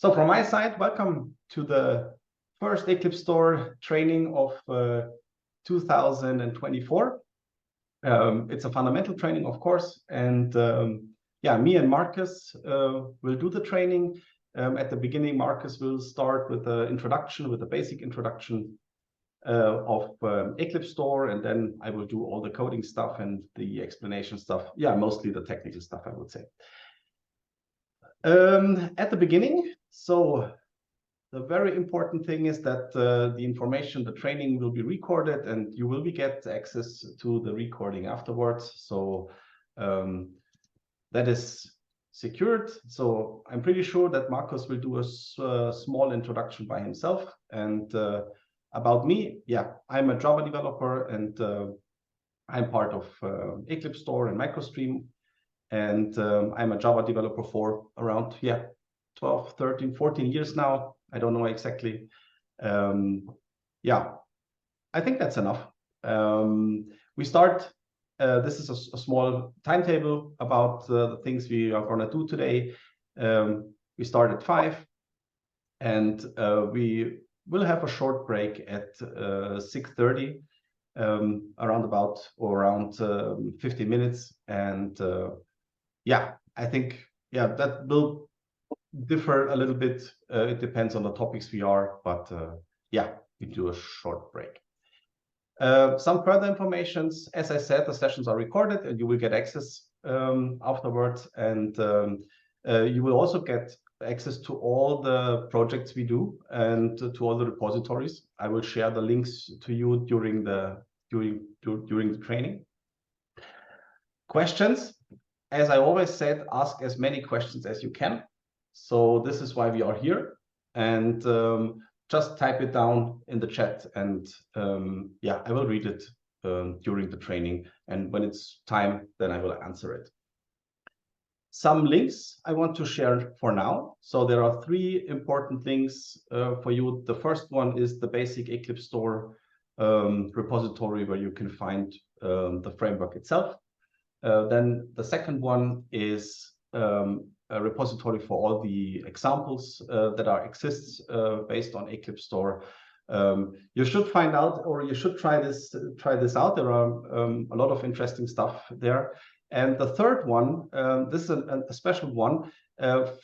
So from my side, welcome to the first EclipseStore training of 2024. It's a fundamental training, of course, and yeah, me and Marcus will do the training. At the beginning, Marcus will start with the introduction, with the basic introduction of EclipseStore, and then I will do all the coding stuff and the explanation stuff. Yeah, mostly the technical stuff, I would say. At the beginning, so the very important thing is that the information, the training will be recorded, and you will get access to the recording afterwards. So that is secured. So I'm pretty sure that Marcus will do a small introduction by himself. And about me, yeah, I'm a Java developer, and I'm part of EclipseStore and MicroStream. And I'm a Java developer for around 12, 13, 14 years now. I don't know exactly. Yeah, I think that's enough. We start. This is a small timetable about the things we are going to do today. We start at 5, and we will have a short break at 6:30, around 50 minutes. And yeah, I think that will differ a little bit. It depends on the topics we are, but yeah, we do a short break. Some further informations, as I said, the sessions are recorded and you will get access afterwards, and you will also get access to all the projects we do and to all the repositories. I will share the links to you during the training. Questions, as I always said, ask as many questions as you can. So this is why we are here, and just type it down in the chat, and yeah, I will read it during the training, and when it's time, then I will answer it. Some links I want to share for now. So there are 3 important links for you. The first one is the basic EclipseStore repository, where you can find the framework itself. Then the second one is a repository for all the examples that exists based on EclipseStore. You should find out, or you should try this out. There are a lot of interesting stuff there. And the third one, this is a special one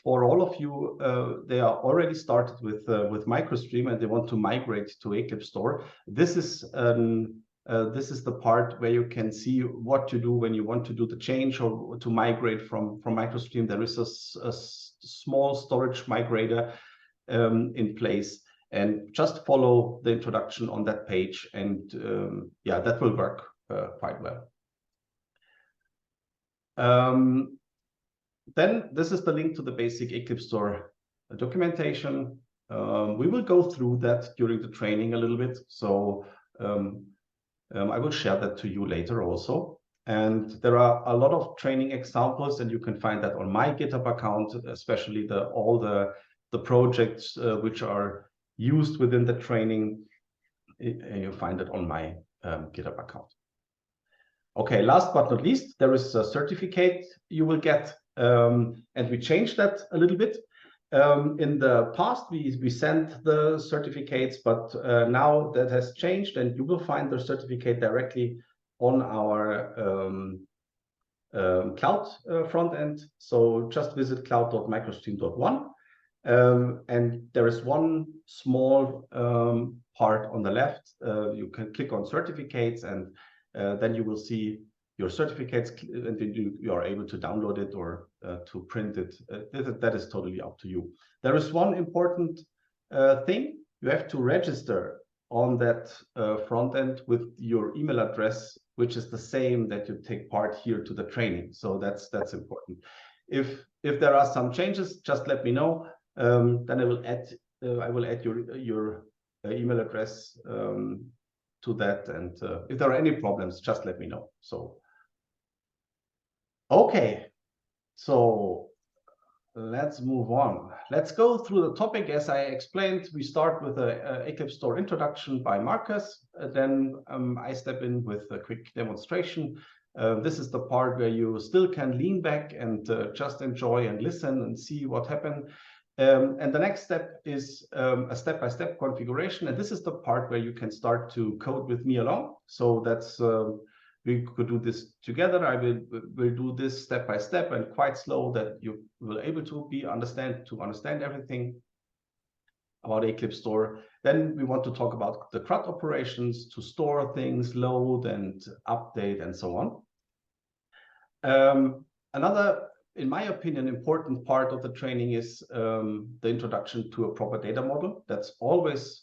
for all of you. They are already started with MicroStream, and they want to migrate to EclipseStore. This is the part where you can see what to do when you want to do the change or to migrate from MicroStream. There is a small storage migrator in place, and just follow the introduction on that page, and yeah, that will work quite well. Then this is the link to the basic EclipseStore documentation. We will go through that during the training a little bit. So I will share that to you later also. And there are a lot of training examples, and you can find that on my GitHub account, especially all the projects which are used within the training. You find it on my GitHub account. Okay, last but not least, there is a certificate you will get, and we changed that a little bit. In the past, we sent the certificates, but now that has changed, and you will find the certificate directly on our cloud front end. So just visit cloud.microstream.one, and there is one small part on the left. You can click on certificates, and then you will see your certificates, and then you are able to download it or to print it. That is totally up to you. There is one important thing. You have to register on that front end with your email address, which is the same that you take part here to the training. So that's important. If there are some changes, just let me know. Then I will add your email address to that, and if there are any problems, just let me know. So okay, so let's move on. Let's go through the topic. As I explained, we start with a EclipseStore introduction by Marcus. Then I step in with a quick demonstration. This is the part where you still can lean back and just enjoy and listen and see what happened. And the next step is a step-by-step configuration. And this is the part where you can start to code with me along. So that's, we could do this together. I will do this step by step and quite slow, that you will able to understand everything about EclipseStore. Then we want to talk about the CRUD operations to store things, load and update, and so on. Another, in my opinion, important part of the training is the introduction to a proper data model. That's always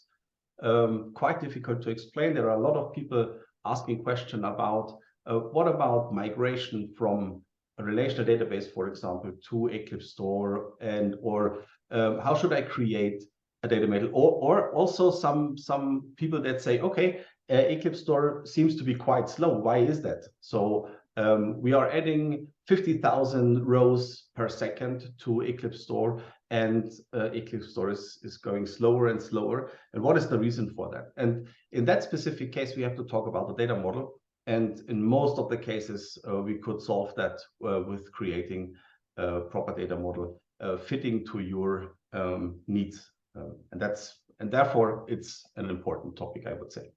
quite difficult to explain. There are a lot of people asking questions about what about migration from a relational database, for example, to EclipseStore, and or how should I create a data model? Or also some people that say, okay, EclipseStore seems to be quite slow. Why is that? So we are adding 50,000 rows per second to EclipseStore, and EclipseStore is going slower and slower. And what is the reason for that? And in that specific case, we have to talk about the data model. And in most of the cases, we could solve that with creating a proper data model fitting to your needs. And therefore, it's an important topic, I would say.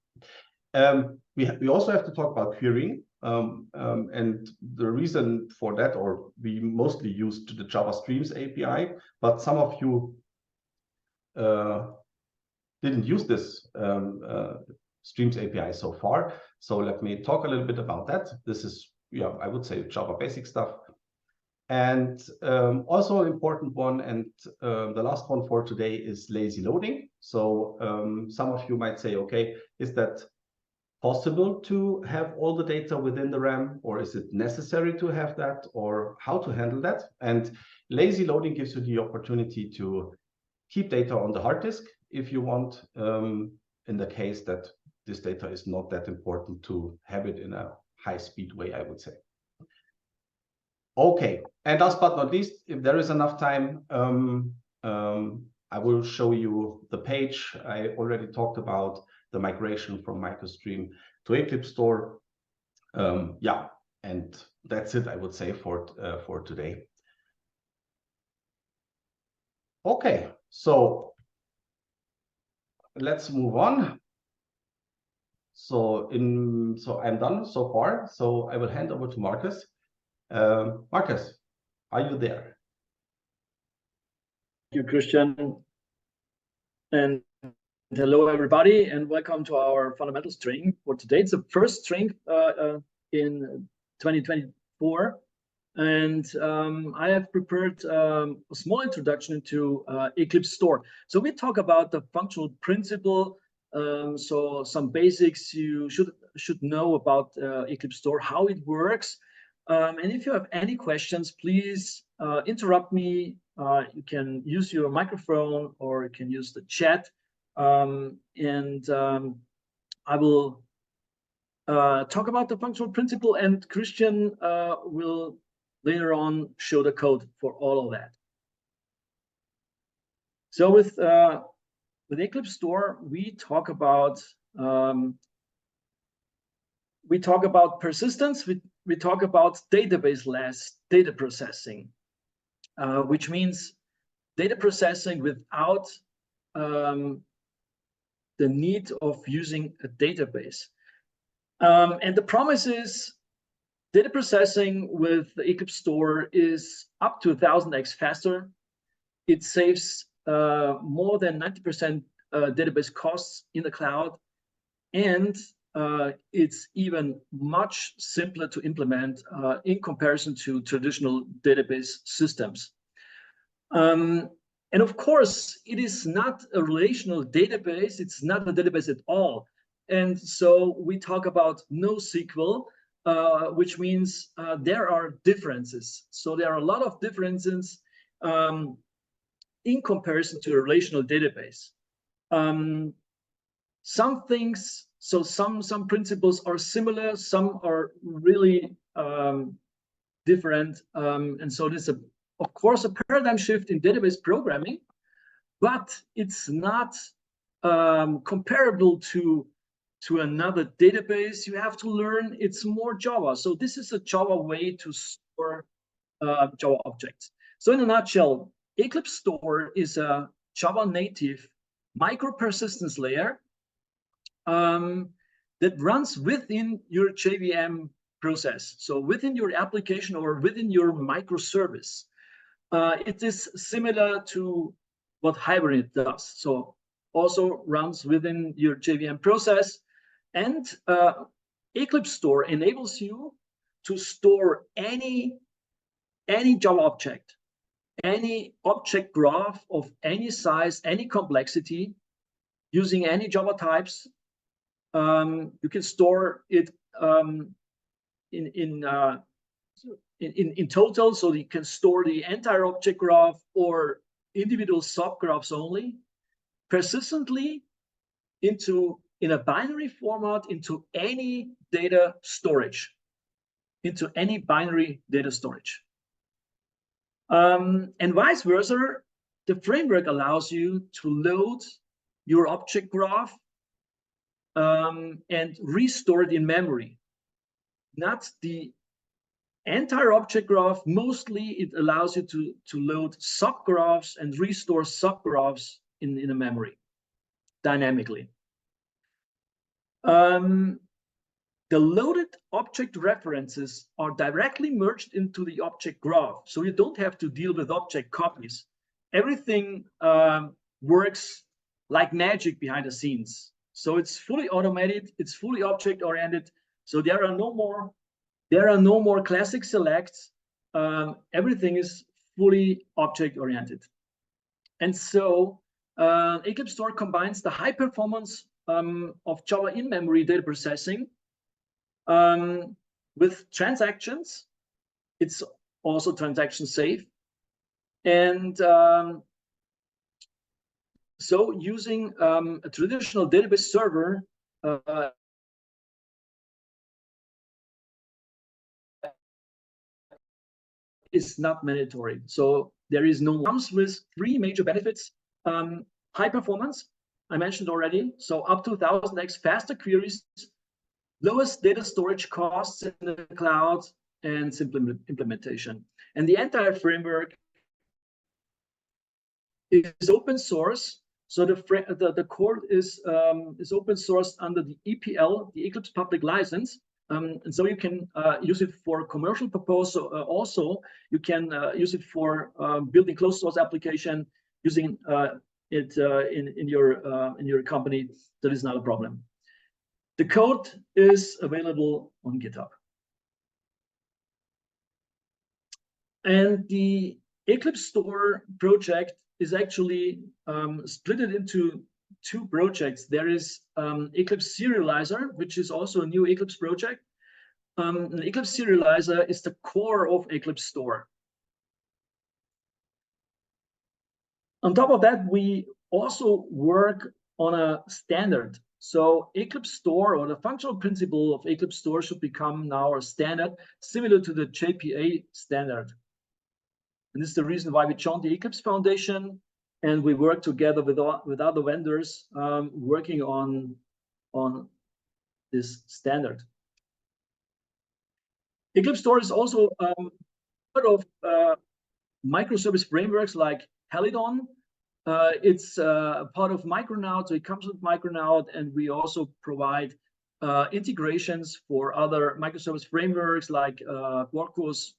We also have to talk about querying. And the reason for that, or we mostly used the JavaStreams API, but some of you didn't use this Streams API so far. So let me talk a little bit about that. This is, yeah, I would say Java basic stuff. And also an important one, and the last one for today, is lazy loading. So some of you might say, okay, is that possible to have all the data within the RAM, or is it necessary to have that, or how to handle that? And lazy loading gives you the opportunity to keep data on the hard disk if you want, in the case that this data is not that important to have it in a high-speed way, I would say. Okay, and last but not least, if there is enough time, I will show you the page. I already talked about the migration from MicroStream to EclipseStore. Yeah, and that's it, I would say, for today. Okay, so let's move on. So I'm done so far. So I will hand over to Marcus. Marcus, are you there? Thank you, Christian. And hello, everybody, and welcome to our fundamentals training for today. It's the first training in 2024. And I have prepared a small introduction to EclipseStore. So we talk about the functional principle. So some basics you should know about EclipseStore, how it works. And if you have any questions, please interrupt me. You can use your microphone, or you can use the chat. I will talk about the functional principle, and Christian will later on show the code for all of that. So with EclipseStore, we talk about persistence. We talk about database-less data processing, which means data processing without the need of using a database. And the promise is data processing with the EclipseStore is up to 1000x faster. It saves more than 90% database costs in the cloud, and it's even much simpler to implement in comparison to traditional database systems. And of course, it is not a relational database. It's not a database at all. And so we talk about NoSQL, which means there are differences. So there are a lot of differences in comparison to a relational database. Some things, so some principles are similar, some are really different. And so this is, of course, a paradigm shift in database programming, but it's not comparable to another database you have to learn. It's more Java. So this is a Java way to store Java objects. So in a nutshell, EclipseStore is a Java native micro persistence layer that runs within your JVM process. So within your application or within your microservice. It is similar to what Hibernate does. So also runs within your JVM process. And EclipseStore enables you to store any Java object, any object graph of any size, any complexity, using any Java types. You can store it in total, so you can store the entire object graph or individual subgraphs only, persistently in a binary format into any data storage, and vice versa. The framework allows you to load your object graph and restore it in memory. Not the entire object graph. Mostly it allows you to load subgraphs and restore subgraphs in a memory dynamically. The loaded object references are directly merged into the object graph, so you don't have to deal with object copies. Everything works like magic behind the scenes. So it's fully automated, it's fully object oriented. So there are no more classic selects. Everything is fully object oriented. And so EclipseStore combines the high performance of Java in-memory data processing with transactions. It's also transaction safe. And so using a traditional database server is not mandatory. So there is no comes with three major benefits. High performance, I mentioned already. So up to 1000x faster queries, lowest data storage costs in the cloud, and simple implementation. And the entire framework is open source. So the code is open source under the EPL, the Eclipse Public License. And so you can use it for commercial purpose. Also, you can use it for building closed source application, using it in your company. That is not a problem. The code is available on GitHub. And the EclipseStore project is actually split into two projects. There is Eclipse Serializer, which is also a new Eclipse project. Eclipse Serializer is the core of EclipseStore. On top of that, we also work on a standard. So EclipseStore, or the functional principle of EclipseStore, should become now a standard similar to the JPA standard. And this is the reason why we joined the Eclipse Foundation, and we work together with other vendors working on this standard. EclipseStore is also part of microservice frameworks like Halidon. It's part of Micronaut, so it comes with Micronaut, and we also provide integrations for other microservice frameworks like Quarkus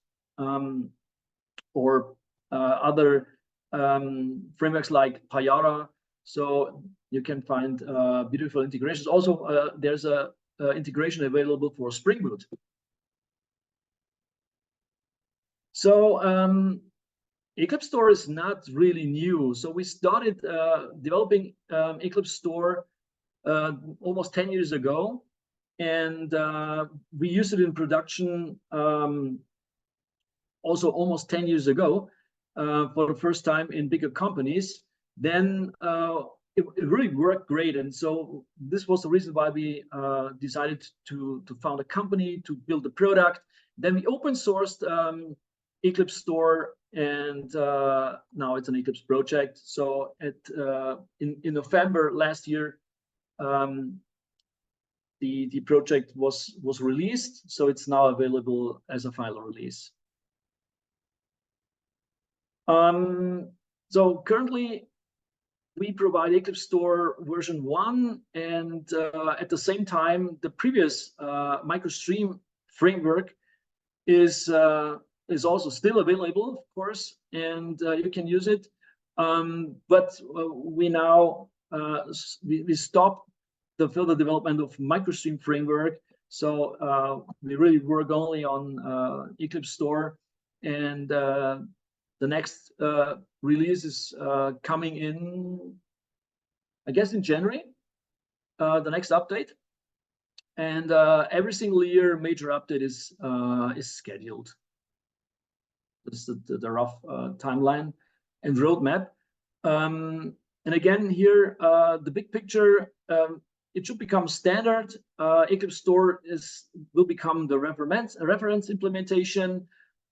or other frameworks like Payara. So you can find beautiful integrations. Also, there's a integration available for Spring Boot. So EclipseStore is not really new. So we started developing EclipseStore almost 10 years ago, and we used it in production also almost 10 years ago for the first time in bigger companies. Then it really worked great, and so this was the reason why we decided to found a company to build the product. Then we open sourced EclipseStore, and now it's an Eclipse project. So in November last year, the project was released, so it's now available as a final release. So currently, we provide EclipseStore version 1, and at the same time, the previous MicroStream framework is also still available, of course, and you can use it. But we now we stopped the further development of MicroStream framework, so we really work only on EclipseStore, and the next release is coming in, I guess, in January, the next update. And every single year, major update is scheduled. This is the rough timeline and roadmap. And again, here, the big picture, it should become standard. EclipseStore will become the reference implementation.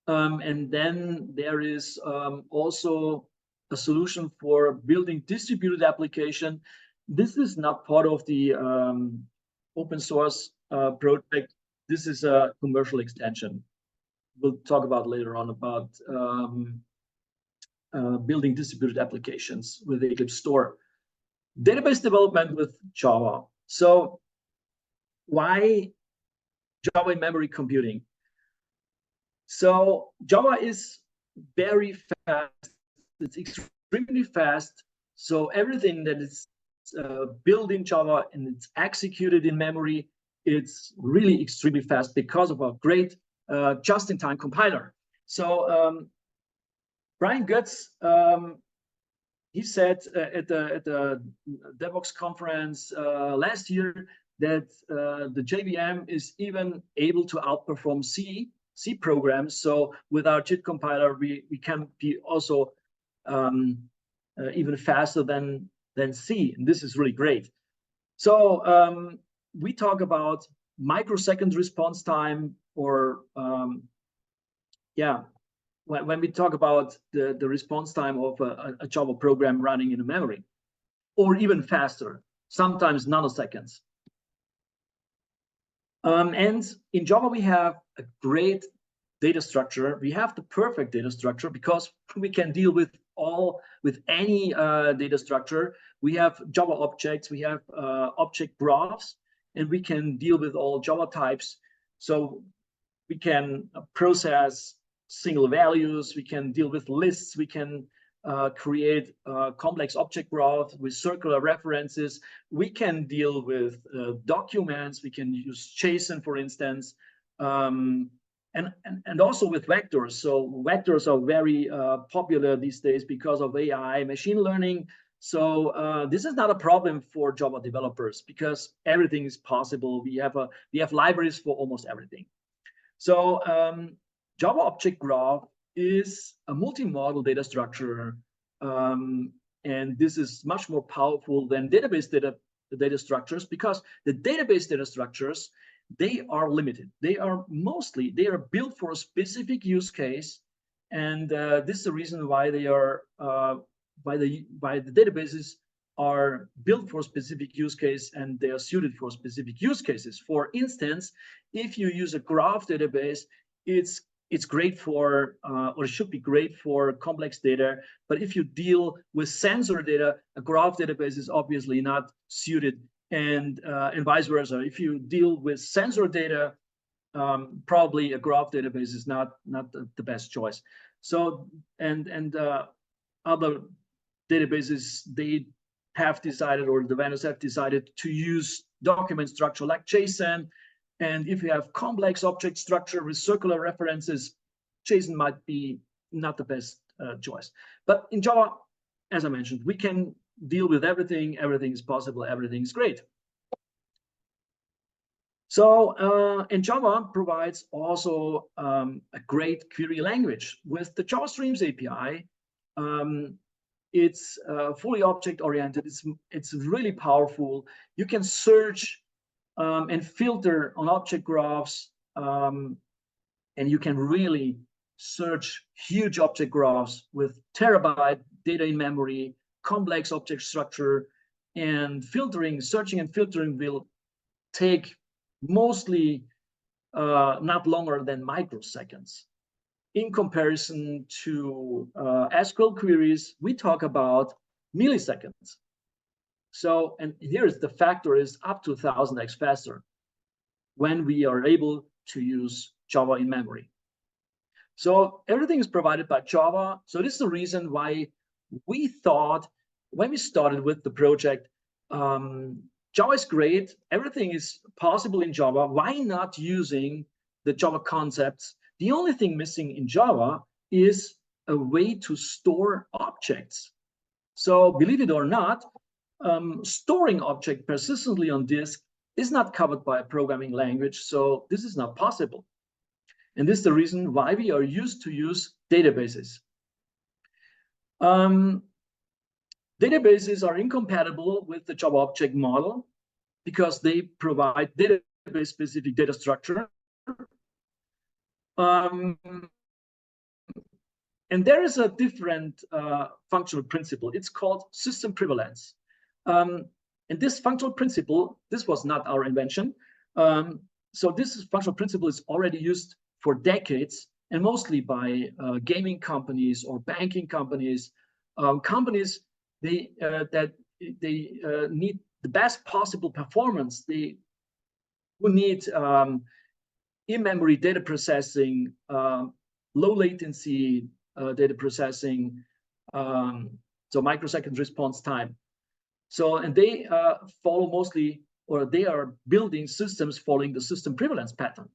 And then there is also a solution for building distributed application. This is not part of the open source project. This is a commercial extension. We'll talk about later on about building distributed applications with the EclipseStore. Database development with Java. So why Java in memory computing? So Java is very fast. It's extremely fast. So everything that is built in Java and it's executed in memory, it's really extremely fast because of a great just-in-time compiler. So Brian Götz, he said at the DevOps conference last year that the JVM is even able to outperform C programs. So with our JIT compiler, we can be also even faster than C, and this is really great. So we talk about microsecond response time, or when we talk about the response time of a Java program running in a memory, or even faster, sometimes nanoseconds. And in Java, we have a great data structure. We have the perfect data structure because we can deal with any data structure. We have Java objects, we have object graphs, and we can deal with all Java types. So we can process single values, we can deal with lists, we can create complex object graph with circular references. We can deal with documents. We can use JSON, for instance, and also with vectors. So vectors are very popular these days because of AI, machine learning. So this is not a problem for Java developers because everything is possible. We have libraries for almost everything. So Java Object Graph is a multi-model data structure, and this is much more powerful than database data structures because the database data structures, they are limited. They are built for a specific use case, and this is the reason why they are why the databases are built for a specific use case and they are suited for specific use cases. For instance, if you use a graph database, it's great for, or it should be great for complex data. But if you deal with sensor data, a graph database is obviously not suited, and vice versa. If you deal with sensor data, probably a graph database is not the best choice. So, and other databases, they have decided, or the vendors have decided to use document structure like JSON. And if you have complex object structure with circular references, JSON might be not the best choice. But in Java, as I mentioned, we can deal with everything. Everything is possible. Everything is great. So, and Java provides also a great query language. With the JavaStreams API, it's fully object-oriented. It's really powerful. You can search and filter on object graphs, and you can really search huge object graphs with terabyte data in memory, complex object structure, and searching and filtering will take mostly not longer than microseconds. in comparison to SQL queries, we talk about milliseconds. So, and here's the factor is up to 1000x faster when we are able to use Java in memory. So everything is provided by Java. So this is the reason why we thought when we started with the project, Java is great. Everything is possible in Java. Why not using the Java concepts? The only thing missing in Java is a way to store objects. So believe it or not, storing object persistently on disk is not covered by a programming language. So this is not possible. And this is the reason why we are used to use databases. Databases are incompatible with the Java object model because they provide database-specific data structure. And there is a different functional principle. It's called system prevalence. And this functional principle, this was not our invention. So this functional principle is already used for decades, and mostly by gaming companies or banking companies, companies that need the best possible performance. They who need in-memory data processing, low latency data processing, so microsecond response time. So, and they follow mostly, or they are building systems following the system prevalence pattern.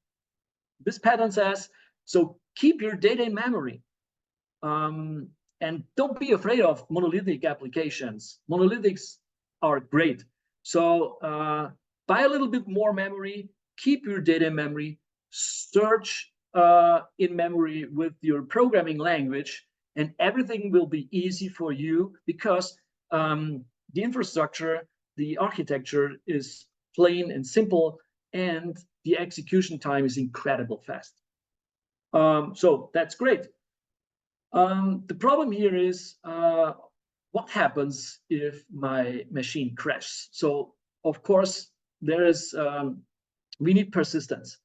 This pattern says, so keep your data in memory. And don't be afraid of monolithic applications. Monolithics are great. So buy a little bit more memory, keep your data in memory, search in memory with your programming language, and everything will be easy for you because the infrastructure, the architecture is plain and simple, and the execution time is incredibly fast. So that's great. The problem here is what happens if my machine crashes? So of course there is we need persistence,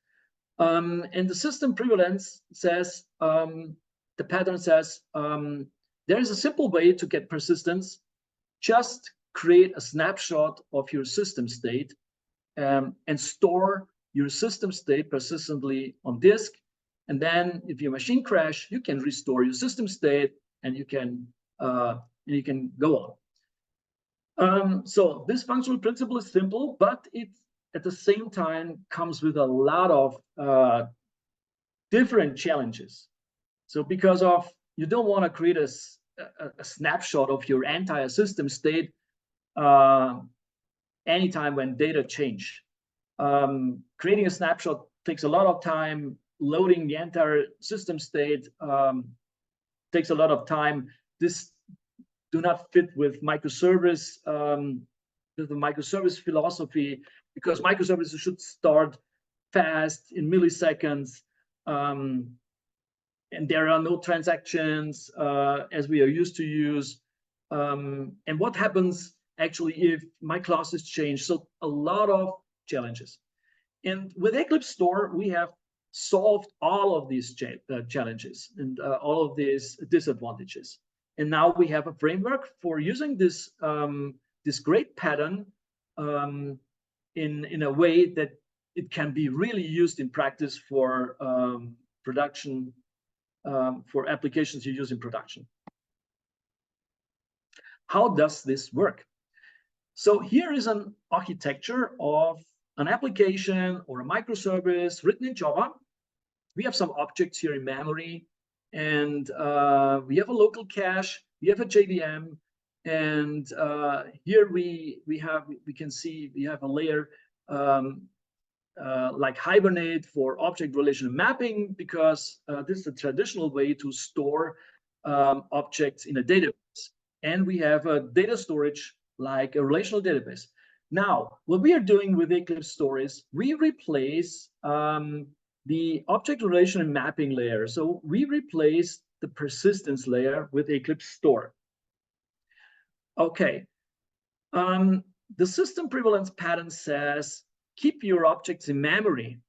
and the system prevalence says the pattern says there is a simple way to get persistence. Just create a snapshot of your system state and store your system state persistently on disk. And then if your machine crash, you can restore your system state and you can go on. So this functional principle is simple, but it at the same time comes with a lot of different challenges. So because of you don't want to create a snapshot of your entire system state anytime when data change. Creating a snapshot takes a lot of time. Loading the entire system state takes a lot of time. This do not fit with microservice, with the microservice philosophy, because microservices should start fast in milliseconds, and there are no transactions as we are used to use. And what happens actually if my classes change? So a lot of challenges. And with EclipseStore, we have solved all of these challenges and all of these disadvantages. And now we have a framework for using this this great pattern in a way that it can be really used in practice for production, for applications you use in production. How does this work? So here is an architecture of an application or a microservice written in Java. We have some objects here in memory, and we have a local cache, we have a JVM, and here we can see we have a layer like Hibernate for object relational mapping, because this is a traditional way to store objects in a database. And we have a data storage like a relational database. Now, what we are doing with EclipseStore is we replace the object relational mapping layer. So we replace the persistence layer with EclipseStore. Okay. The system prevalence pattern says keep your objects in memory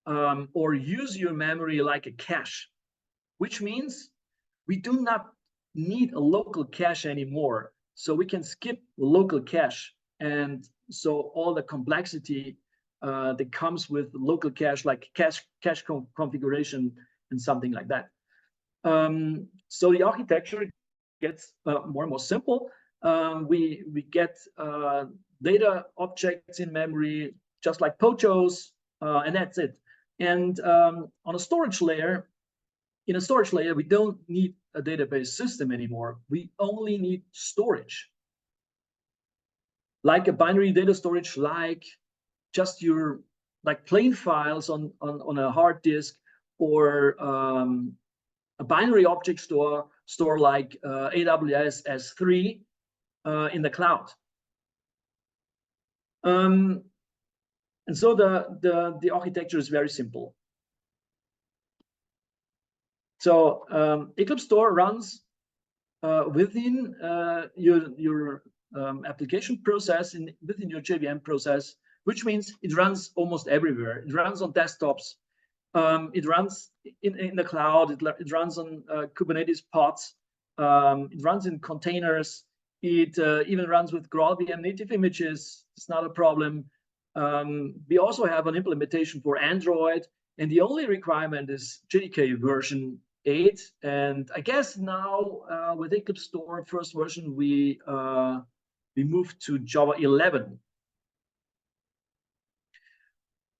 or use your memory like a cache. which means we do not need a local cache anymore. So we can skip local cache. And so all the complexity that comes with local cache, like cache configuration and something like that. So the architecture gets more and more simple. We get data objects in memory, just like POJOs, and that's it. And on a storage layer, in a storage layer, we don't need a database system anymore. We only need storage. Like a binary data storage, like just your plain files on a hard disk, or a binary object store like AWS S3 in the cloud. And so the architecture is very simple. So EclipseStore runs within your application process, within your JVM process, which means it runs almost everywhere. It runs on desktops. It runs in the cloud. It runs on Kubernetes pods. It runs in containers. It even runs with GraalVM native images. It's not a problem. We also have an implementation for Android, and the only requirement is JDK version 8. And I guess now with EclipseStore first version, we moved to Java 11.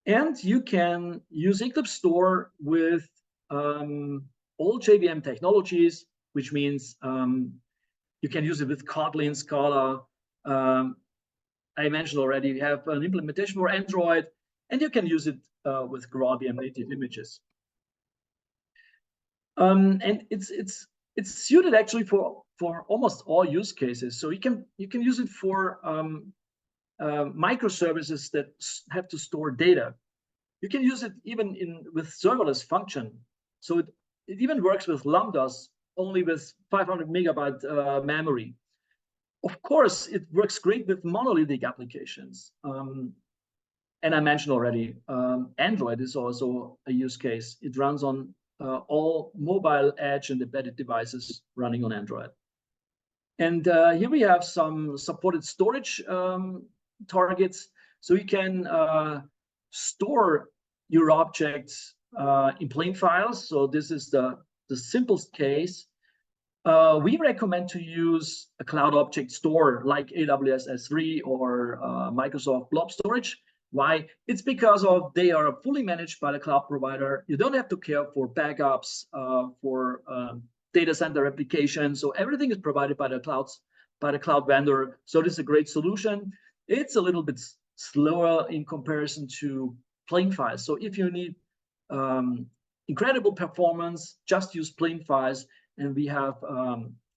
And you can use EclipseStore with all JVM technologies, which means you can use it with Kotlin, Scala. I mentioned already, we have an implementation for Android, and you can use it with GraalVM native images. And it's suited actually for almost all use cases. So you can use it for microservices that have to store data. You can use it even with serverless function. So it even works with lambdas, only with 500 megabyte memory. Of course, it works great with monolithic applications. And I mentioned already, Android is also a use case. It runs on all mobile, edge, and embedded devices running on Android. And here we have some supported storage targets. So you can store your objects in plain files. So this is the simplest case. We recommend to use a cloud object store like AWS S3 or Microsoft Blob Storage. Why? It's because they are fully managed by the cloud provider. You don't have to care for backups, for data center applications. So everything is provided by the cloud vendor. So this is a great solution. It's a little bit slower in comparison to plain files. So if you need incredible performance, just use plain files, and we have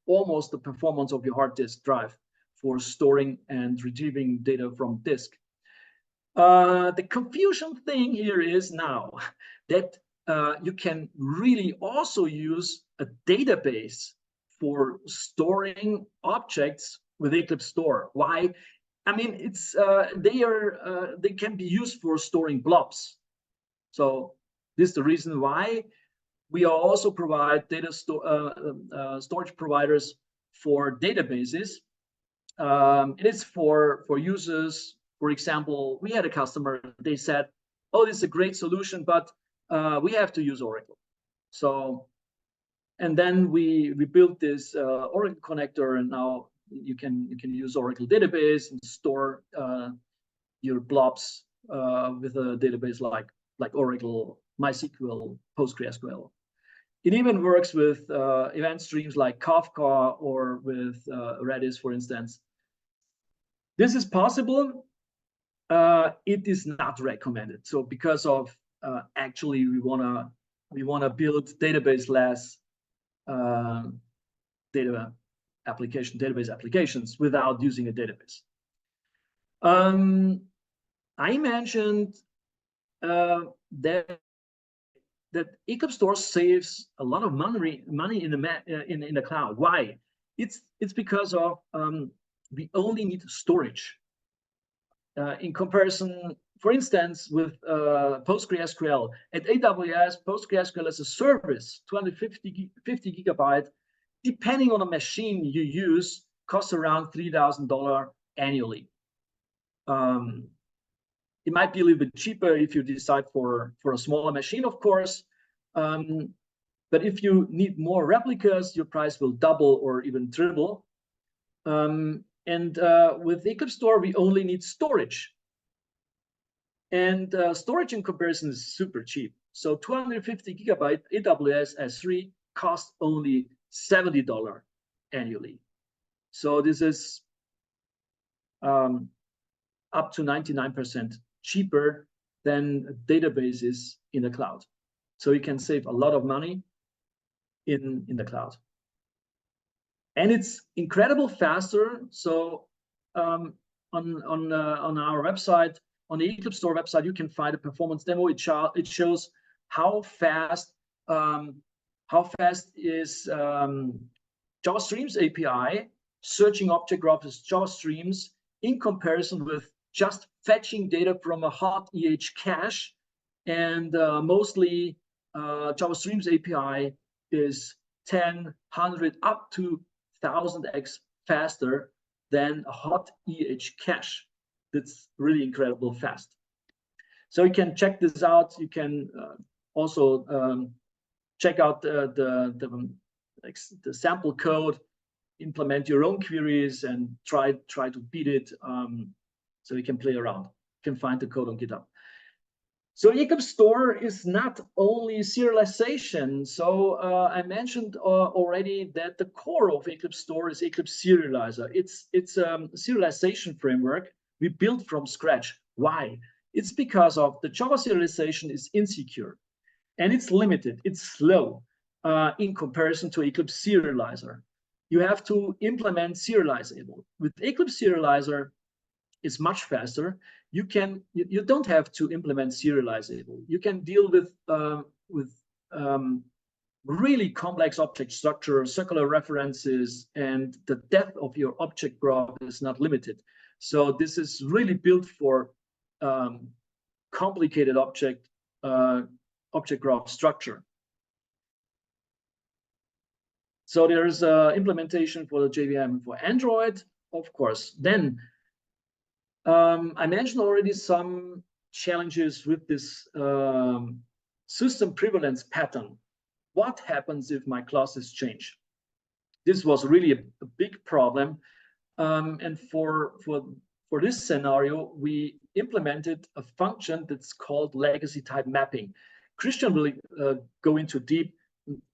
almost the performance of your hard disk drive for storing and retrieving data from disk. The confusion thing here is now that you can really also use a database for storing objects with EclipseStore. Why? I mean, it's they can be used for storing blobs. So this is the reason why we also provide data storage providers for databases. It is for users. For example, we had a customer, they said, oh, this is a great solution, but we have to use Oracle. So, and then we built this Oracle connector, and now you can use Oracle database and store your blobs with a database like Oracle, MySQL, PostgreSQL. It even works with event streams like Kafka or with Redis, for instance. This is possible. It is not recommended. So because of actually we wanna build database-less database applications without using a database. I mentioned that EclipseStore saves a lot of money in the cloud. Why? It's because of we only need storage. In comparison, for instance, with PostgreSQL at AWS, PostgreSQL as a service, 250 gigabyte, depending on the machine you use, costs around $3,000 annually. It might be a little bit cheaper if you decide for a smaller machine, of course. But if you need more replicas, your price will double or even triple. And with EclipseStore, we only need storage. And storage in comparison is super cheap. So 250 gigabyte AWS S3 costs only $70 annually. So this is up to 99% cheaper than databases in the cloud. So you can save a lot of money in the cloud. And it's incredible faster. So on our website, on the EclipseStore website, you can find a performance demo. It shows how fast is JavaStream's API searching object graph as JavaStreams in comparison with just fetching data from a hot EH cache. And mostly JavaStream's API is 10, 100, up to 1000x faster than a hot EH cache. That's really incredible fast. So you can check this out. You can also check out the sample code, implement your own queries, and try to beat it. So you can play around. You can find the code on GitHub. So EclipseStore is not only serialization. So I mentioned already that the core of EclipseStore is Eclipse Serializer. It's a serialization framework we built from scratch. Why? It's because of the Java serialization is insecure and it's limited. It's slow in comparison to Eclipse Serializer. You have to implement serializable. With Eclipse Serializer, it's much faster. You don't have to implement serializable. You can deal with really complex object structure, circular references, and the depth of your object graph is not limited. So this is really built for complicated object graph structure. So there's implementation for the JVM for Android, of course. Then I mentioned already some challenges with this system prevalence pattern. What happens if my classes change? This was really a big problem. And for this scenario, we implemented a function that's called LegacyTypeMapping. Christian will go into deep,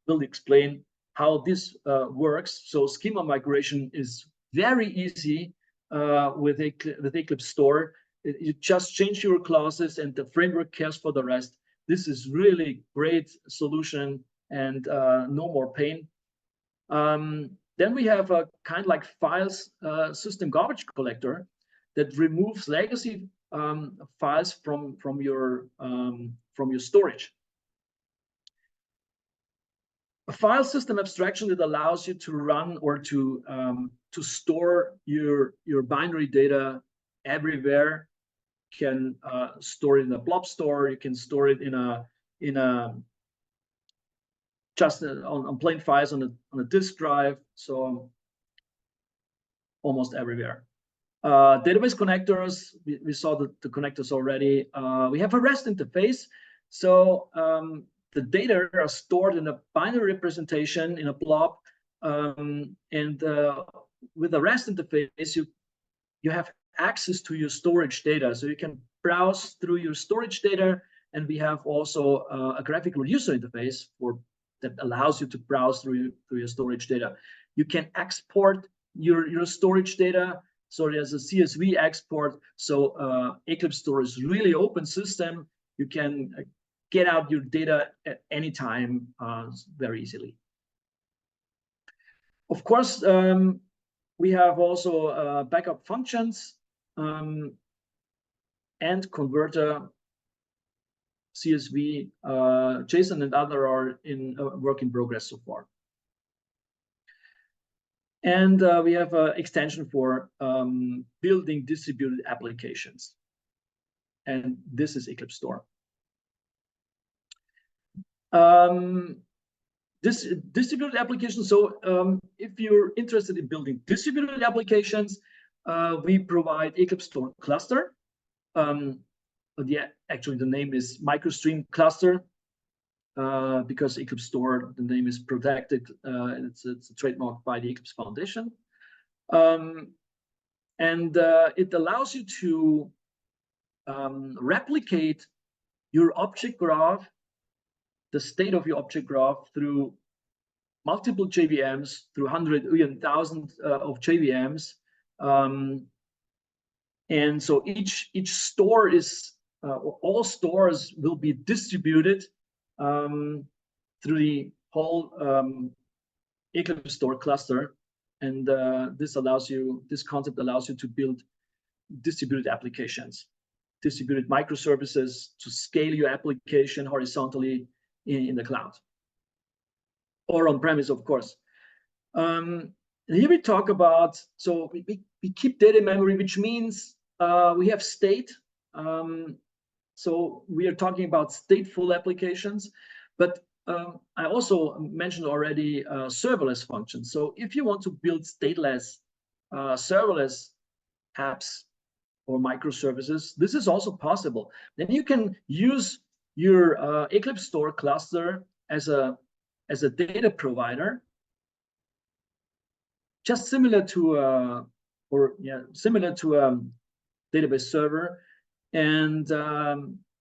will explain how this works. So schema migration is very easy with EclipseStore. You just change your classes and the framework cares for the rest. This is really great solution and no more pain. Then we have a kind of like files system garbage collector that removes legacy files from your storage. A file system abstraction that allows you to run or to store your binary data everywhere. You can store it in a blob store. You can store it in a just on plain files on a disk drive. So almost everywhere. Database connectors. We saw the connectors already. We have a REST interface. So the data are stored in a binary representation in a blob, and with the REST interface, you have access to your storage data, so you can browse through your storage data. And we have also a graphical user interface that allows you to browse through your storage data. You can export your storage data. So there's a CSV export. So EclipseStore is really open system. You can get out your data at any time very easily. Of course, we have also backup functions and converter, CSV, JSON, and other are in work in progress so far. And we have an extension for building distributed applications. and this is EclipseStore. This distributed application. So if you're interested in building distributed applications, we provide EclipseStore cluster. Actually, the name is MicroStream cluster because EclipseStore, the name is protected. It's a trademark by the Eclipse Foundation. It allows you to replicate your object graph, the state of your object graph, through multiple JVMs, through 100, even thousands of JVMs. And so each store is, all stores will be distributed through the whole EclipseStore cluster. And this concept allows you to build distributed applications, distributed microservices to scale your application horizontally in the cloud or on premise, of course. Here we talk about, so we keep data memory, which means we have state. So we are talking about stateful applications, but I also mentioned already serverless functions. So if you want to build stateless serverless apps or microservices, this is also possible. Then you can use your EclipseStore cluster as a data provider, just similar to a database server, and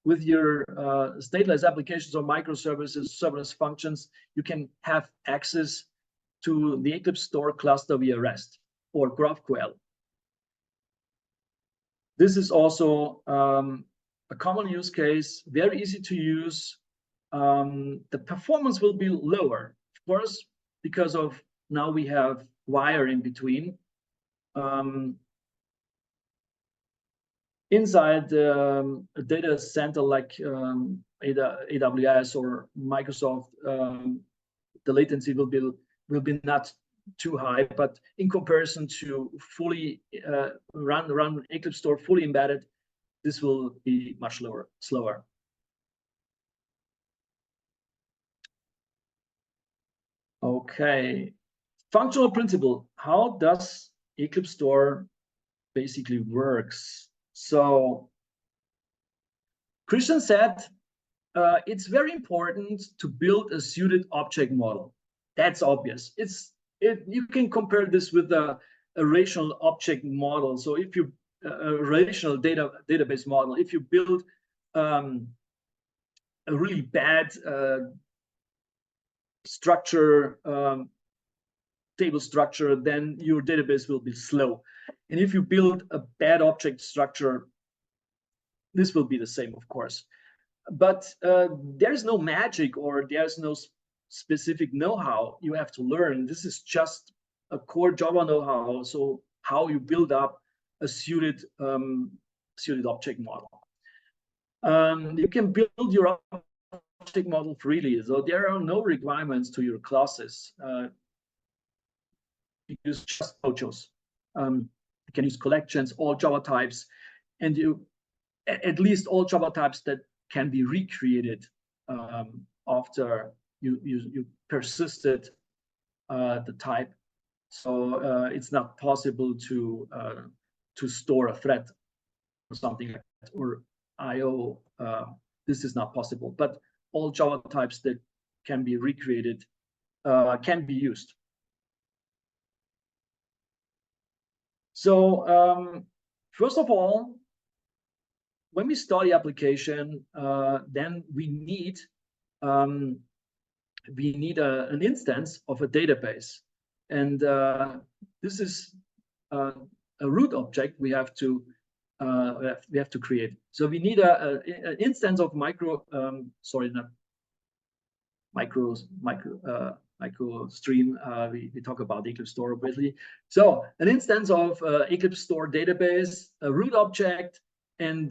with your stateless applications or microservices, serverless functions, you can have access to the EclipseStore cluster via REST or GraphQL. This is also a common use case, very easy to use. The performance will be lower, of course, because of now we have wire in between. Inside a data center like AWS or Microsoft, the latency will be not too high, but in comparison to fully run EclipseStore fully embedded, this will be much slower. Okay, functional principle. How does EclipseStore basically works? So Christian said it's very important to build a suited object model. That's obvious. You can compare this with a relational object model. So if you a relational database model, if you build a really bad structure, table structure, then your database will be slow. And if you build a bad object structure, this will be the same, of course. But there's no magic, or there's no specific know-how you have to learn. This is just a core Java know-how. So how you build up a suited object model. You can build your object model freely. So there are no requirements to your classes. You use just modules. You can use collections, all Java types, and at least all Java types that can be recreated after you persisted the type. So it's not possible to store a thread or something like that, or IO. This is not possible, but all Java types that can be recreated can be used. So first of all, when we start the application, then we need an instance of a database, and this is a root object we have to create. So we need an instance of MicroStream. We talk about EclipseStore obviously. So an instance of EclipseStore database, a root object, and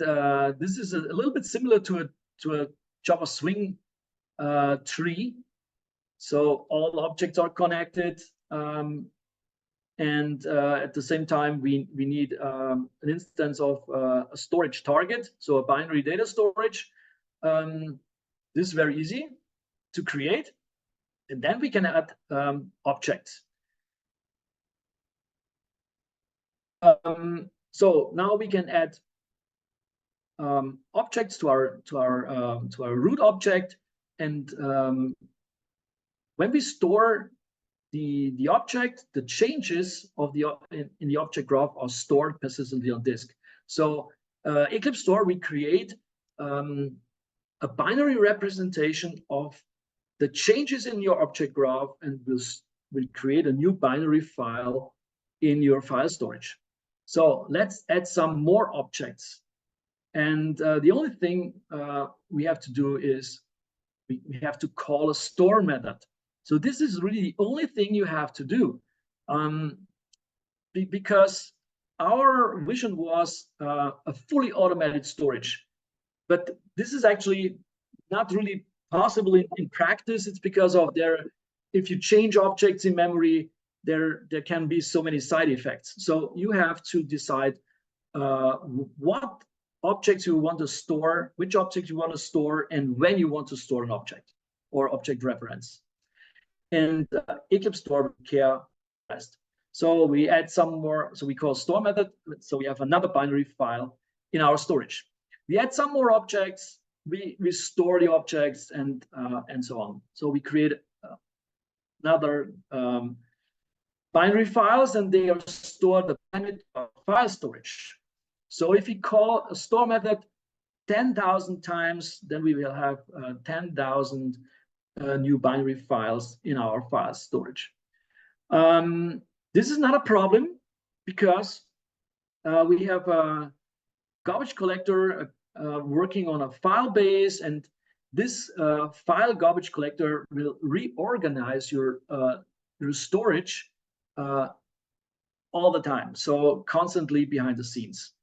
this is a little bit similar to a Java Swing tree. So all objects are connected. And at the same time, we need an instance of a storage target, so a binary data storage. This is very easy to create. And then we can add objects. So now we can add objects to our root object, and when we store the object, the changes of in the object graph are stored persistently on disk. So EclipseStore, we create a binary representation of the changes in your object graph, and we'll create a new binary file in your file storage. So let's add some more objects. And the only thing we have to do is we have to call a store method. So this is really the only thing you have to do, because our vision was a fully automated storage. But this is actually not really possible in practice. It's because of if you change objects in memory, there can be so many side effects. So you have to decide what objects you want to store, which objects you want to store, and when you want to store an object or object reference. And EclipseStore will care best. So we add some more, so we call store method. So we have another binary file in our storage. We add some more objects, we store the objects, and so on. So we create another binary files, and they are stored in file storage. So if we call a store method 10,000 times, then we will have 10,000 new binary files in our file storage. This is not a problem because we have a garbage collector working on a file base, and this file garbage collector will reorganize your storage all the time, so constantly behind the scenes,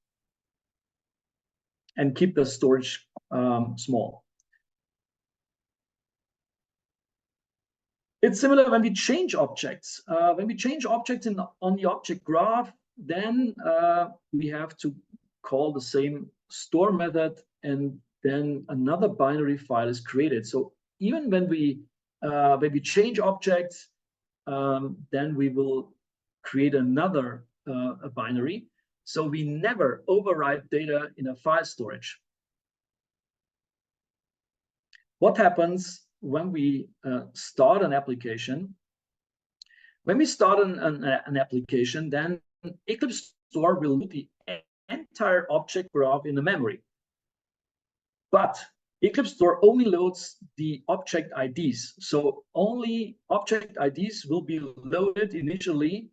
and keep the storage small. It's similar when we change objects. When we change objects on the object graph, then we have to call the same store method, and then another binary file is created. So even when we change objects, then we will create another binary. So we never overwrite data in a file storage. What happens when we start an application? When we start an application, then EclipseStore will load the entire object graph in the memory. But EclipseStore only loads the object IDs. So only object IDs will be loaded initially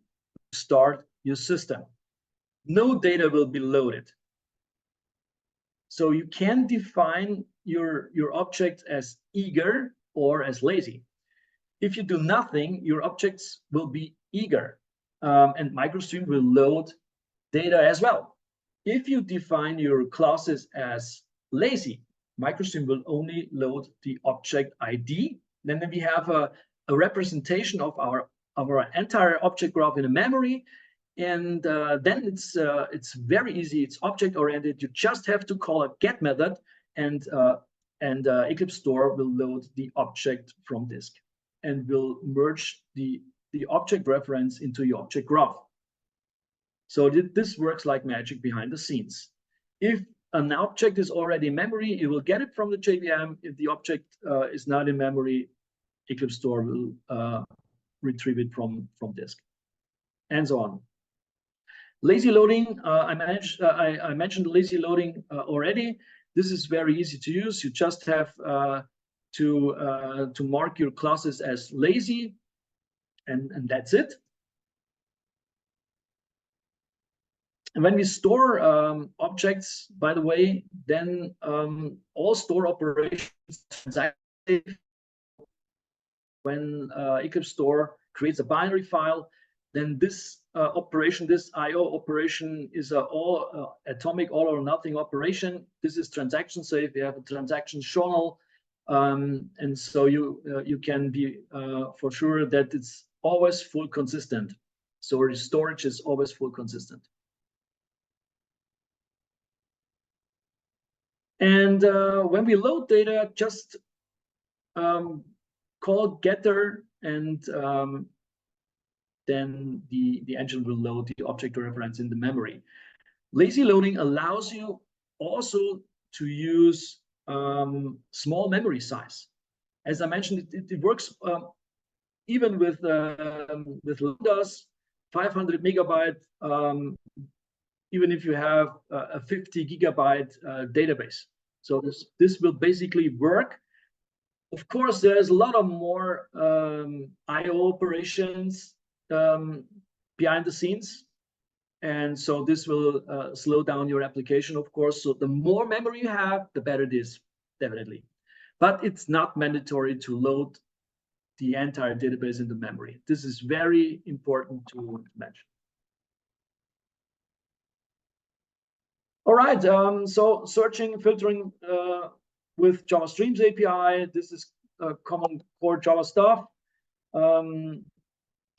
to start your system. No data will be loaded. So you can define your object as eager or as lazy. If you do nothing, your objects will be eager, and MicroStream will load data as well. If you define your classes as lazy, MicroStream will only load the object ID. Then we have a representation of our entire object graph in a memory, and then it's very easy. It's object oriented. You just have to call a get method, and EclipseStore will load the object from disk and will merge the object reference into your object graph. So this works like magic behind the scenes. If an object is already in memory, you will get it from the JVM. If the object is not in memory, EclipseStore will retrieve it from disk, and so on. Lazy loading, I mentioned lazy loading already. This is very easy to use. You just have to mark your classes as lazy, and that's it. And when we store objects, by the way, then all store operations, when EclipseStore creates a binary file, then this operation, this IO operation, is all atomic, all or nothing operation. This is transaction safe. We have a transaction journal, and so you can be for sure that it's always full consistent. So our storage is always full consistent. And when we load data, just call getter, and then the engine will load the object reference in the memory. Lazy loading allows you also to use small memory size. As I mentioned, it works even with Lambdas, 500 megabyte, even if you have a 50 gigabyte database. So this will basically work. Of course, there's a lot of more I/O operations behind the scenes. And so this will slow down your application, of course. So the more memory you have, the better it is, definitely. But it's not mandatory to load the entire database into memory. This is very important to mention. All right, so searching, filtering with JavaStream's API. This is common core Java stuff.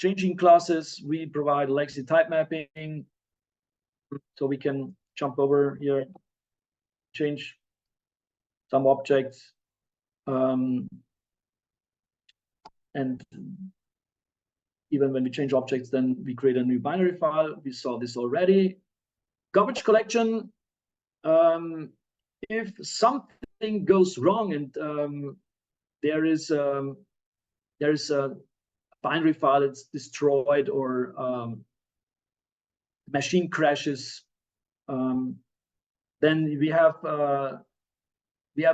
Changing classes, we provide LegacyTypeMapping. So we can jump over here, change some objects, and even when we change objects, then we create a new binary file. We saw this already. Garbage collection. If something goes wrong and there is a binary file that's destroyed, or machine crashes, then we have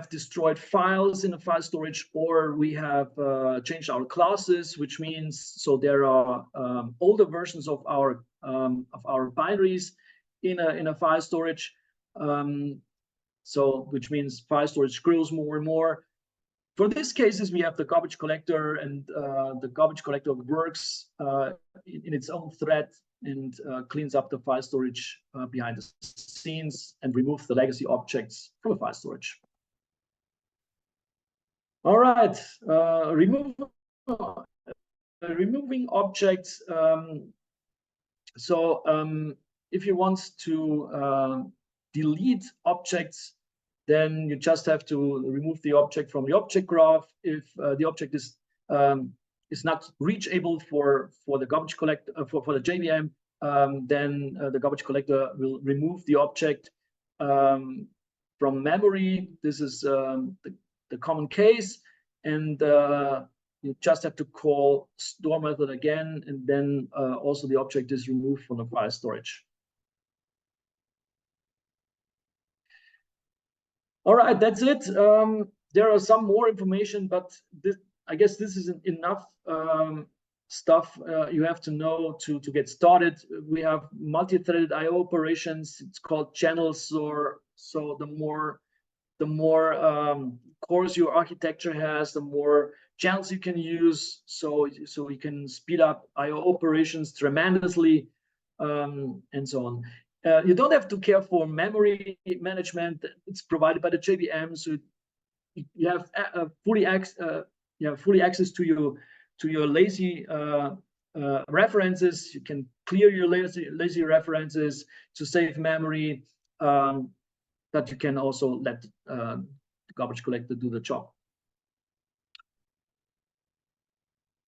destroyed files in the file storage, or we have changed our classes, which means so there are older versions of our binaries in a file storage. So which means file storage grows more and more. For these cases, we have the garbage collector, and the garbage collector works in its own thread and cleans up the file storage behind the scenes and removes the legacy objects from the file storage. All right, removing objects. If you want to delete objects, then you just have to remove the object from the object graph. If the object is not reachable for the garbage collector, for the JVM, then the garbage collector will remove the object from memory. This is the common case, and you just have to call store method again, and then also the object is removed from the file storage. All right, that's it. There are some more information, but I guess this isn't enough stuff you have to know to get started. We have multi-threaded I/O operations. It's called channels, or so the more cores your architecture has, the more channels you can use. So you can speed up I/O operations tremendously, and so on. You don't have to care for memory management. It's provided by the JVM, so you have fully access to your lazy references. You can clear your lazy references to save memory, but you can also let the garbage collector do the job.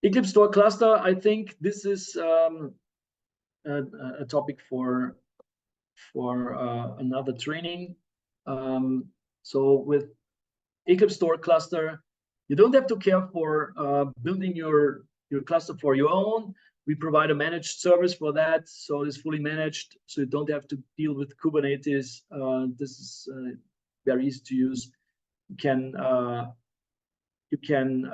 EclipseStore cluster. I think this is a topic for another training. So with EclipseStore cluster, you don't have to care for building your cluster for your own. We provide a managed service for that, so it's fully managed, so you don't have to deal with Kubernetes. This is very easy to use. You can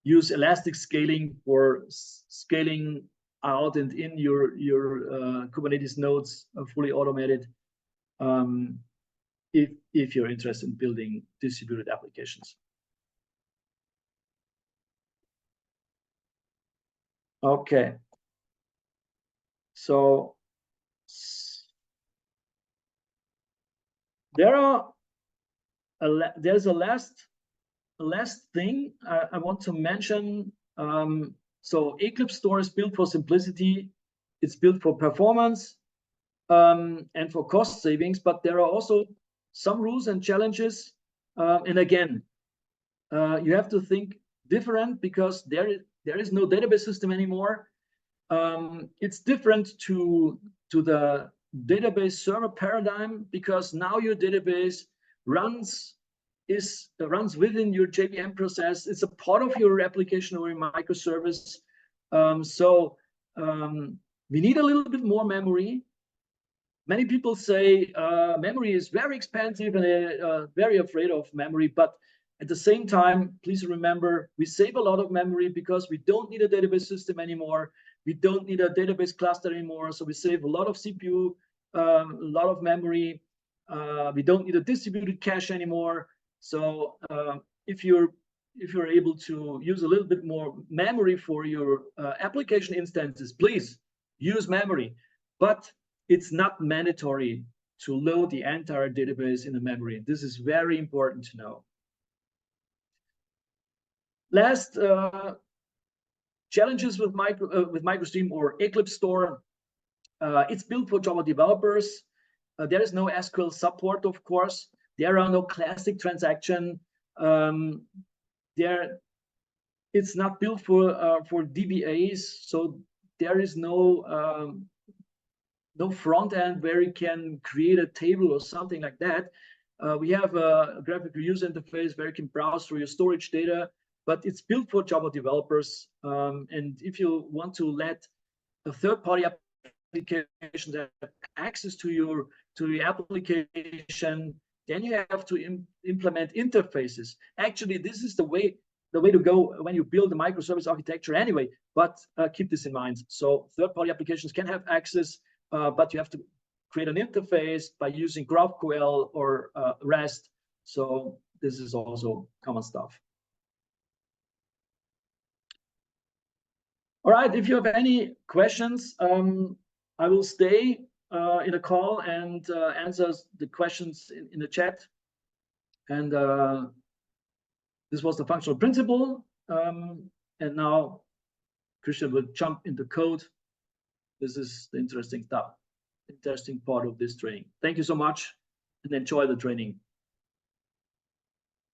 use elastic scaling for scaling out and in your Kubernetes nodes, fully automated, if you're interested in building distributed applications. Okay, so there's a last thing I want to mention. So EclipseStore is built for simplicity. It's built for performance and for cost savings, but there are also some rules and challenges. And again, you have to think different because there is no database system anymore. It's different to the database server paradigm because now your database runs within your JVM process. It's a part of your application or your microservice. We need a little bit more memory. Many people say memory is very expensive and very afraid of memory, but at the same time, please remember, we save a lot of memory because we don't need a database system anymore. We don't need a database cluster anymore. So we save a lot of CPU, a lot of memory. We don't need a distributed cache anymore. So if you're able to use a little bit more memory for your application instances, please use memory. But it's not mandatory to load the entire database in the memory. This is very important to know. Last challenges with MicroStream or EclipseStore. It's built for Java developers. There is no SQL support, of course. There are no classic transaction. It's not built for DBAs, so there is no front end where you can create a table or something like that. We have a graphical user interface where you can browse through your storage data, but it's built for Java developers. And if you want to let a third-party application have access to your application, then you have to implement interfaces. Actually, this is the way to go when you build a microservice architecture anyway, but keep this in mind. So third-party applications can have access, but you have to create an interface by using GraphQL or REST. So this is also common stuff. All right, if you have any questions, I will stay in a call and answer the questions in the chat. And this was the functional principle. And now Christian will jump into code. This is the interesting stuff, interesting part of this training. Thank you so much and enjoy the training.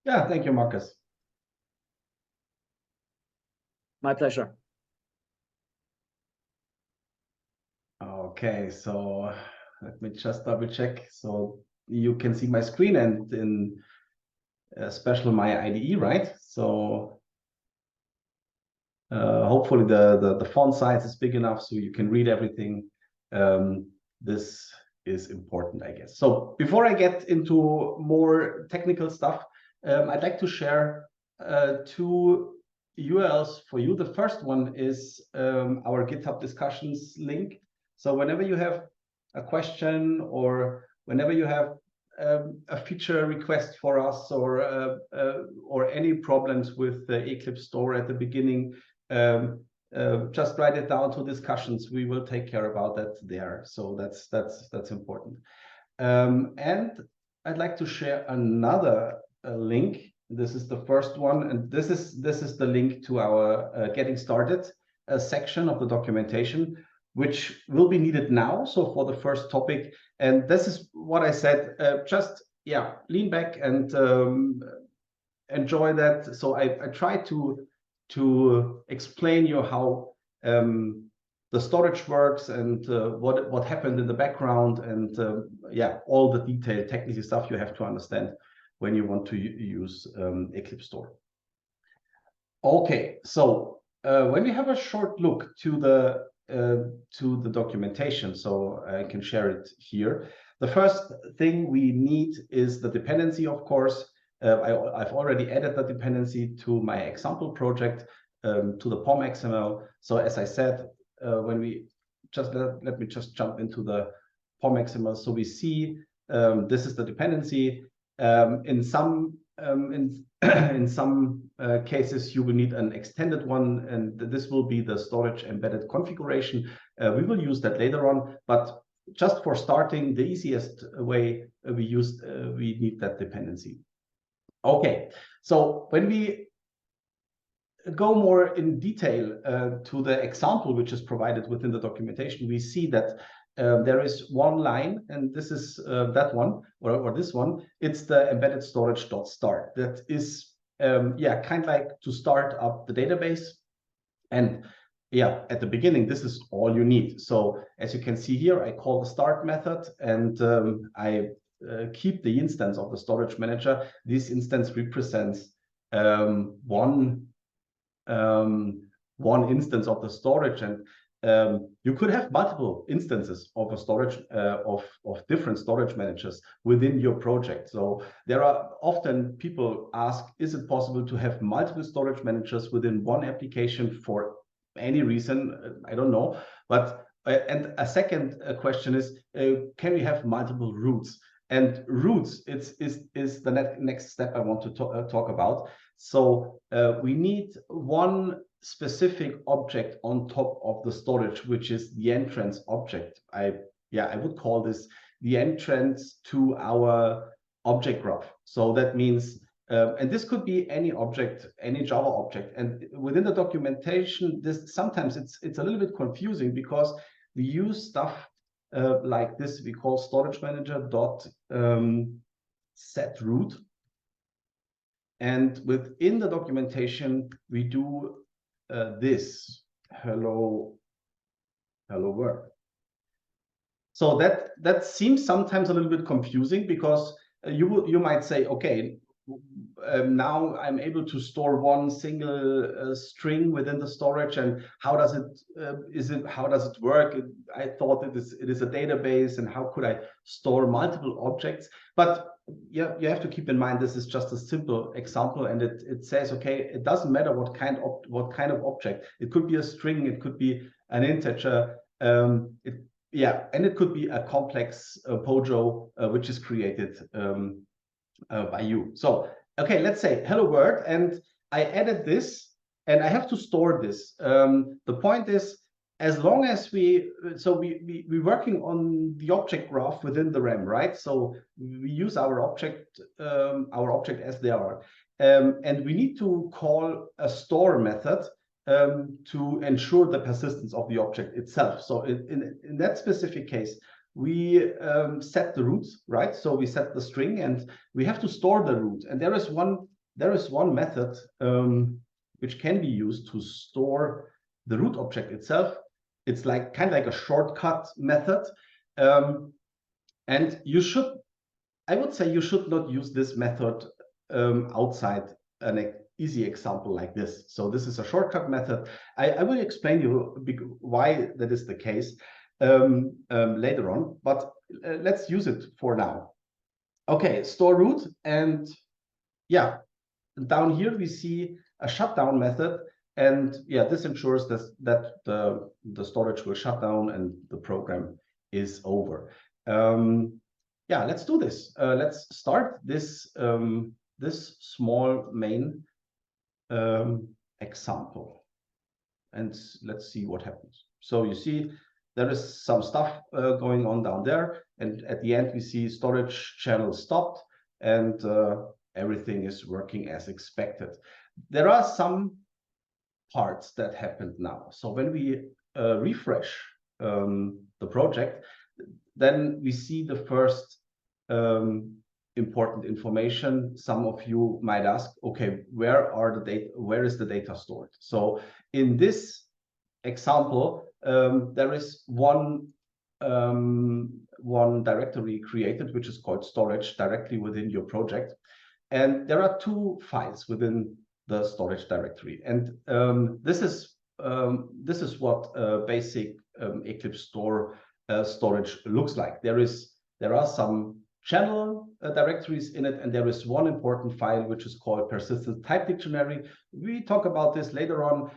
Yeah, thank you, Marcus. My pleasure. Okay, so let me just double check. So you can see my screen and in special my IDE, right? So hopefully the font size is big enough so you can read everything. This is important, I guess. So before I get into more technical stuff, I'd like to share two URLs for you. The first one is our GitHub discussions link. So whenever you have a question or whenever you have a feature request for us or any problems with the EclipseStore at the beginning, just write it down to discussions. We will take care about that there. So that's important. And I'd like to share another link. This is the first one, and this is the link to our getting started section of the documentation, which will be needed now. So for the first topic, and this is what I said, just lean back and enjoy that. So I try to explain you how the storage works and what happened in the background and all the detailed technical stuff you have to understand when you want to use EclipseStore. Okay, so when we have a short look to the documentation, so I can share it here. The first thing we need is the dependency, of course. I've already added the dependency to my example project, to the POM XML. So as I said, when we just let me just jump into the POM XML. So we see this is the dependency. In some cases, you will need an extended one, and this will be the storage embedded configuration. We will use that later on, but just for starting, the easiest way we need that dependency. Okay, so when we go more in detail to the example which is provided within the documentation, we see that there is one line, and this is that one, or this one. It's the embedded storage.start. That is, yeah, kind of like to start up the database. And yeah, at the beginning, this is all you need. So as you can see here, I call the start method, and I keep the instance of the storage manager. This instance represents one instance of the storage, and you could have multiple instances of a storage of different storage managers within your project. So there are often people ask, is it possible to have multiple storage managers within one application for any reason? I don't know. But and a second question is, can we have multiple routes? And routes is the next step I want to talk about. So we need one specific object on top of the storage, which is the entrance object. I would call this the entrance to our object graph. So that means, and this could be any object, any Java object. And within the documentation, this sometimes it's a little bit confusing because we use stuff like this. We call storage manager dot set root. And within the documentation, we do this hello world. So that seems sometimes a little bit confusing because you might say, okay, now I'm able to store one single string within the storage, and how does it work? I thought it is a database, and how could I store multiple objects? But yeah, you have to keep in mind this is just a simple example, and it says, okay, it doesn't matter what kind of object. It could be a string, it could be an integer, and it could be a complex POJO which is created by you. So okay, let's say hello world, and I added this, and I have to store this. The point is, as long as we're working on the object graph within the RAM, right? So we use our object as they are, and we need to call a store method to ensure the persistence of the object itself. So in that specific case, we set the roots, right? So we set the string, and we have to store the root. And there is one method which can be used to store the root object itself. It's like kind of like a shortcut method, and I would say you should not use this method outside an easy example like this. So this is a shortcut method. I will explain you why that is the case later on, but let's use it for now. Okay, store root, and yeah, down here we see a shutdown method, and yeah, this ensures that the storage will shut down and the program is over. Yeah, let's do this. Let's start this this small main example, and let's see what happens. So you see there is some stuff going on down there, and at the end we see storage channel stopped, and everything is working as expected. There are some parts that happened now. So when we refresh the project, then we see the first important information. Some of you might ask, okay, where is the data stored? So in this example, there is one directory created, which is called storage, directly within your project. And there are two files within the storage directory. And this is what basic EclipseStore storage looks like. There are some channel directories in it, and there is one important file which is called persistent type dictionary. We talk about this later on.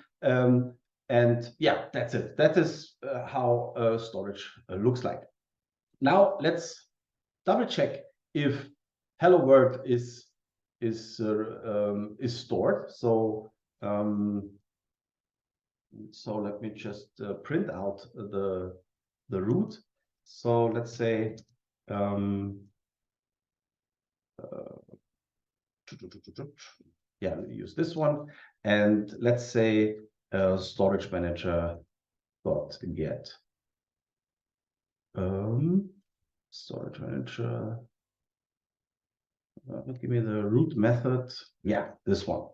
And yeah, that's it. That is how storage looks like. Now let's double check if hello world is stored. So let me just print out the root. So let's say yeah, use this one. And let's say storage manager dot get storage manager. Give me the root method. Yeah, this one.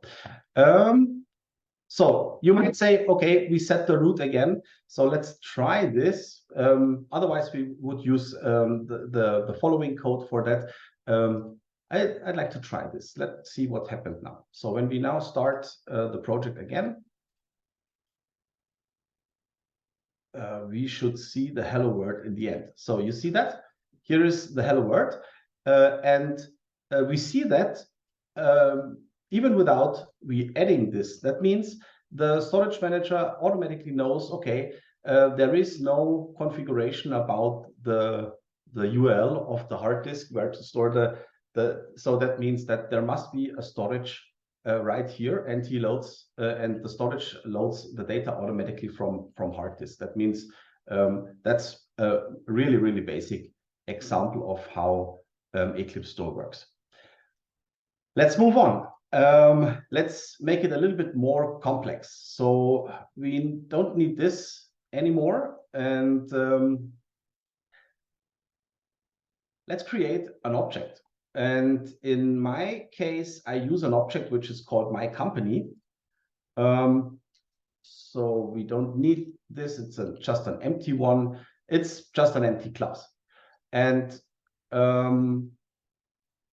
So you might say, okay, we set the root again. So let's try this. Otherwise, we would use the following code for that. I'd like to try this. Let's see what happened now. So when we now start the project again, we should see the hello world in the end. So you see that? Here is the hello world. And we see that even without we adding this, that means the storage manager automatically knows, okay, there is no configuration about the URL of the hard disk where to store so that means that there must be a storage right here, and he loads and the storage loads the data automatically from hard disk. That means that's a really basic example of how EclipseStore works. Let's move on. Let's make it a little bit more complex. So we don't need this anymore, and let's create an object. And in my case, I use an object which is called my company. So we don't need this. It's just an empty one. It's just an empty class. And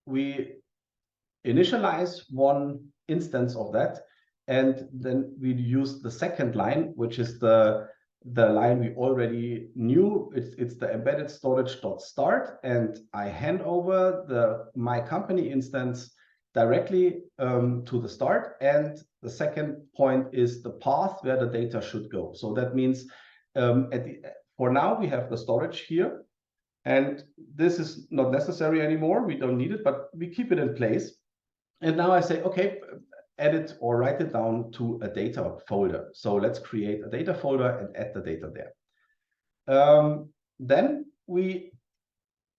we initialize one instance of that. And then we use the second line, which is the line we already knew. It's the embedded storage.start, and I hand over the my company instance directly to the start, and the second point is the path where the data should go. So that means for now we have the storage here, and this is not necessary anymore. We don't need it, but we keep it in place. And now I say, okay, add it or write it down to a data folder. So let's create a data folder and add the data there. Then we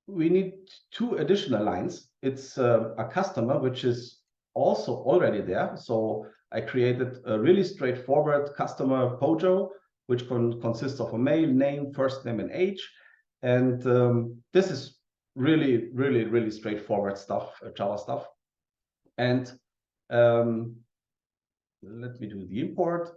need two additional lines. It's a customer, which is also already there. So I created a really straightforward customer Pojo, which consists of a mail, name, first name, and age. And this is really straightforward stuff, Java stuff. And let me do the import.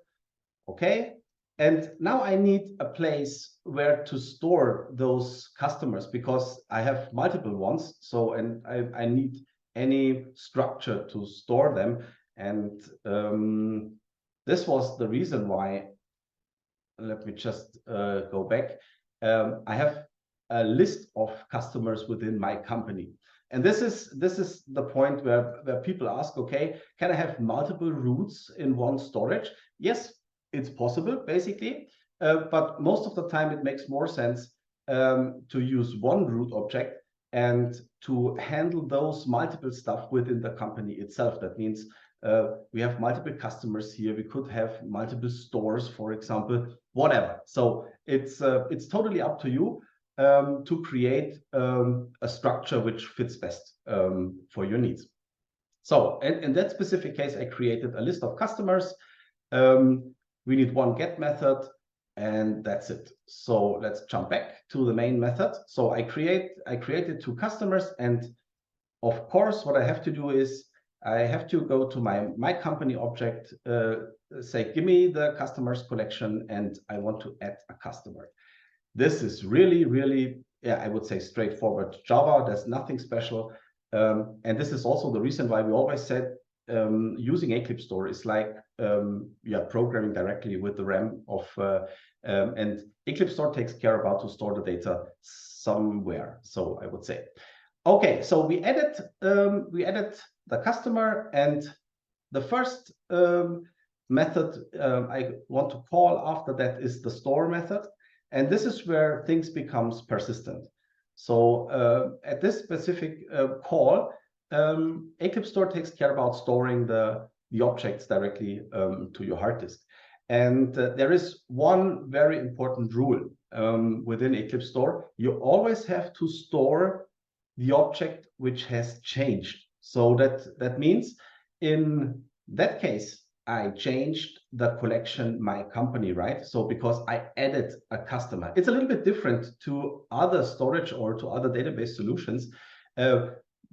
Okay. And now I need a place where to store those customers because I have multiple ones. So, and I need any structure to store them. And this was the reason why, let me just go back. I have a list of customers within my company. And this is the point where people ask, okay, can I have multiple routes in one storage? Yes, it's possible, basically. But most of the time, it makes more sense to use one root object and to handle those multiple stuff within the company itself. That means we have multiple customers here. We could have multiple stores, for example, whatever. So it's totally up to you to create a structure which fits best for your needs. So in that specific case, I created a list of customers. We need one get method, and that's it. So let's jump back to the main method. So I created two customers, and of course, what I have to do is I have to go to my company object, say, give me the customers collection, and I want to add a customer. This is really, yeah, I would say straightforward Java. There's nothing special. And this is also the reason why we always said using EclipseStore is like programming directly with the RAM of, and EclipseStore takes care about to store the data somewhere. So I would say, okay, so we added the customer, and the first method I want to call after that is the store method. And this is where things becomes persistent. So at this specific call, EclipseStore takes care about storing the objects directly to your hard disk. And there is one very important rule within EclipseStore. You always have to store the object which has changed. So that means in that case, I changed the collection my company, right? So because I added a customer, it's a little bit different to other storage or to other database solutions,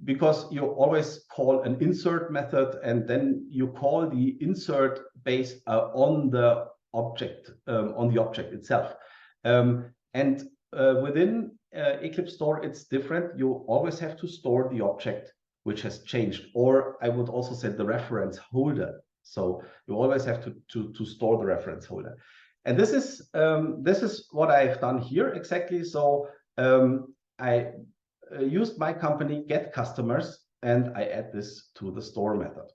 because you always call an insert method and then you call the insert based on the object itself. And within EclipseStore, it's different. You always have to store the object which has changed, or I would also say the reference holder. So you always have to store the reference holder. And this is what I've done here exactly. So I used my company get customers and I add this to the store method.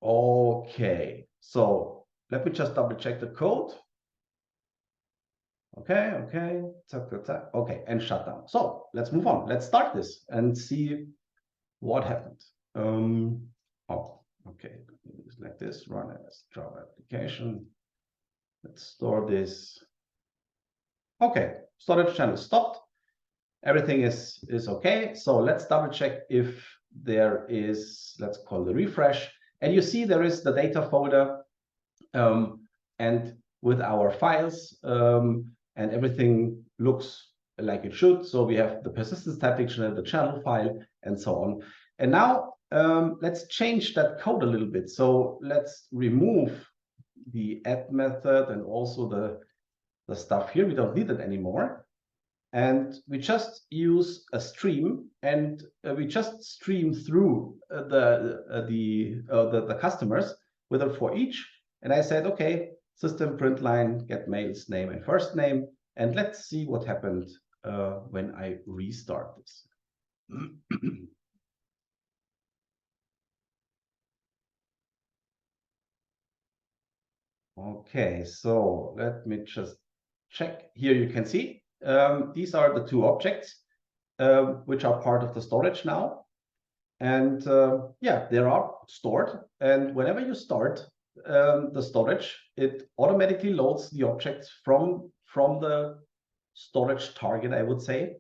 Okay, so let me just double check the code. Okay, and shut down. So let's move on. Let's start this and see what happened. Oh, okay, it's like this, run as Java application. Let's store this. Okay, storage channel stopped. Everything is okay. So let's double check if there is, let's call the refresh. And you see there is the data folder and with our files and everything looks like it should. So we have the persistence type dictionary, the channel file, and so on. And now let's change that code a little bit. So let's remove the add method and also the stuff here. We don't need it anymore. And we just use a stream, and we just stream through the customers with a for each. And I said, okay, system print line get mail's name and first name, and let's see what happened when I restart this. Okay, so let me just check. Here you can see these are the two objects which are part of the storage now. And yeah, they are stored. And whenever you start the storage, it automatically loads the objects from the storage target, I would say.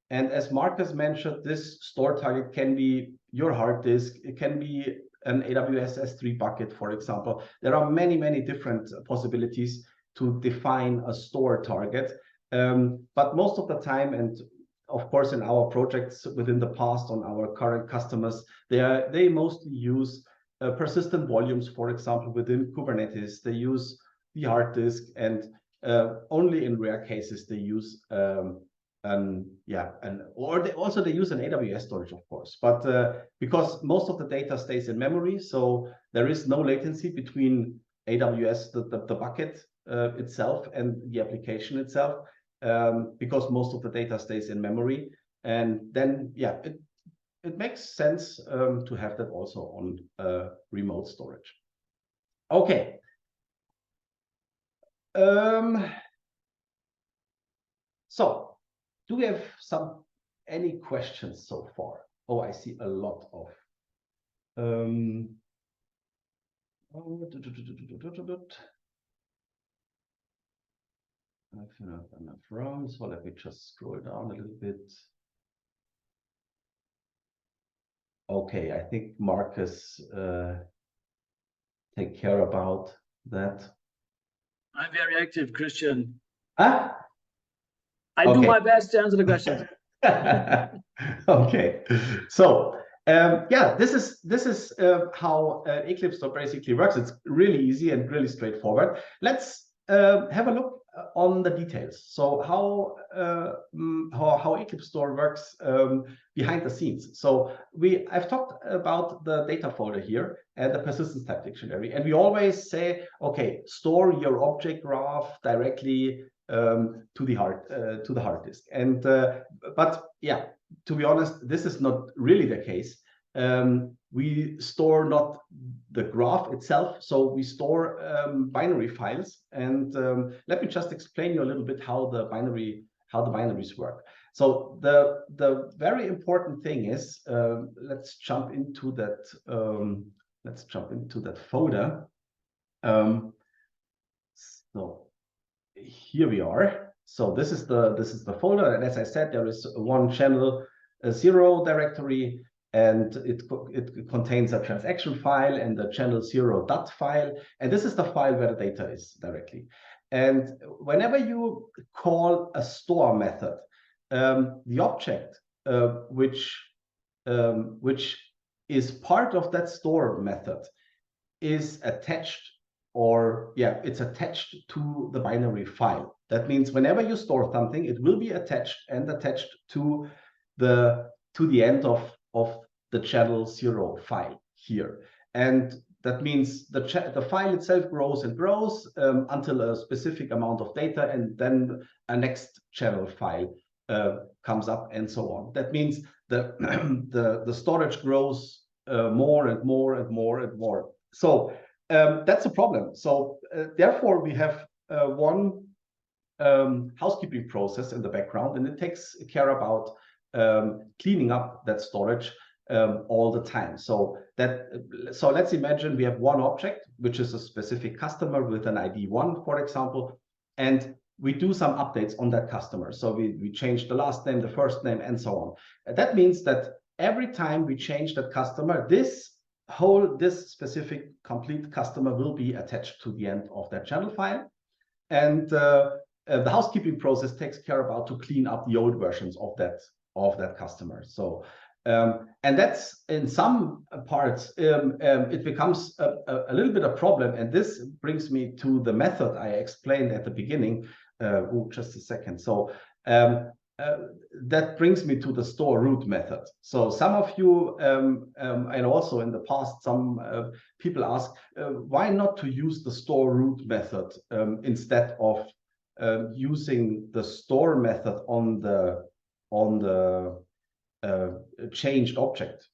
And as Marcus mentioned, this store target can be your hard disk. It can be an AWS S3 bucket, for example. There are many, many different possibilities to define a store target. But most of the time, and of course, in our projects within the past on our current customers, they mostly use persistent volumes, for example, within Kubernetes. They use the hard disk, and only in rare cases they use they use an AWS storage, of course, but because most of the data stays in memory, so there is no latency between AWS, the bucket itself, and the application itself, because most of the data stays in memory. And then, yeah, it makes sense to have that also on remote storage. Okay. So, do we have any questions so far? Oh, I see a lot of. I've enough room, so let me just scroll down a little bit. Okay, I think Marcus take care about that. I'm very active, Christian. Ah? I do my best to answer the questions. Okay, so yeah, this is how EclipseStore basically works. It's really easy and really straightforward. Let's have a look on the details. So how EclipseStore works behind the scenes. So I've talked about the data folder here and the persistence type dictionary, and we always say, okay, store your object graph directly to the hard disk. And but yeah, to be honest, this is not really the case. We store not the graph itself, so we store binary files. And let me just explain you a little bit how the binaries work. So the very important thing is, let's jump into that folder. So here we are. So this is the folder, and as I said, there is one channel 0 directory, and it contains a transaction file and the channel0 file, and this is the file where the data is directly. And whenever you call a store method, the object which is part of that store method is attached, or it's attached to the binary file. That means whenever you store something, it will be attached to the end of the channel0 file here. And that means the file itself grows and grows until a specific amount of data, and then a next channel file comes up, and so on. That means the storage grows more and more and more and more. So that's a problem. So therefore, we have one housekeeping process in the background, and it takes care about cleaning up that storage all the time. So let's imagine we have one object, which is a specific customer with an ID 1, for example, and we do some updates on that customer. So we change the last name, the first name, and so on. That means that every time we change that customer, this specific complete customer will be attached to the end of that channel file. And the housekeeping process takes care about to clean up the old versions of that customer. So and that's, in some parts, it becomes a little bit of a problem. And this brings me to the method I explained at the beginning. Just a second. So that brings me to the store root method. So some of you, and also in the past, some people ask, why not to use the store root method instead of using the store method on the changed object?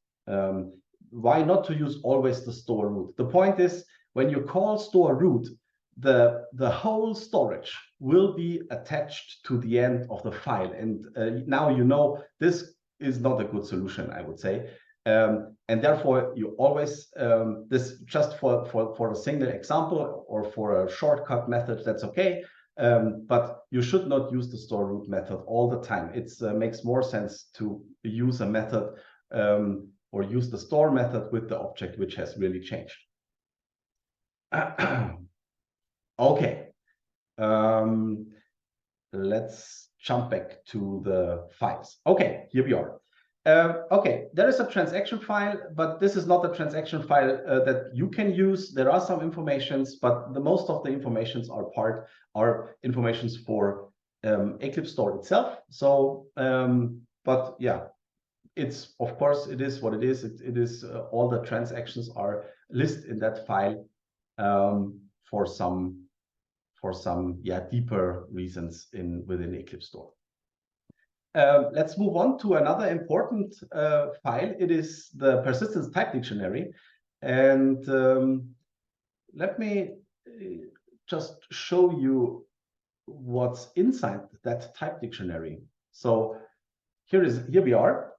Why not to use always the store root? The point is, when you call store root, the whole storage will be attached to the end of the file. And now you know this is not a good solution, I would say. And therefore, you always, this just for a single example or for a shortcut method, that's okay. But you should not use the store root method all the time. It makes more sense to use a method or use the store method with the object which has really changed. Okay, let's jump back to the files. Okay, here we are. Okay, there is a transaction file, but this is not a transaction file that you can use. There are some informations, but the most of the informations are informations for EclipseStore itself. So, but yeah, it's, of course, it is what it is. It is all the transactions are listed in that file for some deeper reasons within EclipseStore. Let's move on to another important file. It is the persistence type dictionary. And let me just show you what's inside that type dictionary. So here we are.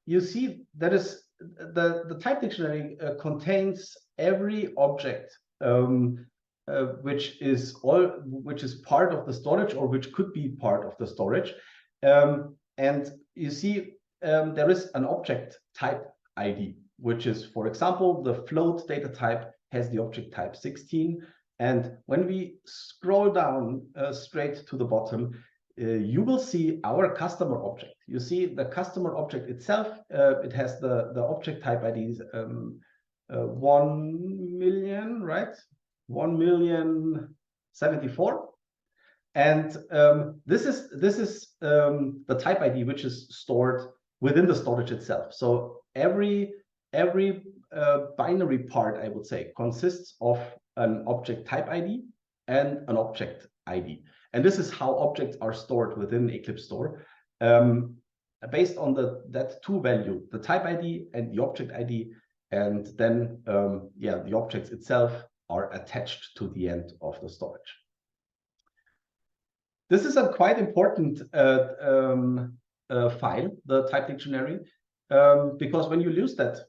You see that is the type dictionary contains every object which is part of the storage, or which could be part of the storage. And you see there is an object type ID, which is, for example, the float data type has the object type 16. And when we scroll down straight to the bottom, you will see our customer object. You see the customer object itself. It has the object type IDs 1 million, right? 1,074,000. And this is the type ID which is stored within the storage itself. So every binary part, I would say, consists of an object type ID and an object ID. And this is how objects are stored within EclipseStore, based on that two value, the type ID and the object ID. And then the objects itself are attached to the end of the storage. This is a quite important file, the type dictionary, because when you lose that,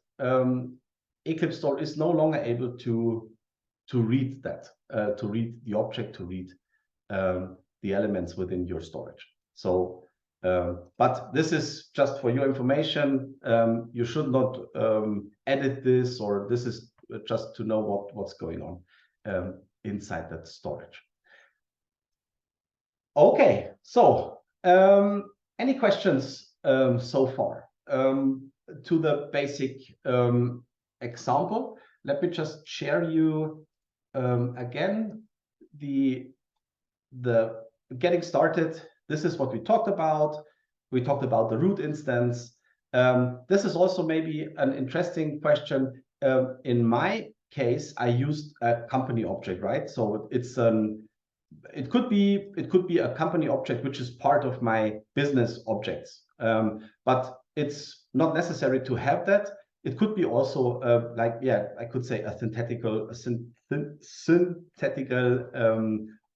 EclipseStore is no longer able to read that, to read the object, to read the elements within your storage. So But this is just for your information. You should not edit this, or this is just to know what's going on inside that storage. Okay, so any questions so far to the basic example? Let me just share you again the getting started. This is what we talked about. We talked about the root instance. This is also maybe an interesting question. In my case, I used a company object, right? So it's it could be a company object which is part of my business objects, but it's not necessary to have that. It could be also like, yeah, I could say a synthetical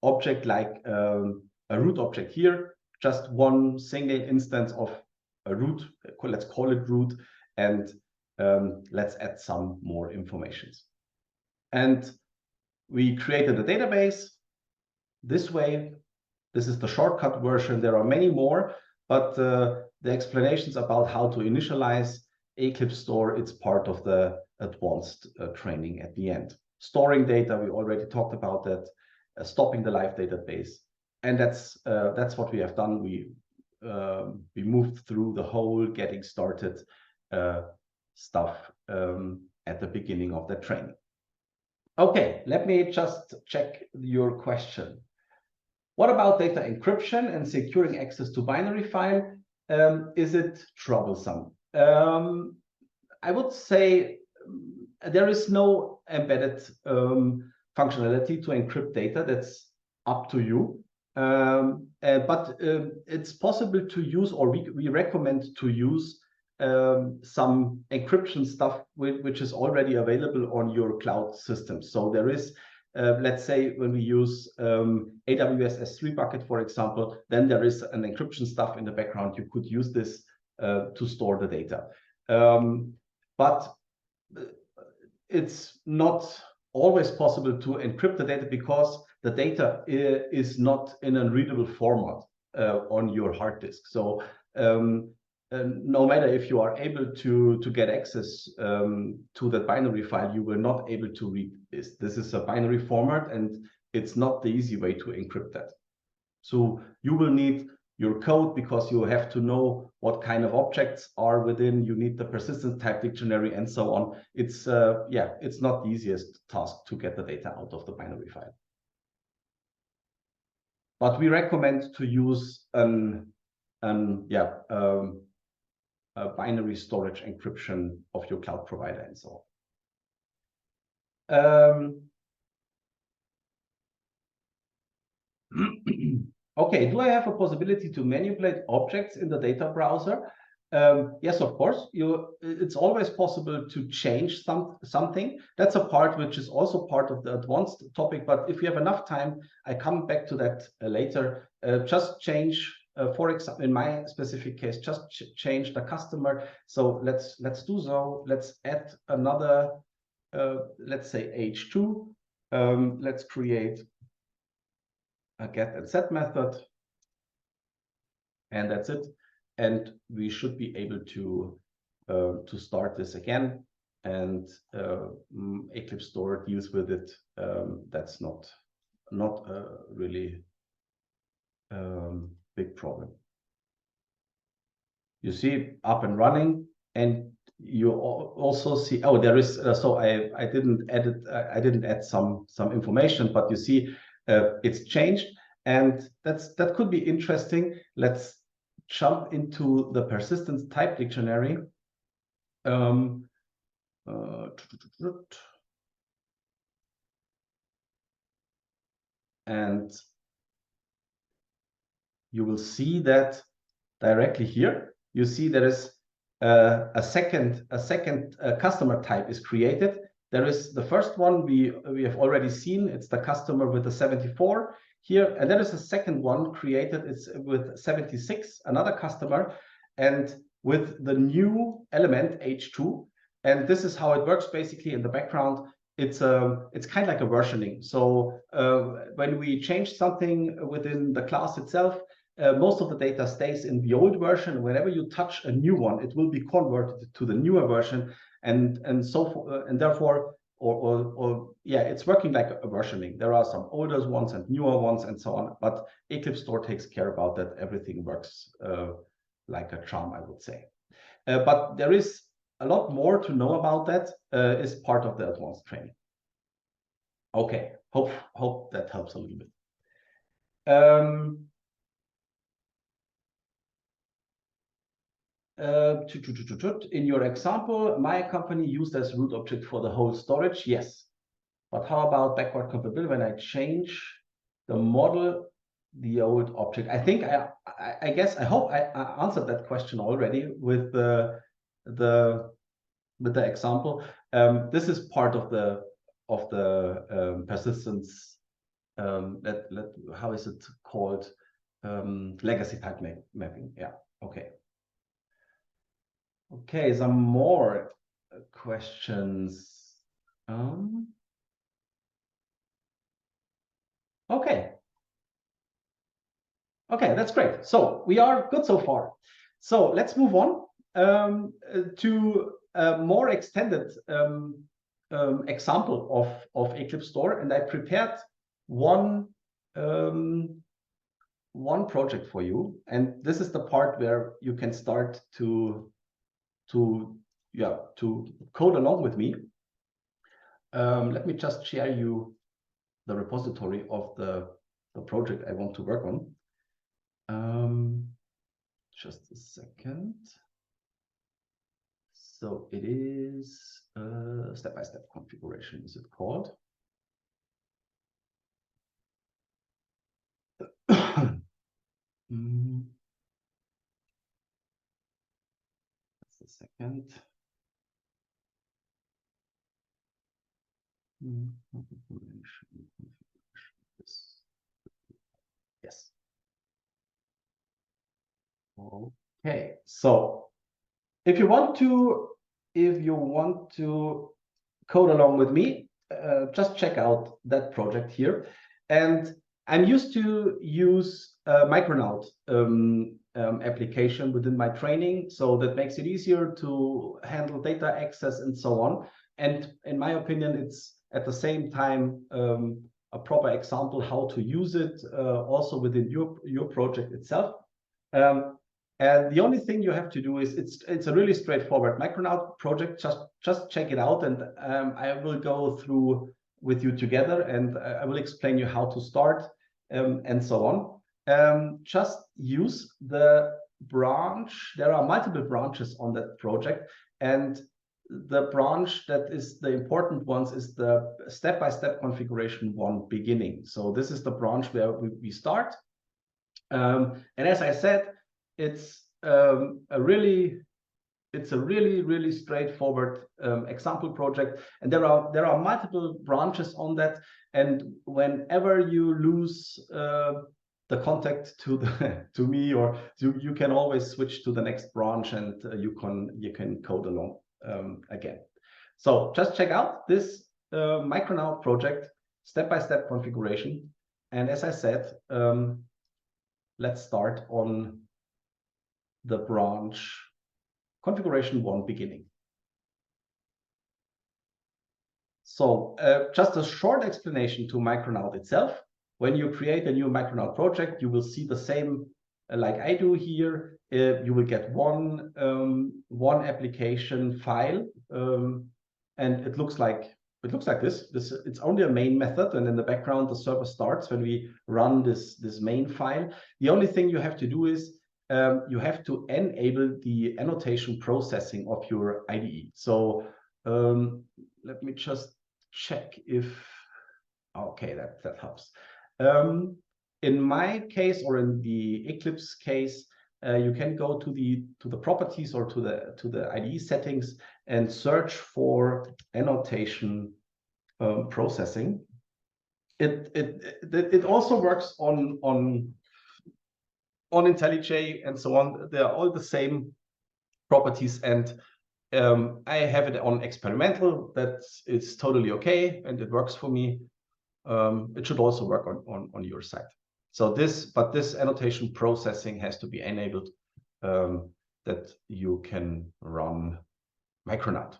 object, like a root object here, just one single instance of a root. Let's call it root, and let's add some more informations. And we created a database this way. This is the shortcut version. There are many more, but the explanations about how to initialize EclipseStore, it's part of the advanced training at the end. Storing data, we already talked about that. Stopping the live database, and that's what we have done. We moved through the whole getting started stuff at the beginning of the training. Okay, let me just check your question. What about data encryption and securing access to binary file? Is it troublesome? I would say there is no embedded functionality to encrypt data. That's up to you. But it's possible to use, or we recommend to use some encryption stuff which is already available on your cloud system. So there is, let's say, when we use AWS S3 bucket, for example, then there is an encryption stuff in the background. You could use this to store the data. But it's not always possible to encrypt the data because the data is not in a readable format on your hard disk. So no matter if you are able to get access to that binary file, you will not able to read this. This is a binary format, and it's not the easy way to encrypt that. So you will need your code, because you have to know what kind of objects are within. You need the persistence type dictionary and so on. It's yeah, it's not the easiest task to get the data out of the binary file. But we recommend to use a binary storage encryption of your cloud provider and so on. Okay, do I have a possibility to manipulate objects in the data browser? Yes, of course. It's always possible to change something. That's a part which is also part of the advanced topic. But if you have enough time, I come back to that later. Just change, for example, in my specific case, just change the customer. So let's do so. Let's add another, let's say H2. Let's create a get and set method, and that's it. And we should be able to start this again, and EclipseStore deals with it. That's not a really big problem. You see up and running, and you also see, oh, there is so I didn't add some information, but you see it's changed, and that could be interesting. Let's jump into the persistence type dictionary. And you will see that directly here. You see there is a second customer type is created. There is the first one we have already seen. It's the customer with the 74 here, and there is a second one created. It's with 76, another customer, and with the new element H2. And this is how it works basically in the background. It's kind of like a versioning. So when we change something within the class itself, most of the data stays in the old version. Whenever you touch a new one, it will be converted to the newer version, and therefore, yeah, it's working like a versioning. There are some older ones and newer ones and so on, but EclipseStore takes care about that. Everything works like a charm, I would say. But there is a lot more to know about that. Is part of the advanced training. Okay, hope that helps a little bit. In your example, my company used as root object for the whole storage. Yes, but how about backward compatibility when I change the model, the old object? I think I guess I hope I answered that question already with the example. This is part of the persistence. How is it called? Legacy type mapping. Yeah. Okay. Okay. Some more questions. Okay. Okay, that's great. So we are good so far. So let's move on to a more extended example of EclipseStore, and I prepared one project for you, and this is the part where you can start to code along with me. Let me just share you the repository of the project I want to work on. Just a second. So it is step-by-step configuration, is it called? Just a second. Yes. Okay, so if you want to code along with me, just check out that project here. And I'm used to use Micronaut application within my training, so that makes it easier to handle data access and so on. And in my opinion, it's at the same time a proper example how to use it also within your project itself. And the only thing you have to do is it's a really straightforward Micronaut project. Just check it out, and I will go through with you together, and I will explain you how to start and so on. Just use the branch. There are multiple branches on that project, and the branch that is the important ones is the step-by-step configuration one beginning. So this is the branch where we start. And as I said, it's a really straightforward example project, and there are multiple branches on that. And whenever you lose the contact to me, or you can always switch to the next branch, and you can code along again. So just check out this Micronaut project, step-by-step configuration. And as I said, let's start on the branch configuration one beginning. So just a short explanation to Micronaut itself. When you create a new Micronaut project, you will see the same like I do here. You will get one application file, and it looks like this. It's only a main method, and in the background the server starts when we run this main file. The only thing you have to do is you have to enable the annotation processing of your IDE. So let me just check if, okay, that helps. In my case, or in the Eclipse case, you can go to the properties or to the IDE settings and search for annotation processing. It also works on IntelliJ and so on. They are all the same properties, and I have it on experimental. That is totally okay, and it works for me. It should also work on your side. So this annotation processing has to be enabled that you can run Micronaut.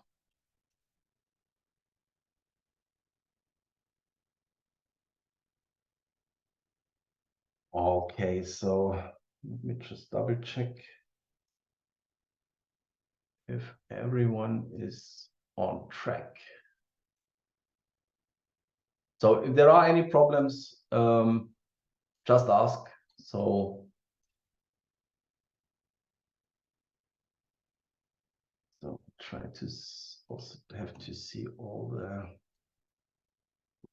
Okay, so let me just double check if everyone is on track. So if there are any problems, just ask. So try to also have to see all the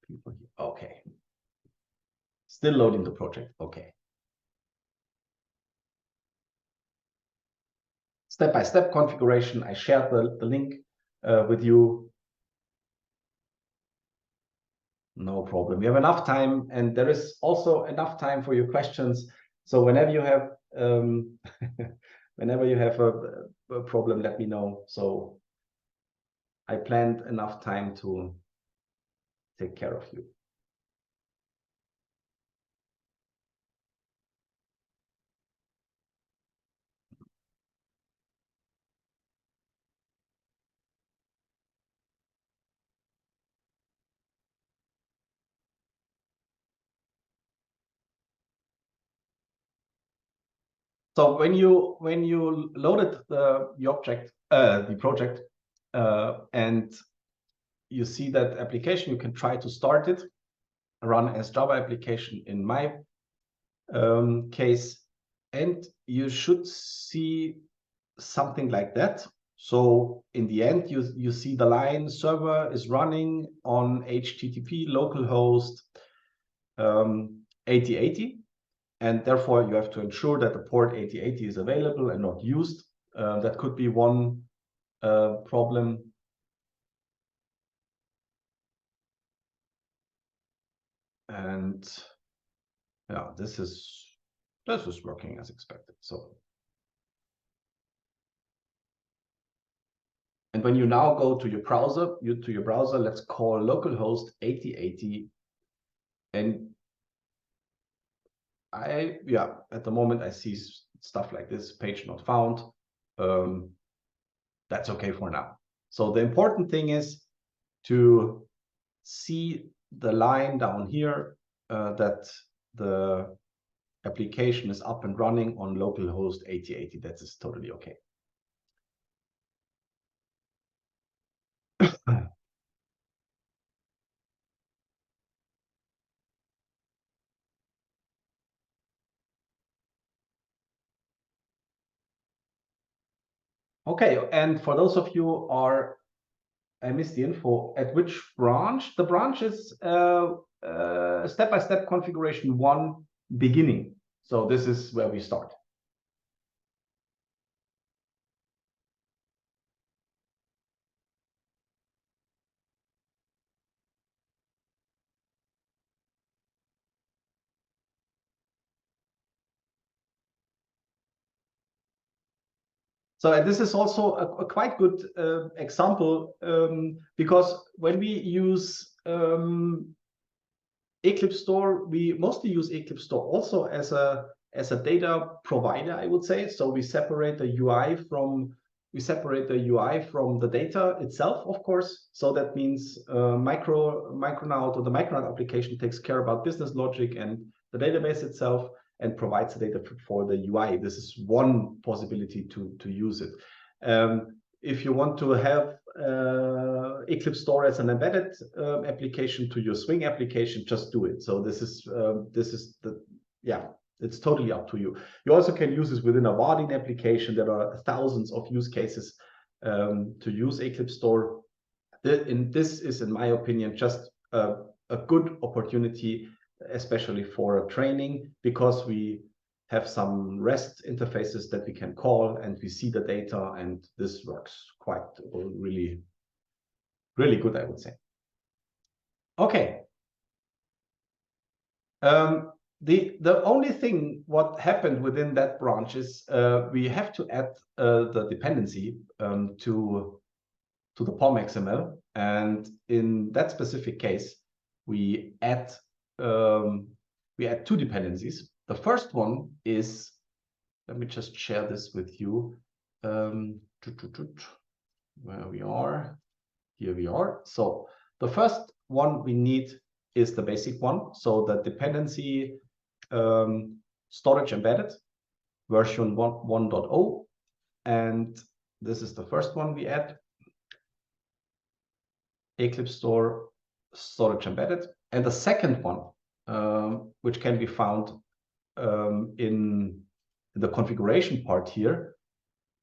people here. Okay. Still loading the project. Okay. Step-by-step configuration. I shared the link with you. No problem. We have enough time, and there is also enough time for your questions. So whenever you have whenever you have a problem, let me know. So I planned enough time to take care of you. So when you loaded the object, the project, and you see that application, you can try to start it, run as Java application in my case, and you should see something like that. So in the end, you see the line server is running on HTTP localhost 8080. And therefore, you have to ensure that the port 8080 is available and not used. That could be one problem. And yeah, this is working as expected. So, and when you now go to your browser, let's call localhost 8080, and at the moment I see stuff like this, page not found. That's okay for now. So the important thing is to see the line down here that the application is up and running on localhost 8080. That is totally okay. Okay, and for those of you I missed the info, at which branch? The branch is step-by-step configuration 1 beginning. So this is where we start. So and this is also a quite good example because when we use EclipseStore, we mostly use EclipseStore also as a data provider, I would say. So we separate the UI from the data itself, of course. So that means Micronaut or the Micronaut application takes care about business logic and the database itself, and provides the data for the UI. This is one possibility to use it. If you want to have EclipseStore as an embedded application to your Swing application, just do it. So this is it's totally up to you. You also can use this within a Vardin application. There are thousands of use cases to use EclipseStore. This is, in my opinion, just a good opportunity, especially for a training, because we have some REST interfaces that we can call, and we see the data, and this works quite really good, I would say. Okay. The only thing what happened within that branch is we have to add the dependency to the POM XML, and in that specific case, we add we add two dependencies. The first one is, let me just share this with you. Where we are, here we are. So the first one we need is the basic one. So the dependency storage embedded version 1.0. And this is the first one we add. EclipseStore storage embedded. And the second one, which can be found in the configuration part here,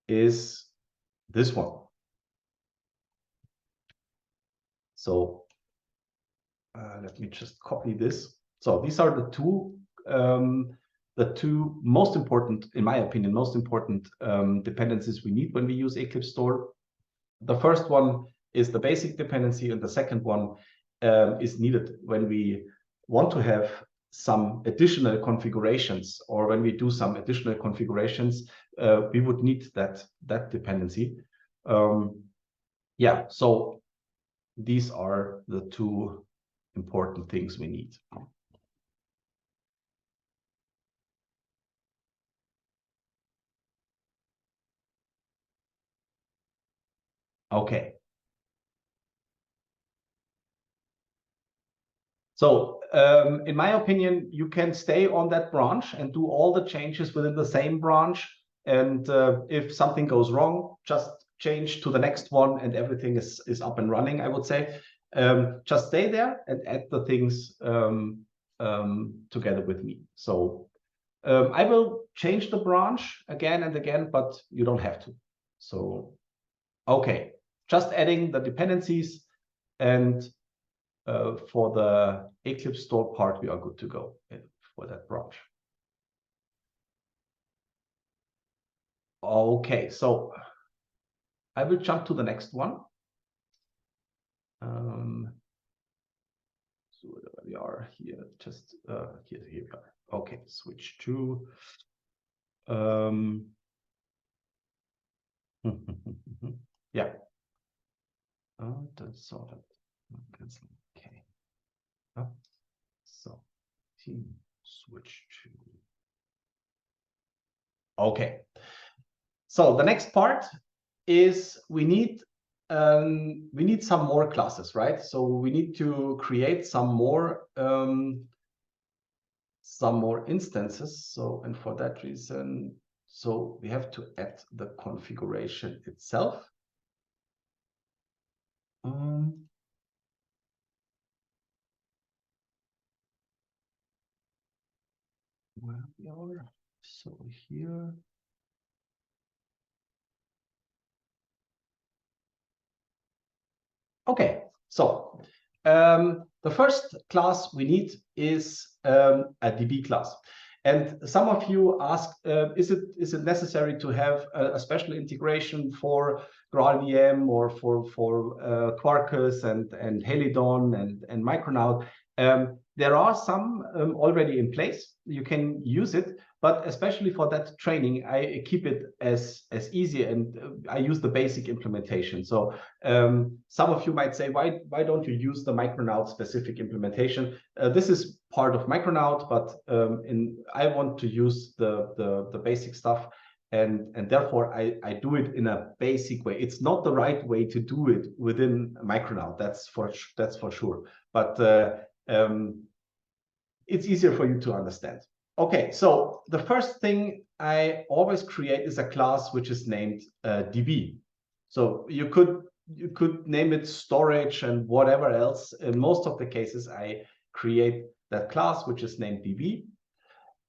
is this one. So let me just copy this. So these are the two most important, in my opinion, most important dependencies we need when we use EclipseStore. The first one is the basic dependency, and the second one is needed when we want to have some additional configurations, or when we do some additional configurations, we would need that dependency. Yeah, so these are the two important things we need. Okay. So in my opinion, you can stay on that branch and do all the changes within the same branch. And if something goes wrong, just change to the next one and everything is up and running, I would say. Just stay there and add the things together with me. So I will change the branch again and again, but you don't have to. So, okay, just adding the dependencies, and for the EclipseStore part, we are good to go for that branch. Okay, so I will jump to the next one. So we are here, just here we are. Okay, switch to yeah. That's sorted. Okay. So team switch to. Okay. So the next part is we need some more classes, right? So we need to create some more instances. So, and for that reason, so we have to add the configuration itself. Where we are, so here. Okay, so the first class we need is a DB class. And some of you ask, is it necessary to have a special integration for GraalVM or for Quarkus and Helidon and Micronaut? There are some already in place. You can use it, but especially for that training, I keep it as easy, and I use the basic implementation. So some of you might say, why don't you use the Micronaut specific implementation? This is part of Micronaut, but I want to use the basic stuff, and therefore I do it in a basic way. It's not the right way to do it within Micronaut, that's for sure, but it's easier for you to understand. Okay, so the first thing I always create is a class which is named DB. So you could name it storage and whatever else. In most of the cases, I create that class which is named DB.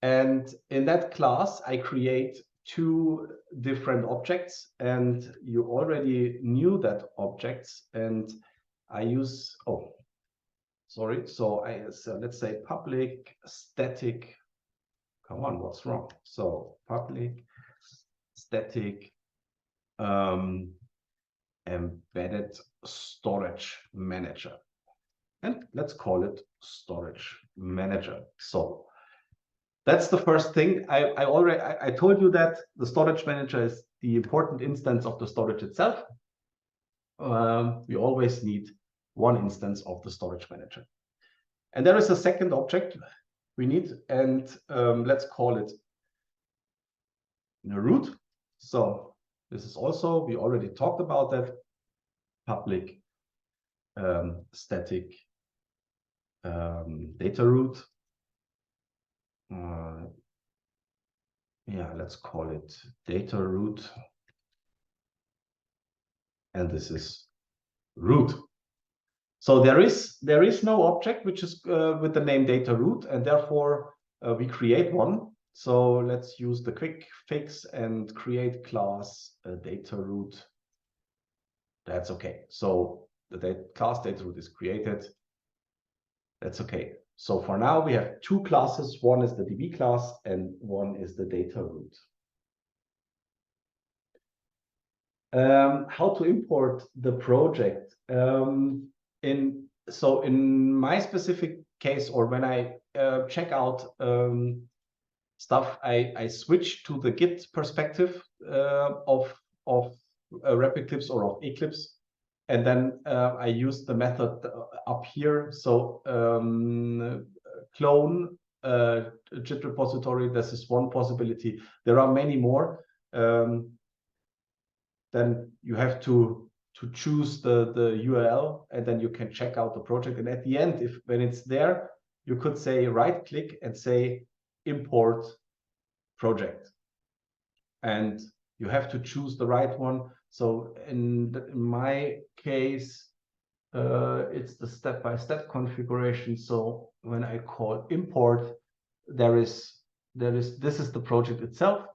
And in that class, I create two different objects, and you already knew that objects, and I use, sorry, so let's say public static, come on, what's wrong? So public static embedded storage manager, and let's call it storage manager. So that's the first thing. I told you that the storage manager is the important instance of the storage itself. We always need one instance of the storage manager. And there is a second object we need, and let's call it a root. So this is also, we already talked about that, public static data root. Yeah, let's call it data root, and this is root. So there is no object which is with the name data root, and therefore we create one. So let's use the quick fix and create class data root. That's okay. So the class data root is created. That's okay. So for now we have two classes. One is the DB class and one is the data root. How to import the project. In my specific case, or when I check out stuff, I switch to the Git perspective of Eclipse or of Eclipse, and then I use the method up here. So clone Git repository. This is one possibility. There are many more. Then you have to choose the URL, and then you can check out the project. And at the end, when it's there, you could say right click and say import project, and you have to choose the right one. So in my case, it's the step-by-step configuration. So when I call import, this is the project itself,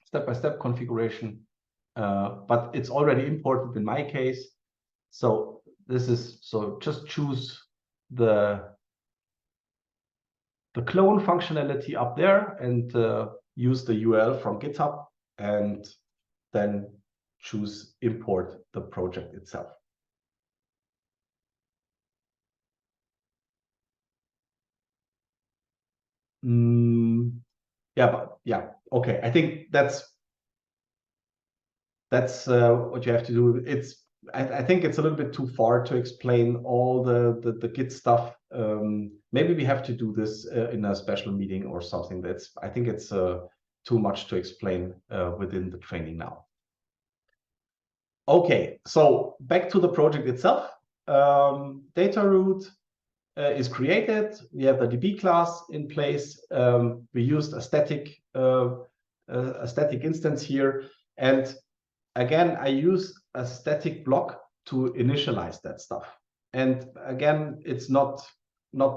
step-by-step configuration. But it's already imported in my case. So just choose the clone functionality up there and use the URL from GitHub, and then choose import the project itself. Okay. I think that's what you have to do. I think it's a little bit too far to explain all the Git stuff. Maybe we have to do this in a special meeting or something. I think it's too much to explain within the training now. Okay, so back to the project itself. Data root is created. We have the DB class in place. We used a static instance here, and again, I use a static block to initialize that stuff. And again, it's not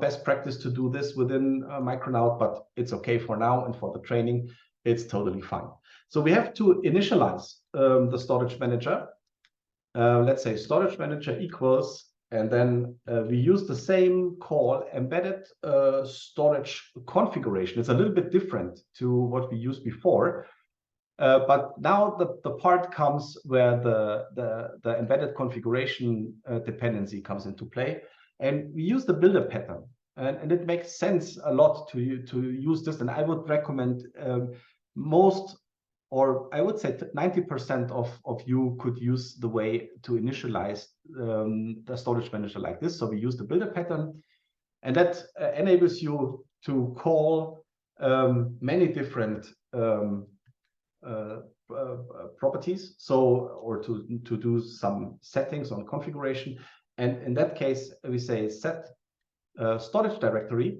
best practice to do this within Micronaut, but it's okay for now, and for the training, it's totally fine. So we have to initialize the storage manager. Let's say storage manager equals, and then we use the same call, embedded storage configuration. It's a little bit different to what we used before. But now the part comes where the embedded configuration dependency comes into play, and we use the builder pattern, and it makes sense a lot to use this. And I would recommend most, or I would say 90% of you could use the way to initialize the storage manager like this. So we use the builder pattern, and that enables you to call many different properties, or to do some settings on configuration. And in that case, we say set storage directory,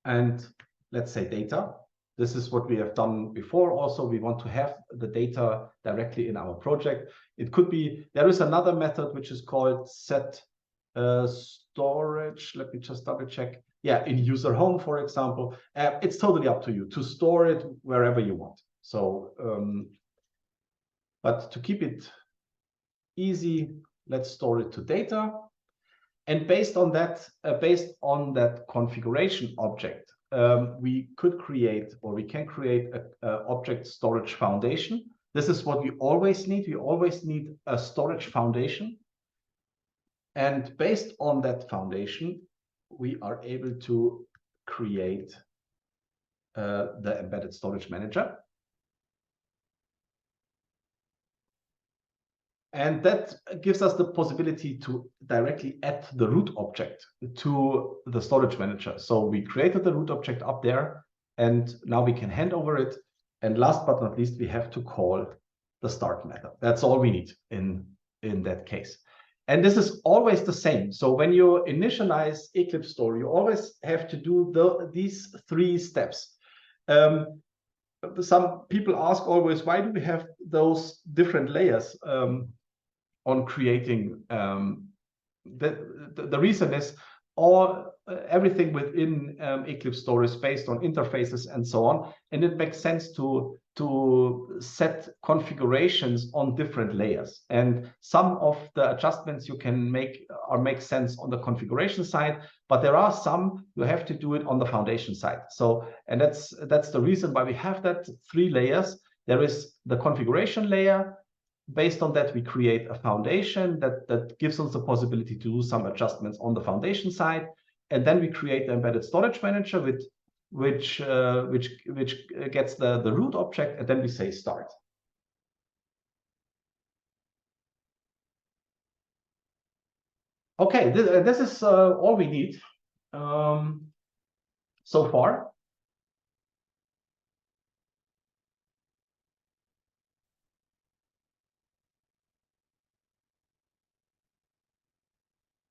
and let's say data. This is what we have done before. Also, we want to have the data directly in our project. It could be, there is another method which is called set storage. Let me just double check. Yeah, in user home, for example. It's totally up to you to store it wherever you want. So, but to keep it easy, let's store it to data. And based on that configuration object, we could create, or we can create a object storage foundation. This is what we always need. We always need a storage foundation. And based on that foundation, we are able to create the embedded storage manager. And that gives us the possibility to directly add the root object to the storage manager. So we created the root object up there, and now we can hand over it. And last but not least, we have to call the start method. That's all we need in that case. And this is always the same. So when you initialize EclipseStore, you always have to do these 3 steps. Some people ask always, why do we have those different layers on creating? The reason is everything within EclipseStore is based on interfaces and so on, and it makes sense to set configurations on different layers. And some of the adjustments you can make sense on the configuration side, but there are some you have to do it on the foundation side. So, and that's the reason why we have that 3 layers. There is the configuration layer. Based on that, we create a foundation that gives us the possibility to do some adjustments on the foundation side, and then we create the embedded storage manager which gets the root object, and then we say start. Okay, this is all we need so far.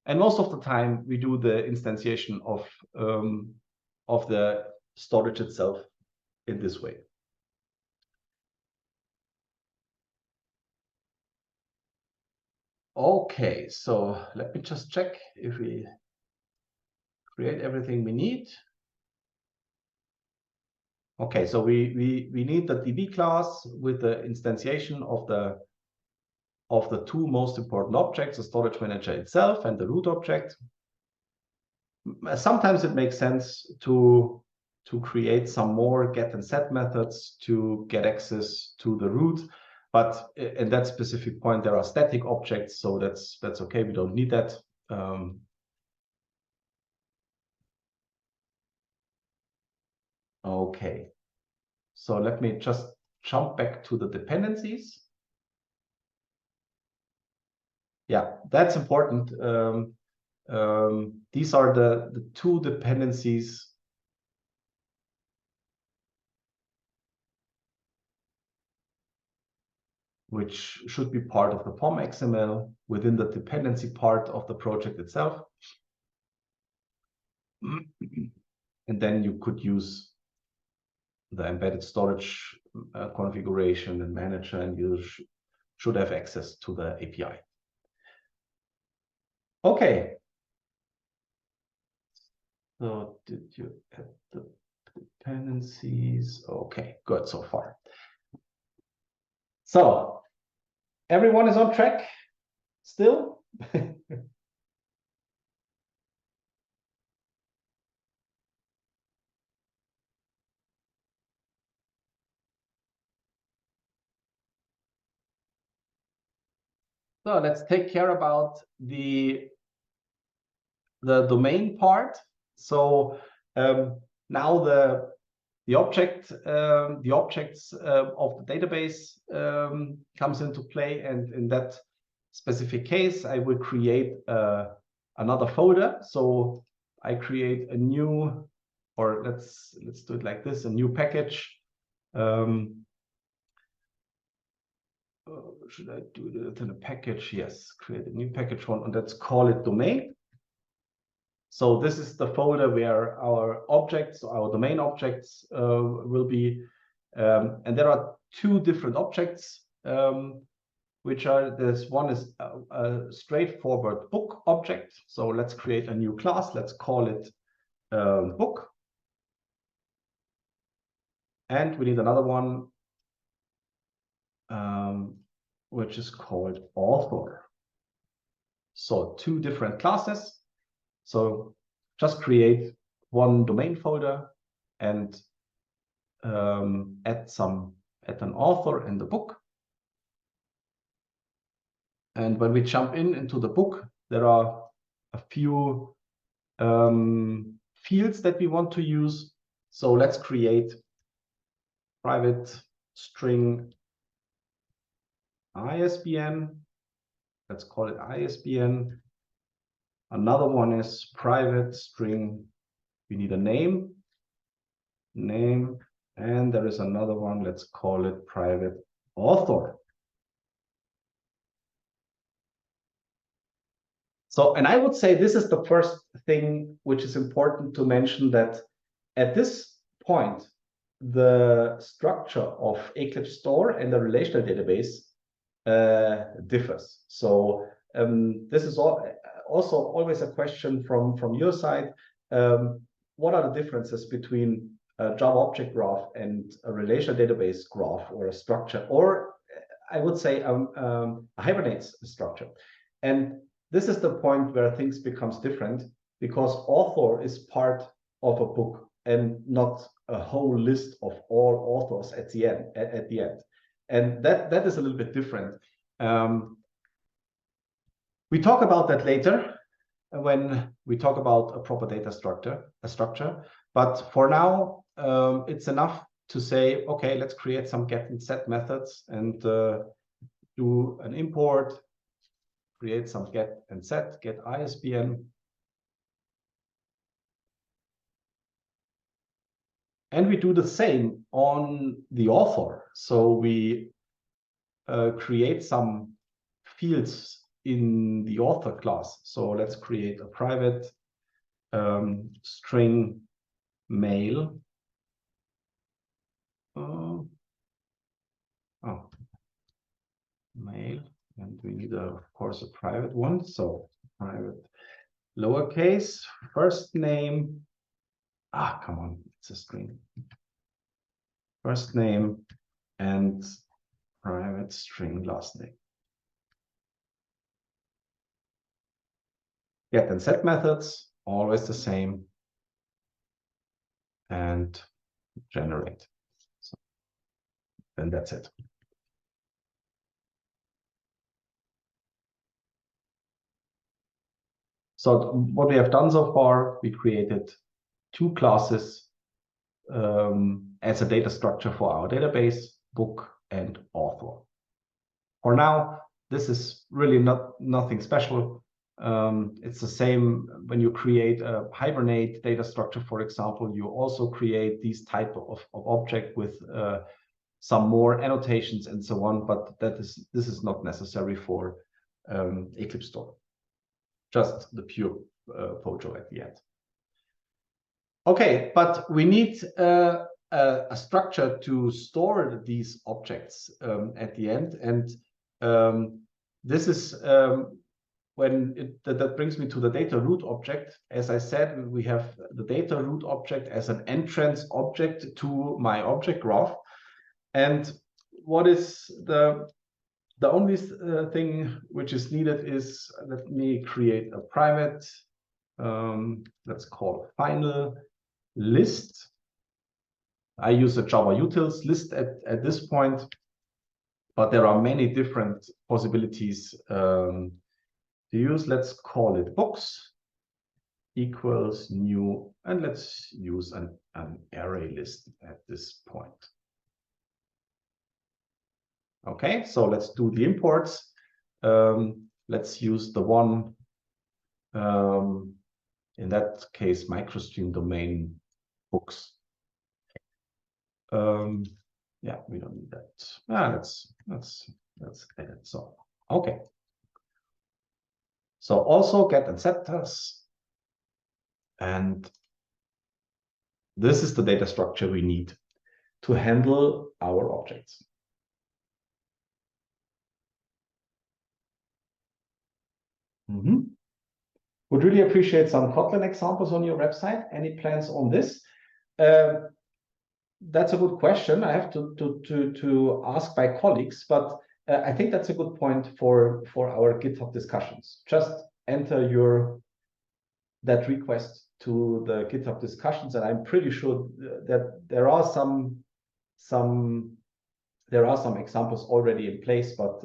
And most of the time, we do the instantiation of the storage itself in this way. Okay, so let me just check if we create everything we need. Okay, so we need the DB class with the instantiation of the 2 most important objects, the storage manager itself and the root object. Sometimes it makes sense to create some more get and set methods to get access to the root, but in that specific point there are static objects, so that's okay. We don't need that. Okay, so let me just jump back to the dependencies. Yeah, that's important. These are the 2 dependencies which should be part of the POM XML within the dependency part of the project itself. And then you could use the embedded storage configuration and manager, and you should have access to the API. Okay. So did you add the dependencies? Okay, good so far. So everyone is on track still? So let's take care about the domain part. So now the objects of the database comes into play, and in that specific case, I will create another folder. So I create a new, or let's do it like this, a new package. Should I do it in a package? Yes, create a new package one, and let's call it domain. So this is the folder where our objects, our domain objects will be. And there are 2 different objects, which are, this one is a straightforward book object. So let's create a new class. Let's call it book. And we need another one, which is called author. So 2 different classes. So just create one domain folder and add an author in the book. And when we jump into the book, there are a few fields that we want to use. So let's create private string ISBN let's call it ISBN. Another one is private string. We need a name, and there is another one, let's call it private author. So, and I would say this is the first thing which is important to mention, that at this point, the structure of EclipseStore and the relational database differs. So this is also always a question from your side. What are the differences between a Java object graph and a relational database graph, or a structure, or I would say a Hibernate structure? And this is the point where things becomes different, because author is part of a book and not a whole list of all authors at the end. And that is a little bit different. We talk about that later when we talk about a proper data structure. But for now, it's enough to say, okay, let's create some get and set methods and do an import, create some get and set, get ISBN. And we do the same on the author. So we create some fields in the author class. So let's create a private string mail. Mail, and we need of course a private one. So private lowercase first name. Come on, it's a string. First name and private string last name. Get and set methods, always the same, and generate. So then that's it. So what we have done so far, we created two classes as a data structure for our database, book and author. For now, this is really nothing special. It's the same when you create a Hibernate data structure, for example. You also create these type of object with some more annotations and so on, but this is not necessary for EclipseStore. Just the pure photo at the end. Okay, but we need a structure to store these objects at the end, and this is when that brings me to the data root object. As I said, we have the data root object as an entrance object to my object graph, and what is the only thing which is needed is, let me create a private, let's call it final list. I use a Java utils list at this point, but there are many different possibilities to use. Let's call it books equals new, and let's use an array list at this point. Okay, so let's do the imports. Let's use the one, in that case, MicroStream domain books. Yeah, we don't need that. Let's edit. So okay. So also get and set us, and this is the data structure we need to handle our objects. Would really appreciate some Kotlin examples on your website. Any plans on this? That's a good question. I have to ask my colleagues, but I think that's a good point for our GitHub discussions. Just enter that request to the GitHub discussions, and I'm pretty sure that there are some examples already in place, but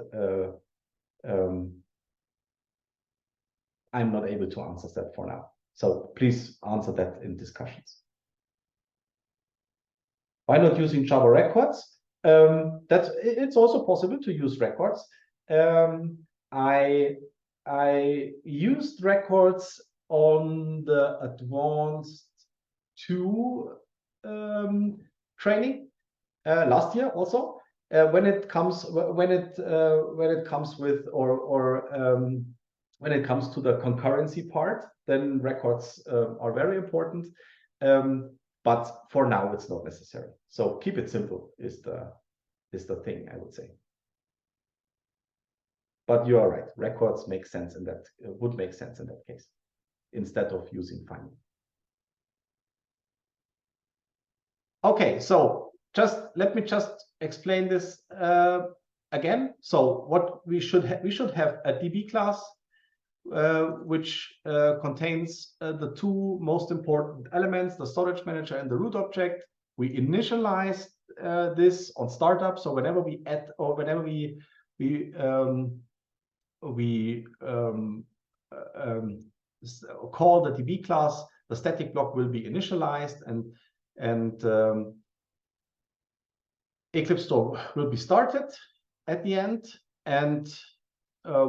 I'm not able to answer that for now. So please answer that in discussions. Why not using Java records? It's also possible to use records. I used records on the Advanced 2 training last year also. When it comes to the concurrency part, then records are very important. But for now, it's not necessary. So keep it simple is the thing, I would say. But you are right. Records make sense in that would make sense in that case instead of using finding. Okay, so let me just explain this again. So what we should have a DB class which contains the two most important elements, the storage manager and the root object. We initialize this on startup. So whenever we add or whenever we call the DB class, the static block will be initialized, and EclipseStore will be started at the end, and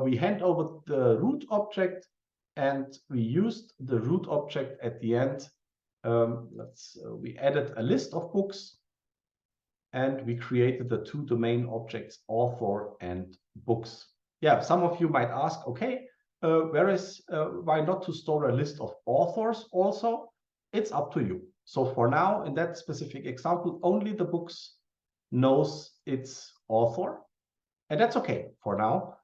we hand over the root object, and we used the root object at the end. We added a list of books, and we created the two domain objects, author and books. Yeah, some of you might ask, okay, why not to store a list of authors also? It's up to you. So for now, in that specific example, only the books knows its author, and that's okay for now.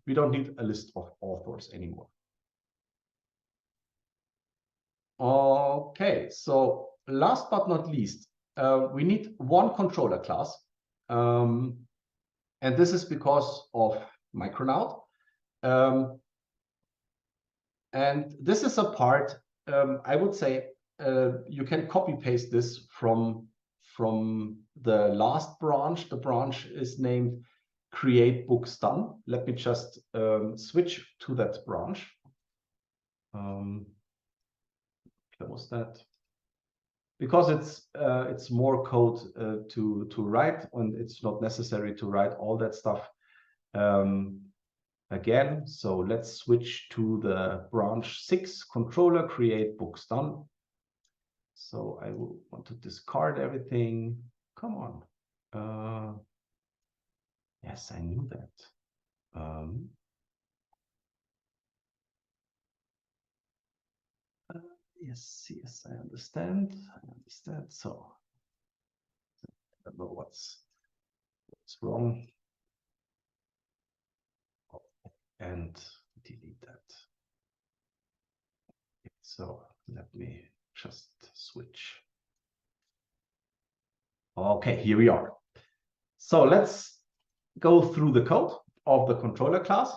We don't need a list of authors anymore. Okay, so last but not least, we need one controller class, and this is because of Micronaut. And this is a part, I would say, you can copy paste this from the last branch. The branch is named create books done. Let me just switch to that branch. Close that, because it's more code to write, and it's not necessary to write all that stuff again. So let's switch to the branch 6 controller create books done. So I will want to discard everything. Come on. Yes, I knew that. Yes, I understand. So I don't know what's wrong. And delete that. So let me just switch. Okay, here we are. So let's go through the code of the controller class.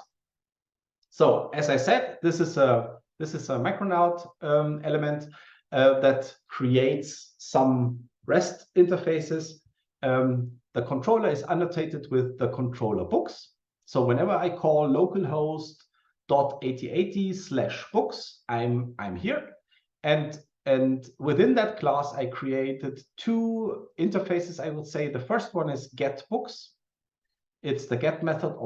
So as I said, this is a Micronaut element that creates some REST interfaces. The controller is annotated with the controller books. So whenever I call localhost .8080/books, I'm here, and within that class I created two interfaces. I would say the first one is get books. It's the get method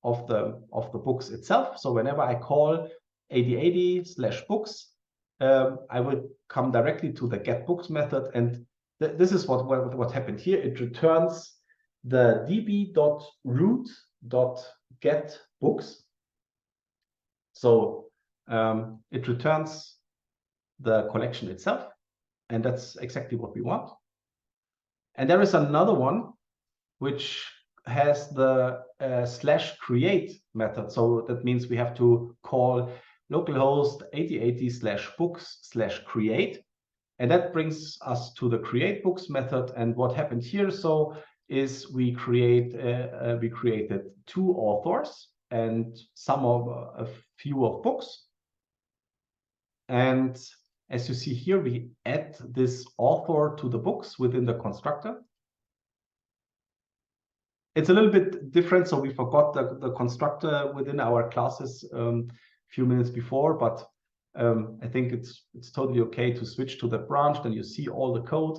of the books itself. So whenever I call 8080/books, I would come directly to the get books method, and this is what happened here. It returns the db.root.getBooks. So it returns the collection itself, and that's exactly what we want. And there is another one which has the /create method. So that means we have to call localhost 8080/books/create, and that brings us to the create books method. And what happened here is we created two authors and a few of books. And as you see here, we add this author to the books within the constructor. It's a little bit different, so we forgot the constructor within our classes a few minutes before, but I think it's totally okay to switch to the branch. Then you see all the code,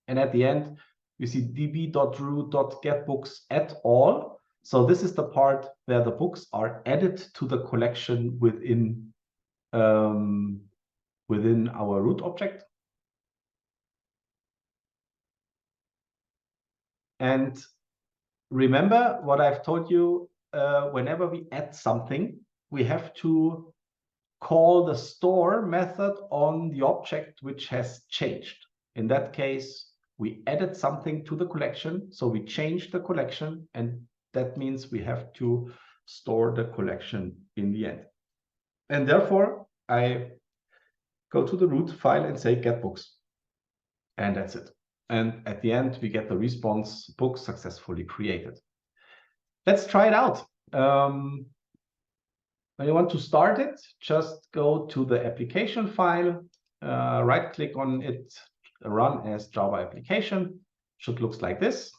and at the end you see db.root.getBooks at all. So this is the part where the books are added to the collection within within our root object. And remember what I've told you, whenever we add something, we have to call the store method on the object which has changed. In that case, we added something to the collection, so we changed the collection, and that means we have to store the collection in the end. And therefore, I go to the root file and say get books. And that's it. And at the end, we get the response, book successfully created. Let's try it out. When you want to start it, just go to the application file, right-click on it, run as Java application. Should look like this.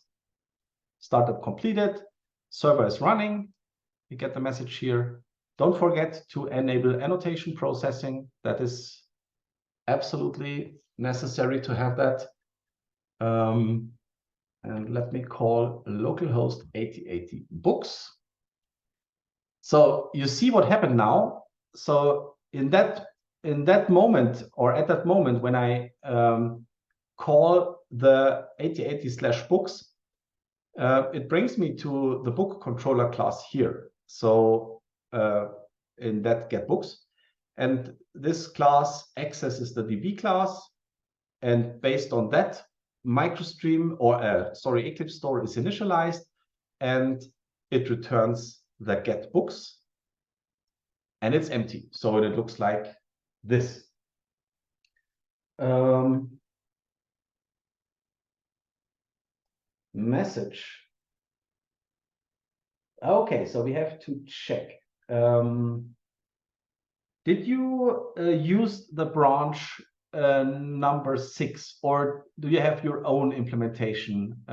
Startup completed. Server is running. You get the message here. Don't forget to enable annotation processing. That is absolutely necessary to have that. And let me call localhost 8080 books. So you see what happened now. So in that moment, or at that moment when I call the 8080/books, it brings me to the book controller class here. So in that get books, and this class accesses the DB class, and based on that, MicroStream EclipseStore is initialized, and it returns the get books, and it's empty. So it looks like this. Message. Okay, so we have to check. Did you use the branch number 6, or do you have your own implementation?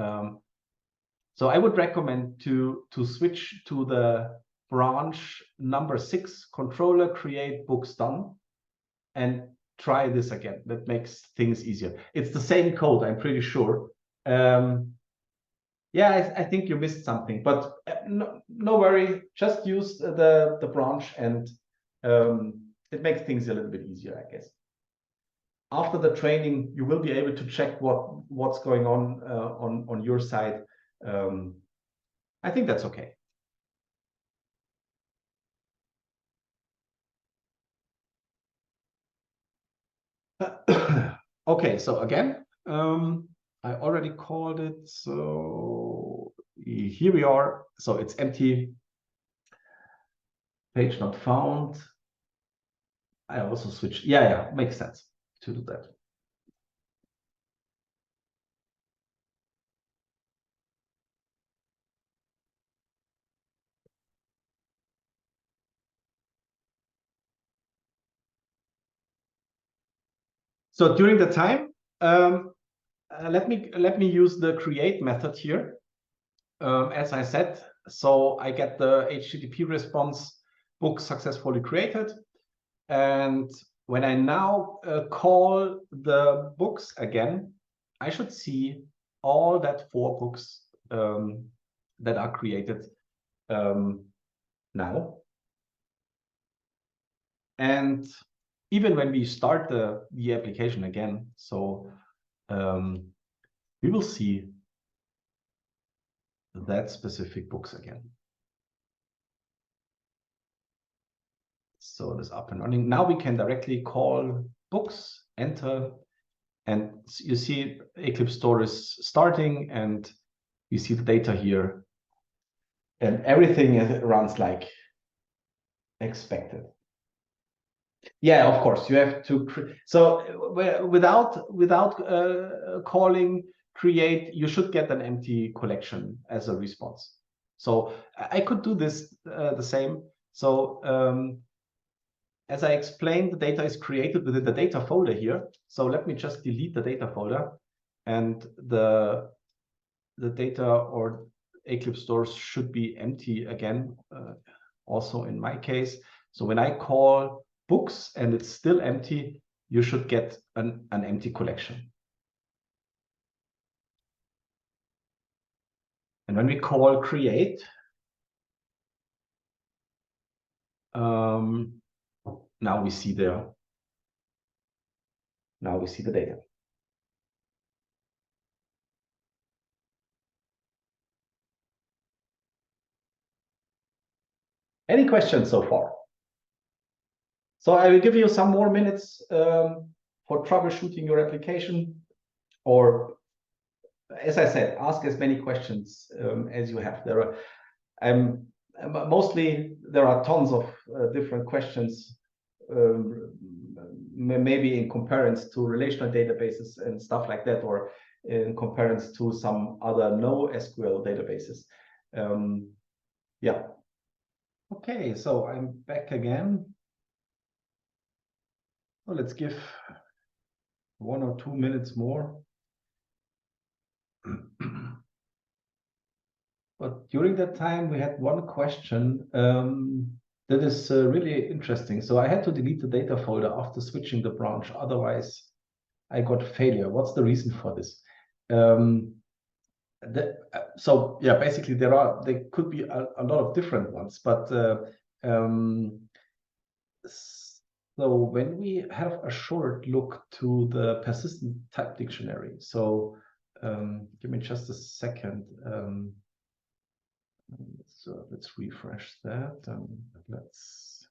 So I would recommend to switch to the branch number 6 controller create books done and try this again. That makes things easier. It's the same code, I'm pretty sure. Yeah, I think you missed something, but no worry. Just use the branch, and it makes things a little bit easier, I guess. After the training, you will be able to check what's going on your side. I think that's okay. Okay, so again, I already called it. So here we are. So it's empty. Page not found. I also switched. Yeah, makes sense to do that. So during the time, let me use the create method here. As I said, so I get the HTTP response, book successfully created. And when I now call the books again, I should see all that 4 books that are created now. And even when we start the application again, so we will see that specific books again. So it is up and running. Now we can directly call books, enter, and you see EclipseStore is starting, and you see the data here, and everything runs like expected. Yeah, of course, you have to. So without calling create, you should get an empty collection as a response. So I could do this the same. So as I explained, the data is created within the data folder here. So let me just delete the data folder, and the data or EclipseStore should be empty again, also in my case. So when I call books and it's still empty, you should get an empty collection. And when we call create, Now we see the data. Any questions so far? So I will give you some more minutes for troubleshooting your application, or as I said, ask as many questions as you have. There are mostly there are tons of different questions, maybe in comparison to relational databases and stuff like that, or in comparison to some other NoSQL databases. Yeah. Okay, so I'm back again. Well, let's give 1 or 2 minutes more. But during that time, we had one question that is really interesting. So I had to delete the data folder after switching the branch. Otherwise, I got failure. What's the reason for this? So yeah, basically there could be a lot of different ones, but so when we have a short look to the persistent type dictionary, so give me just a second. So let's refresh that. Let's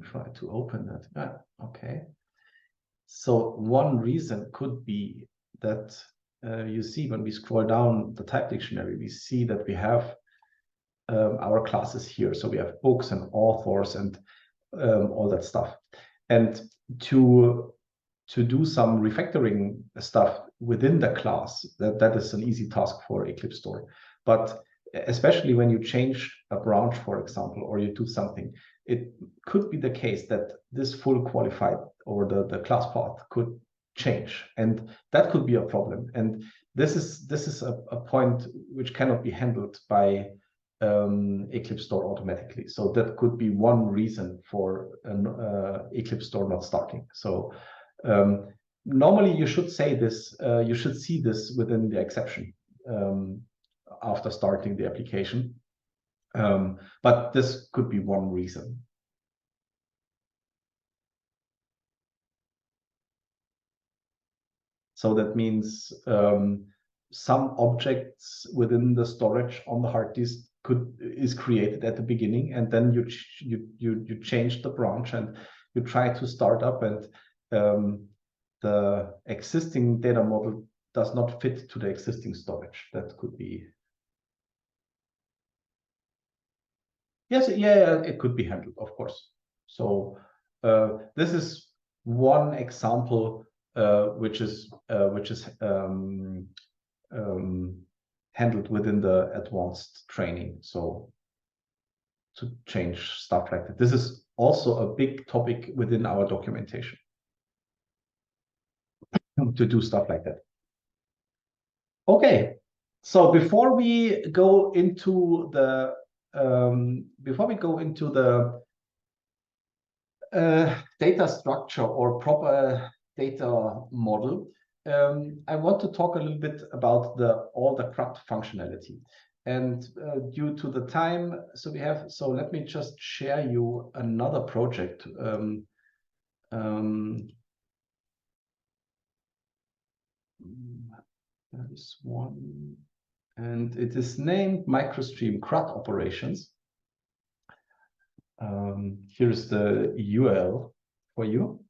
try to open that. Okay. So one reason could be that you see when we scroll down the type dictionary, we see that we have our classes here. So we have books and authors and all that stuff. And to do some refactoring stuff within the class, that is an easy task for EclipseStore. But especially when you change a branch, for example, or you do something, it could be the case that this full qualified or the class path could change, and that could be a problem. And this is a point which cannot be handled by EclipseStore automatically. So that could be one reason for an EclipseStore not starting. So normally you should say this, you should see this within the exception after starting the application. But this could be one reason. So that means some objects within the storage on the hard disk is created at the beginning, and then you change the branch and you try to start up, and the existing data model does not fit to the existing storage. That could be. Yes, yeah, it could be handled, of course. So this is one example which is handled within the advanced training. So to change stuff like that. This is also a big topic within our documentation to do stuff like that. Okay, so before we go into the data structure or proper data model, I want to talk a little bit about all the CRUD functionality. And due to the time, so let me just share you another project. There is one, and it is named MicroStream CRUD operations. Here's the URL for you.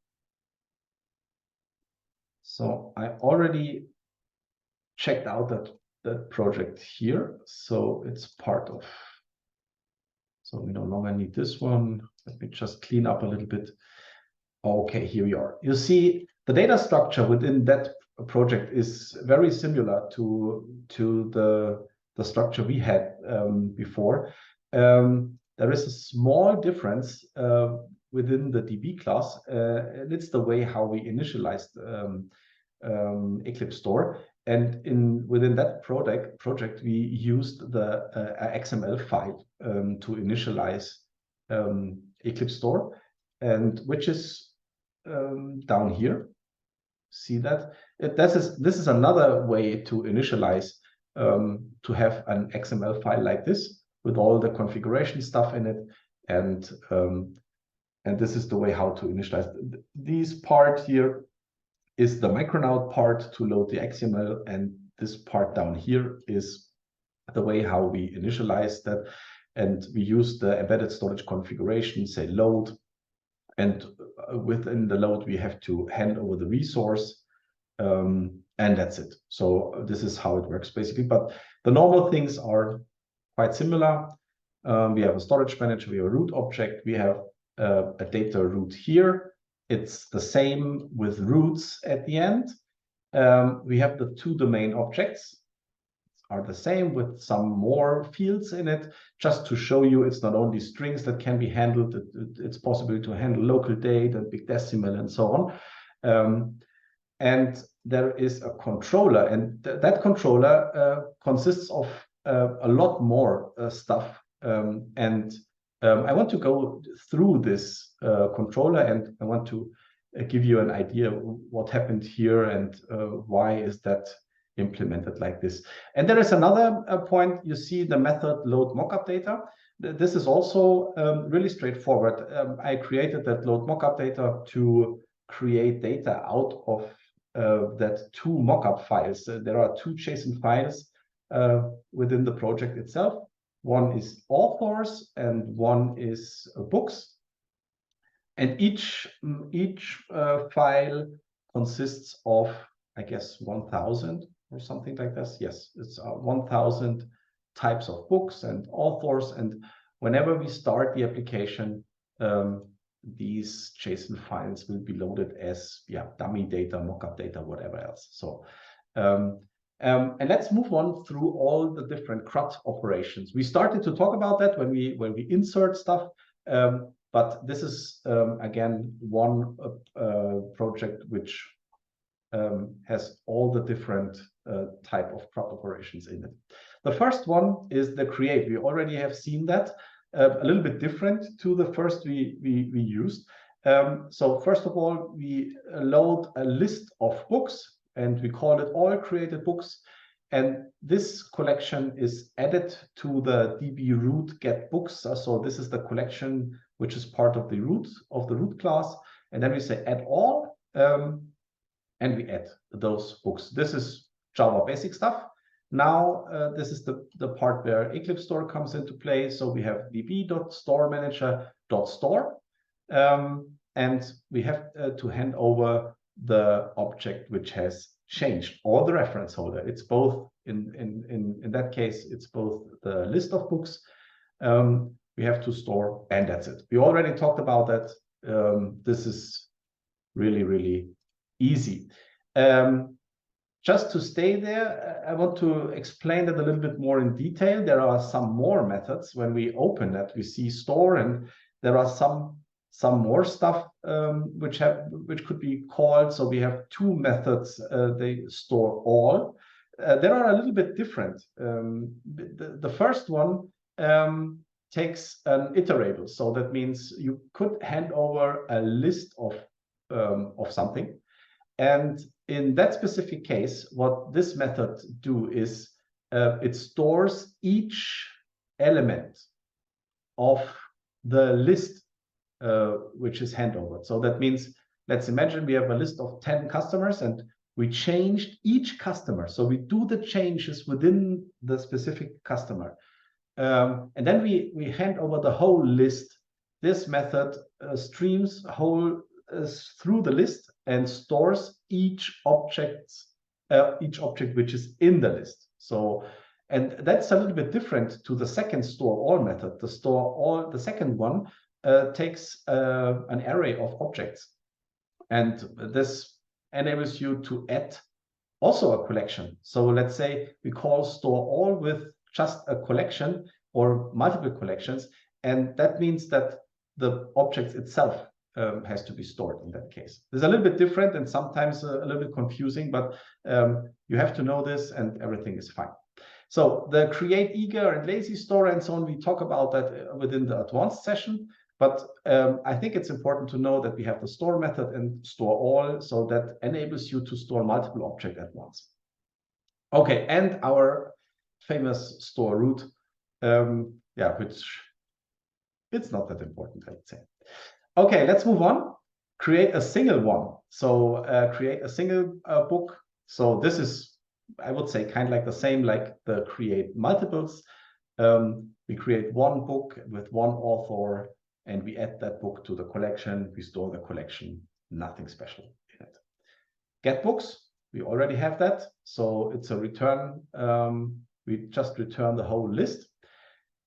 So I already checked out that project here. So it's part of, so we no longer need this one. Let me just clean up a little bit. Okay, here we are. You see the data structure within that project is very similar to the structure we had before. There is a small difference within the DB class, and it's the way how we initialized EclipseStore. And within that project, we used the XML file to initialize EclipseStore, and which is down here. See that? This is another way to initialize, to have an XML file like this with all the configuration stuff in it. And this is the way how to initialize. This part here is the Micronaut part to load the XML, and this part down here is the way how we initialize that. And we use the embedded storage configuration, say load, and within the load we have to hand over the resource, and that's it. So this is how it works basically, but the normal things are quite similar. We have a storage manager, we have a root object, we have a data root here. It's the same with roots at the end. We have the two domain objects are the same with some more fields in it, just to show you it's not only strings that can be handled, it's possible to handle local date and big decimal and so on. And there is a controller, and that controller consists of a lot more stuff. I want to go through this controller, and I want to give you an idea of what happened here and why is that implemented like this. And there is another point. You see the method load mockup data. This is also really straightforward. I created that load mockup data to create data out of that two mockup files. There are two JSON files within the project itself. One is authors and one is books. And each file consists of, I guess, 1,000 or something like this. Yes, it's 1,000 types of books and authors. And whenever we start the application, these JSON files will be loaded as dummy data, mockup data, whatever else. So, and let's move on through all the different CRUD operations. We started to talk about that when we insert stuff, but this is again one project which has all the different type of CRUD operations in it. The first one is the create. We already have seen that. A little bit different to the first we used. So first of all, we load a list of books and we call it all created books. And this collection is added to the DB root get books. So this is the collection which is part of the root class. And then we say add all, and we add those books. This is Java basic stuff. Now, this is the part where EclipseStore comes into play. So we have db.storemanager.store, and we have to hand over the object which has changed, or the reference holder. It's both, in that case, it's both the list of books we have to store, and that's it. We already talked about that. This is really, really easy. Just to stay there, I want to explain that a little bit more in detail. There are some more methods. When we open that, we see store, and there are some more stuff which could be called. So we have two methods. They store all. They are a little bit different. The first one takes an iterable. So that means you could hand over a list of something. And in that specific case, what this method do is it stores each element of the list which is handover. So that means, let's imagine we have a list of 10 customers and we changed each customer. So we do the changes within the specific customer. And then we hand over the whole list. This method streams through the list and stores each object which is in the list. So, and that's a little bit different to the second store all method. The second one takes an array of objects, and this enables you to add also a collection. So let's say we call store all with just a collection or multiple collections, and that means that the object itself has to be stored in that case. It's a little bit different and sometimes a little bit confusing, but you have to know this and everything is fine. So the create eager and lazy store and so on, we talk about that within the advanced session, but I think it's important to know that we have the store method and store all, so that enables you to store multiple objects at once. Okay, and our famous store root, which it's not that important, I would say. Okay, let's move on. Create a single one. So create a single book. So this is, I would say, kind of like the same like the create multiples. We create one book with one author, and we add that book to the collection. We store the collection, nothing special in it. Get books, we already have that. So it's a return. We just return the whole list.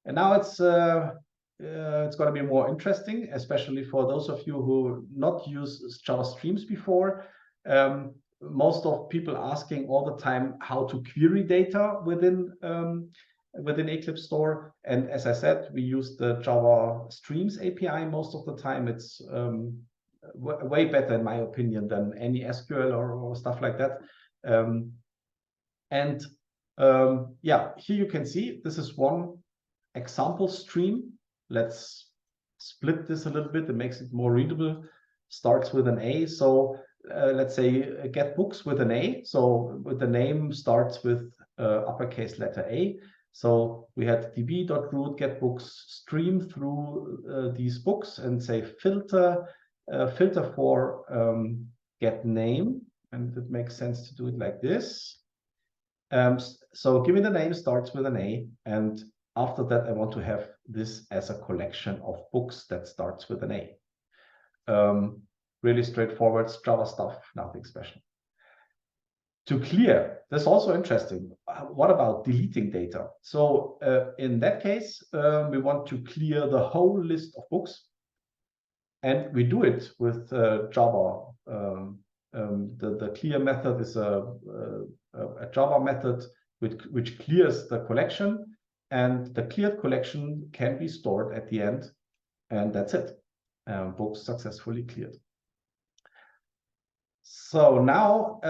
And now it's going to be more interesting, especially for those of you who not use Java Streams before. Most of people asking all the time how to query data within EclipseStore. And as I said, we use the Java Streams API most of the time. It's way better, in my opinion, than any SQL or stuff like that. Yeah, here you can see this is one example stream. Let's split this a little bit. It makes it more readable. Starts with an A. So let's say get books with an A. So with the name starts with uppercase letter A. So we had db.root get books stream through these books and say filter for get name. And it makes sense to do it like this. So give me the name starts with an A, and after that I want to have this as a collection of books that starts with an A. Really straightforward Java stuff, nothing special. To clear, that's also interesting. What about deleting data? So in that case, we want to clear the whole list of books, and we do it with Java. The clear method is a Java method which clears the collection, and the cleared collection can be stored at the end, and that's it. Books successfully cleared. So now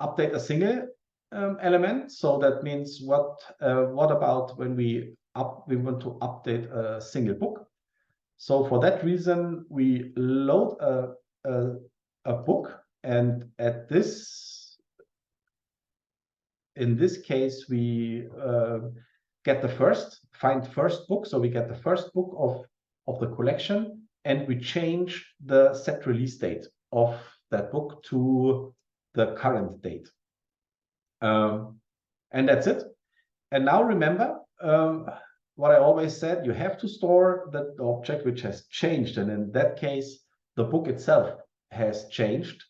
update a single element. So that means what about when we want to update a single book? So for that reason, we load a book, and in this case, we get find first book. So we get the first book of the collection, and we change the set release date of that book to the current date. And that's it. And now remember what I always said, you have to store the object which has changed. And in that case, the book itself has changed.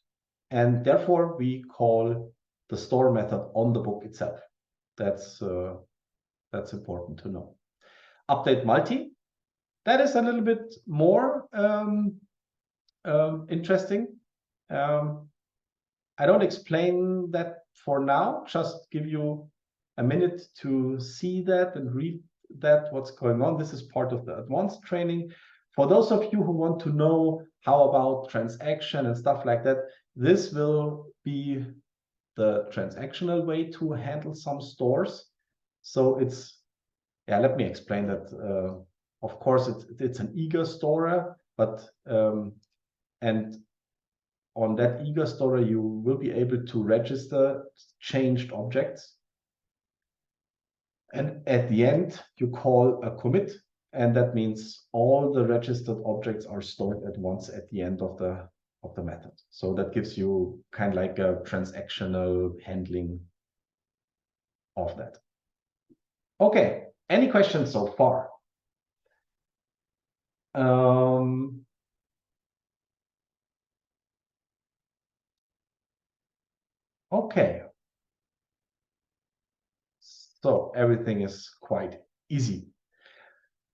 And therefore, we call the store method on the book itself. That's important to know. Update multi. That is a little bit more interesting. I don't explain that for now, just give you a minute to see that and read that, what's going on. This is part of the advanced training. For those of you who want to know how about transaction and stuff like that, this will be the transactional way to handle some stores. So it's, yeah, let me explain that. Of course, it's an eager store, but and on that eager store, you will be able to register changed objects. And at the end, you call a commit, and that means all the registered objects are stored at once at the end of the method. So that gives you kind of like a transactional handling of that. Okay, any questions so far? Okay. So everything is quite easy.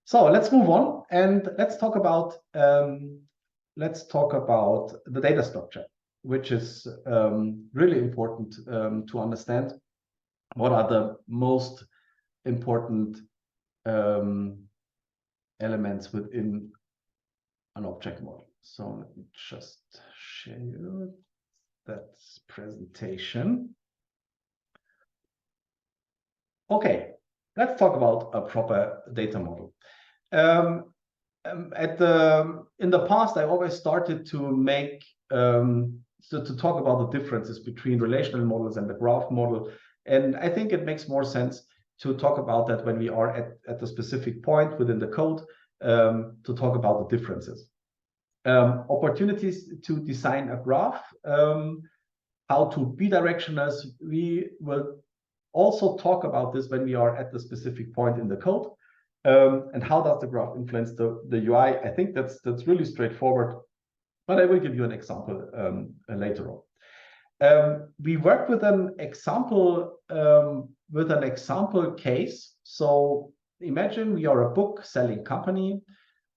So let's move on and let's talk about the data structure, which is really important to understand. What are the most important elements within an object model? So let me just share you that presentation. Okay, let's talk about a proper data model. In the past, I always started to make to talk about the differences between relational models and the graph model, and I think it makes more sense to talk about that when we are at the specific point within the code. to talk about the differences. Opportunities to design a graph, how to bidirectionals. We will also talk about this when we are at the specific point in the code. And how does the graph influence the UI? I think that's really straightforward, but I will give you an example later on. We work with an example case. So imagine we are a book selling company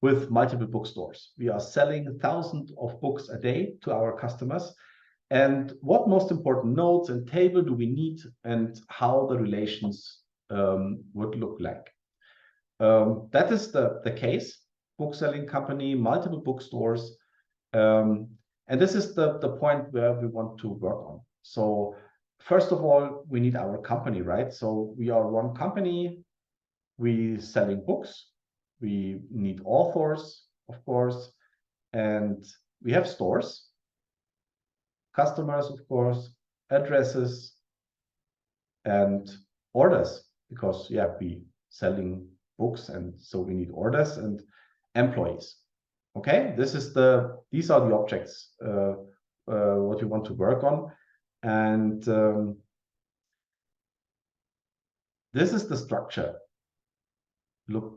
with multiple bookstores. We are selling thousands of books a day to our customers. And what most important nodes and table do we need, and how the relations would look like? That is the case. Book selling company, multiple bookstores. And this is the point where we want to work on. So first of all, we need our company, right? So we are one company. We selling books. We need authors, of course. And we have stores. Customers, of course, addresses, and orders, because we selling books, and so we need orders and employees. Okay, these are the objects what you want to work on, and this is the structure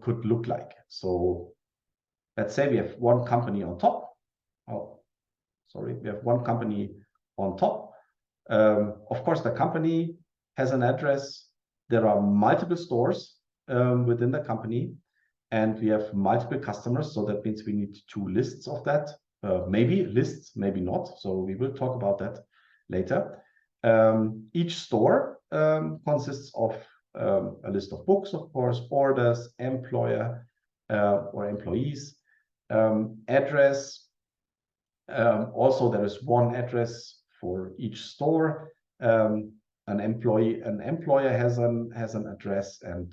could look like. So let's say we have one company on top. We have one company on top. Of course, the company has an address. There are multiple stores within the company, and we have multiple customers. So that means we need two lists of that. Maybe lists, maybe not. So we will talk about that later. Each store consists of a list of books, of course, orders, employer or employees, address. Also, there is one address for each store. An employer has an address, and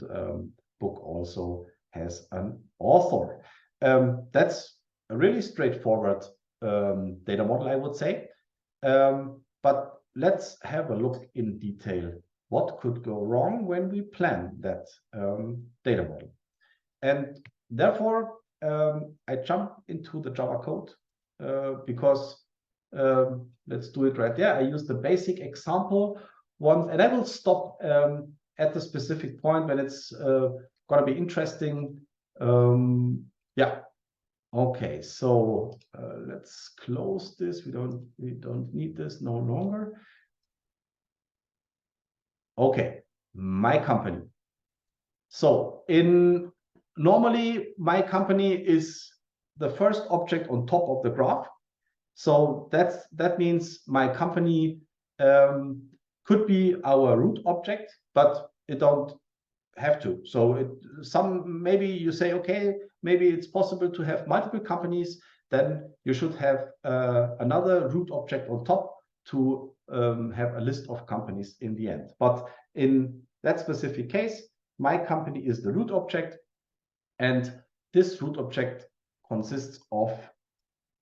book also has an author. That's a really straightforward data model, I would say. But let's have a look in detail. What could go wrong when we plan that data model? And therefore, I jump into the Java code because let's do it right there. I use the basic example once, and I will stop at the specific point when it's going to be interesting. Okay, so let's close this. We don't need this no longer. Okay, my company. So normally my company is the first object on top of the graph. So that means my company could be our root object, but it don't have to. So maybe you say, okay, maybe it's possible to have multiple companies. Then you should have another root object on top to have a list of companies in the end. But in that specific case, my company is the root object, and this root object consists of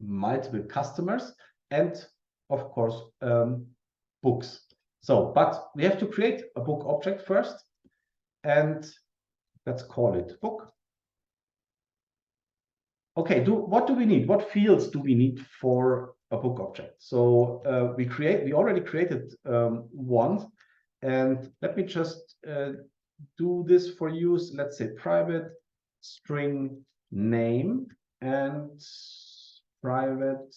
multiple customers and, of course, books. So, but we have to create a book object first, and let's call it book. Okay, what do we need? What fields do we need for a book object? So we already created one, and let me just do this for you. So let's say private string name and private.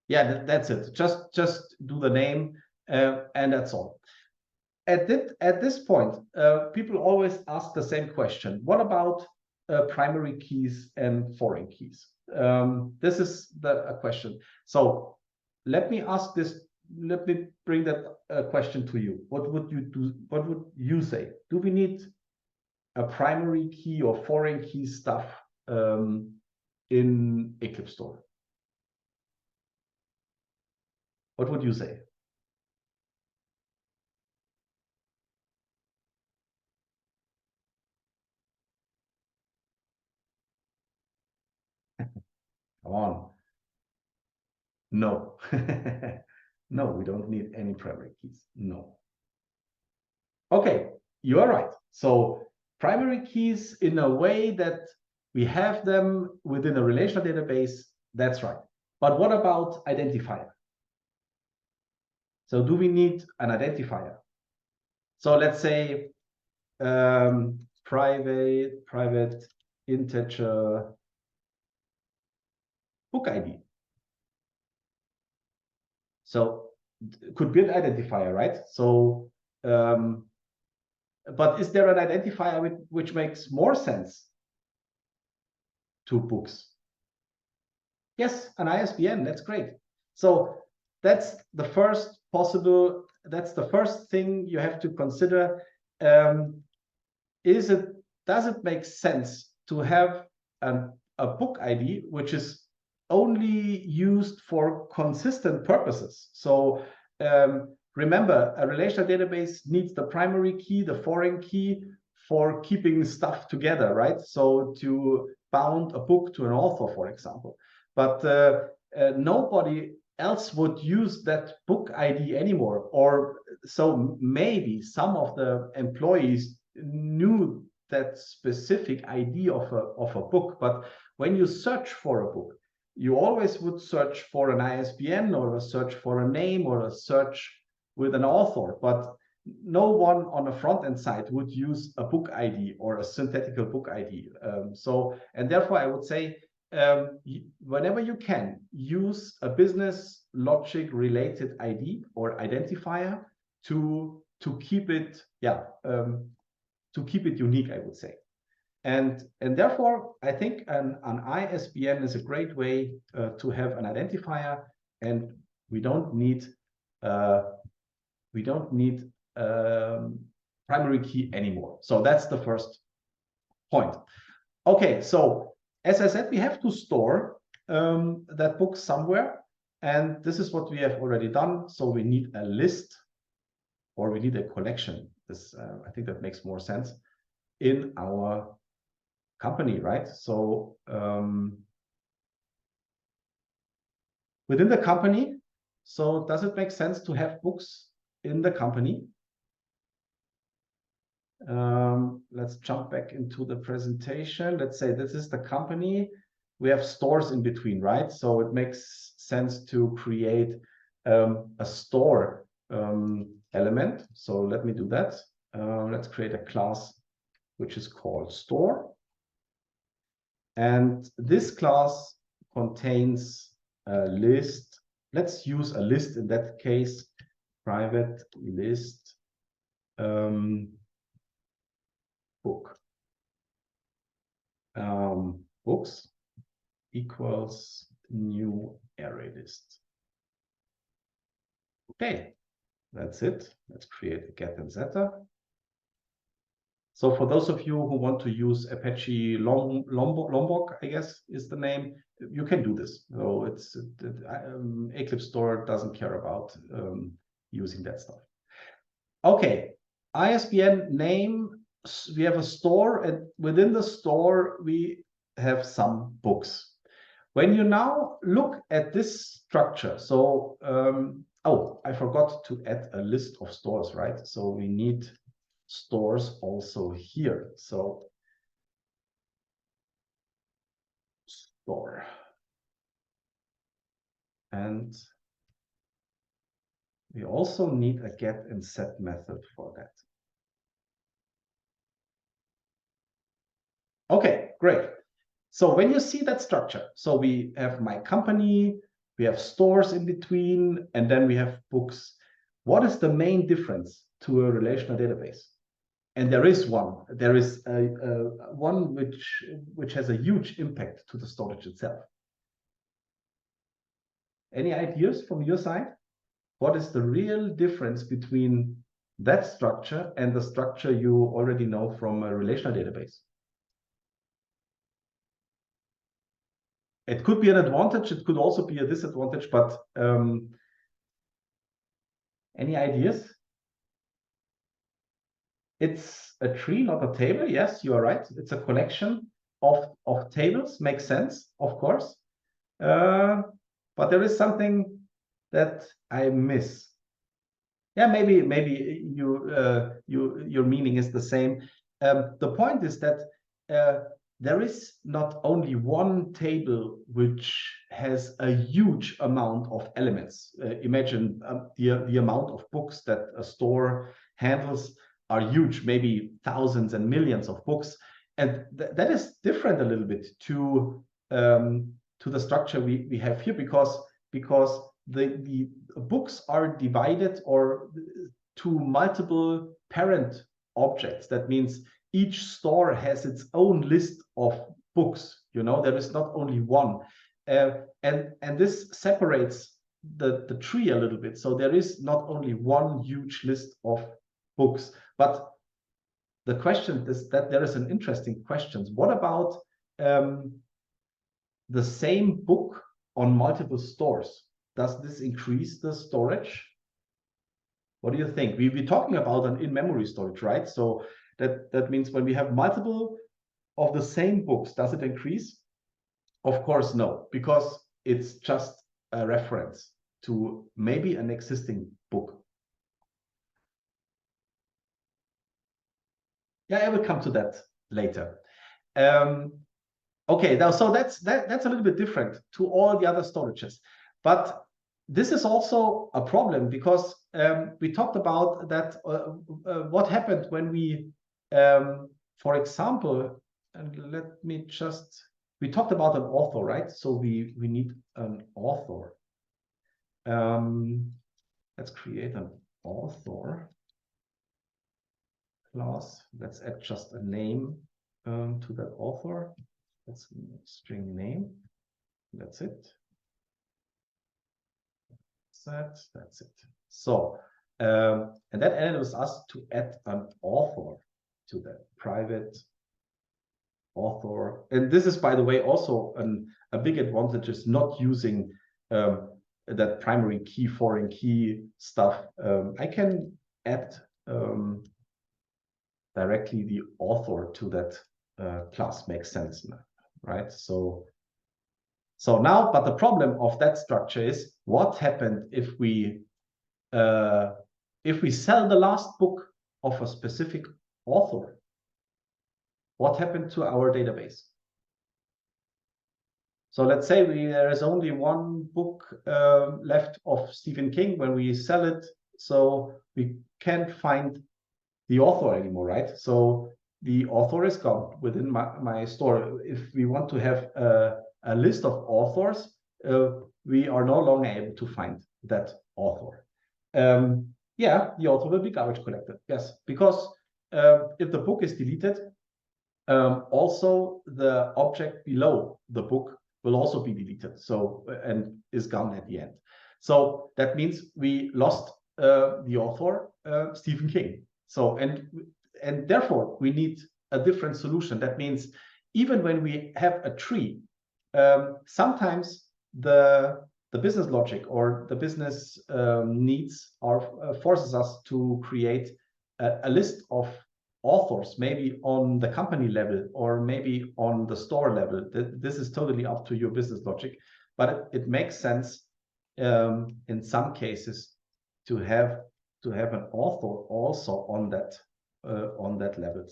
Yeah, that's it. Just do the name, and that's all. At this point, people always ask the same question. What about primary keys and foreign keys? This is a question. So let me ask this. Let me bring that question to you. What would you do? What would you say? Do we need a primary key or foreign key stuff in EclipseStore? What would you say? Come on. No. No, we don't need any primary keys. No. Okay, you are right. So primary keys in a way that we have them within a relational database. That's right. But what about identifier? So do we need an identifier? So let's say private integer book ID. So it could be an identifier, right? So, but is there an identifier which makes more sense to books? Yes, an ISBN, that's great. So that's the first possible, that's the first thing you have to consider. Does it make sense to have a book ID which is only used for consistent purposes? So remember, a relational database needs the primary key, the foreign key for keeping stuff together, right? So to bound a book to an author, for example. But nobody else would use that book ID anymore. Or so maybe some of the employees knew that specific ID of a book. But when you search for a book, you always would search for an ISBN or a search for a name or a search with an author. But no one on the front end side would use a book ID or a synthetical book ID. And therefore I would say, whenever you can, use a business logic related ID or identifier to keep it, to keep it unique, I would say. And therefore, I think an ISBN is a great way to have an identifier, and we don't need primary key anymore. So that's the first point. Okay, so as I said, we have to store that book somewhere, and this is what we have already done. So we need a list, or we need a collection. This I think that makes more sense in our company, right? So within the company, so does it make sense to have books in the company? Let's jump back into the presentation. Let's say this is the company. We have stores in between, right? So it makes sense to create a store element. So let me do that. Let's create a class which is called store. And this class contains a list. Let's use a list in that case, private list book. Books equals new array list. Okay, that's it. Let's create a get and setter. So for those of you who want to use Apache Lombok, I guess is the name, you can do this. So it's EclipseStore doesn't care about using that stuff. Okay, ISBN name. We have a store, and within the store we have some books. When you now look at this structure, so oh, I forgot to add a list of stores, right? So we need stores also here. So store, and we also need a get and set method for that. Okay, great. So when you see that structure, so we have my company, we have stores in between, and then we have books. What is the main difference to a relational database? And there is one. There is one which has a huge impact to the storage itself. Any ideas from your side? What is the real difference between that structure and the structure you already know from a relational database? It could be an advantage, it could also be a disadvantage, but any ideas? It's a tree, not a table. Yes, you are right. It's a collection of tables. Makes sense, of course. But there is something that I miss. Yeah, maybe your meaning is the same. The point is that there is not only one table which has a huge amount of elements. Imagine the amount of books that a store handles are huge, maybe thousands and millions of books. And that is different a little bit to the structure we have here, because the books are divided or to multiple parent objects. That means each store has its own list of books. You know, there is not only one, and this separates the tree a little bit. So there is not only one huge list of books, but the question is that there is an interesting question. What about the same book on multiple stores? Does this increase the storage? What do you think? We're talking about an in-memory storage, right? So that means when we have multiple of the same books, does it increase? Of course, no, because it's just a reference to maybe an existing book. Yeah, I will come to that later. Okay, now so that's a little bit different to all the other storages, but this is also a problem because we talked about that. What happened when we, for example, and let me just, we talked about an author, right? So we need an author. Let's create an author class. Let's add just a name to that author. That's string name. That's it. That's it. So, and that enables us to add an author to that private author. And this is, by the way, also a big advantage is not using that primary key, foreign key stuff. I can add directly the author to that class. Makes sense now, right? So now, but the problem of that structure is what happened if we sell the last book of a specific author? What happened to our database? So let's say there is only one book left of Stephen King when we sell it, so we can't find the author anymore, right? So the author is gone within my store. If we want to have a list of authors, we are no longer able to find that author. Yeah, the author will be garbage collected. Yes, because if the book is deleted, also the object below the book will also be deleted. So and is gone at the end. So that means we lost the author Stephen King. So and therefore we need a different solution. That means even when we have a tree, sometimes the business logic or the business needs forces us to create a list of authors, maybe on the company level or maybe on the store level. This is totally up to your business logic, but it makes sense in some cases to have an author also on that level.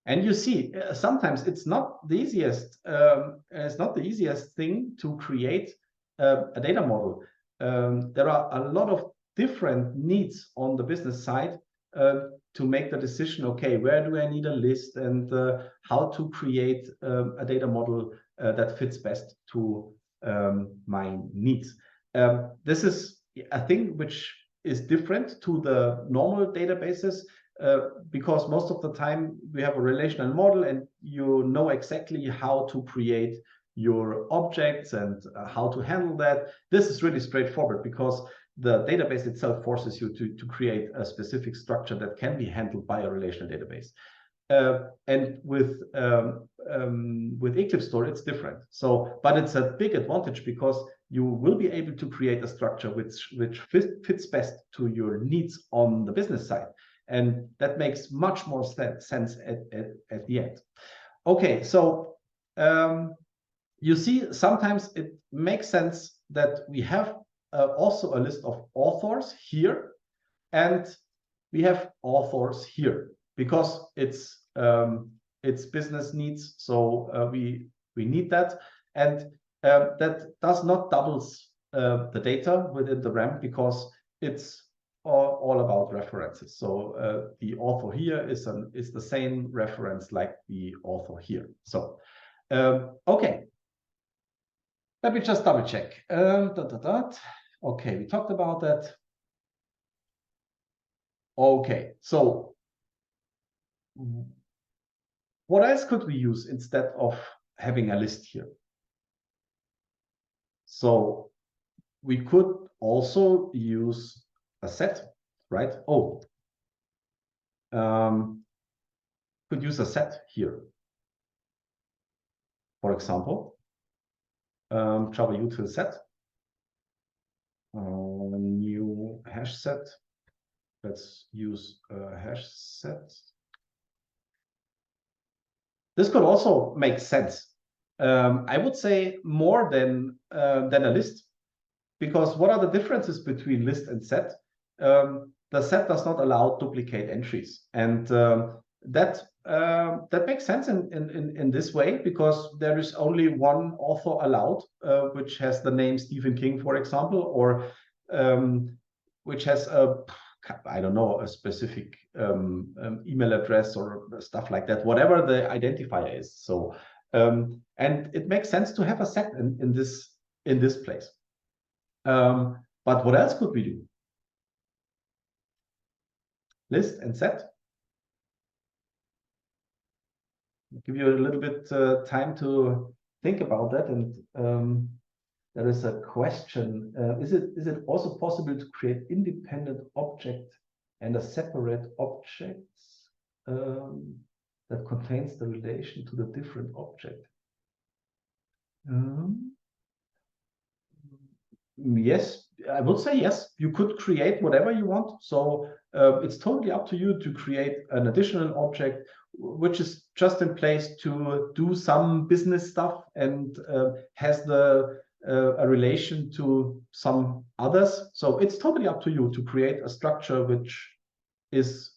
And you see, sometimes it's not the easiest. It's not the easiest thing to create a data model. There are a lot of different needs on the business side to make the decision. Okay, where do I need a list, and how to create a data model that fits best to my needs. This is a thing which is different to the normal databases. Because most of the time we have a relational model and you know exactly how to create your objects and how to handle that. This is really straightforward because the database itself forces you to create a specific structure that can be handled by a relational database. And with EclipseStore, it's different. So, but it's a big advantage because you will be able to create a structure which fits best to your needs on the business side. And that makes much more sense at the end. Okay, so you see, sometimes it makes sense that we have also a list of authors here, and we have authors here because it's business needs. So we need that, and that does not doubles the data within the RAM because it's all about references. So the author here is the same reference like the author here. So okay, let me just double check. Okay, we talked about that. Okay, so what else could we use instead of having a list here? So we could also use a set, right? Oh, could use a set here. For example, Java util set, new hash set. Let's use a hash set. This could also make sense. I would say more than a list, because what are the differences between list and set? The set does not allow duplicate entries, and that makes sense in this way, because there is only one author allowed, which has the name Stephen King, for example, or which has I don't know, a specific email address or stuff like that, whatever the identifier is. So and it makes sense to have a set in this place. But what else could we do? List and set. I'll give you a little bit time to think about that. And there is a question: is it also possible to create independent object and a separate object that contains the relation to the different object? Yes, I would say yes. You could create whatever you want. So it's totally up to you to create an additional object which is just in place to do some business stuff and has a relation to some others. So it's totally up to you to create a structure which is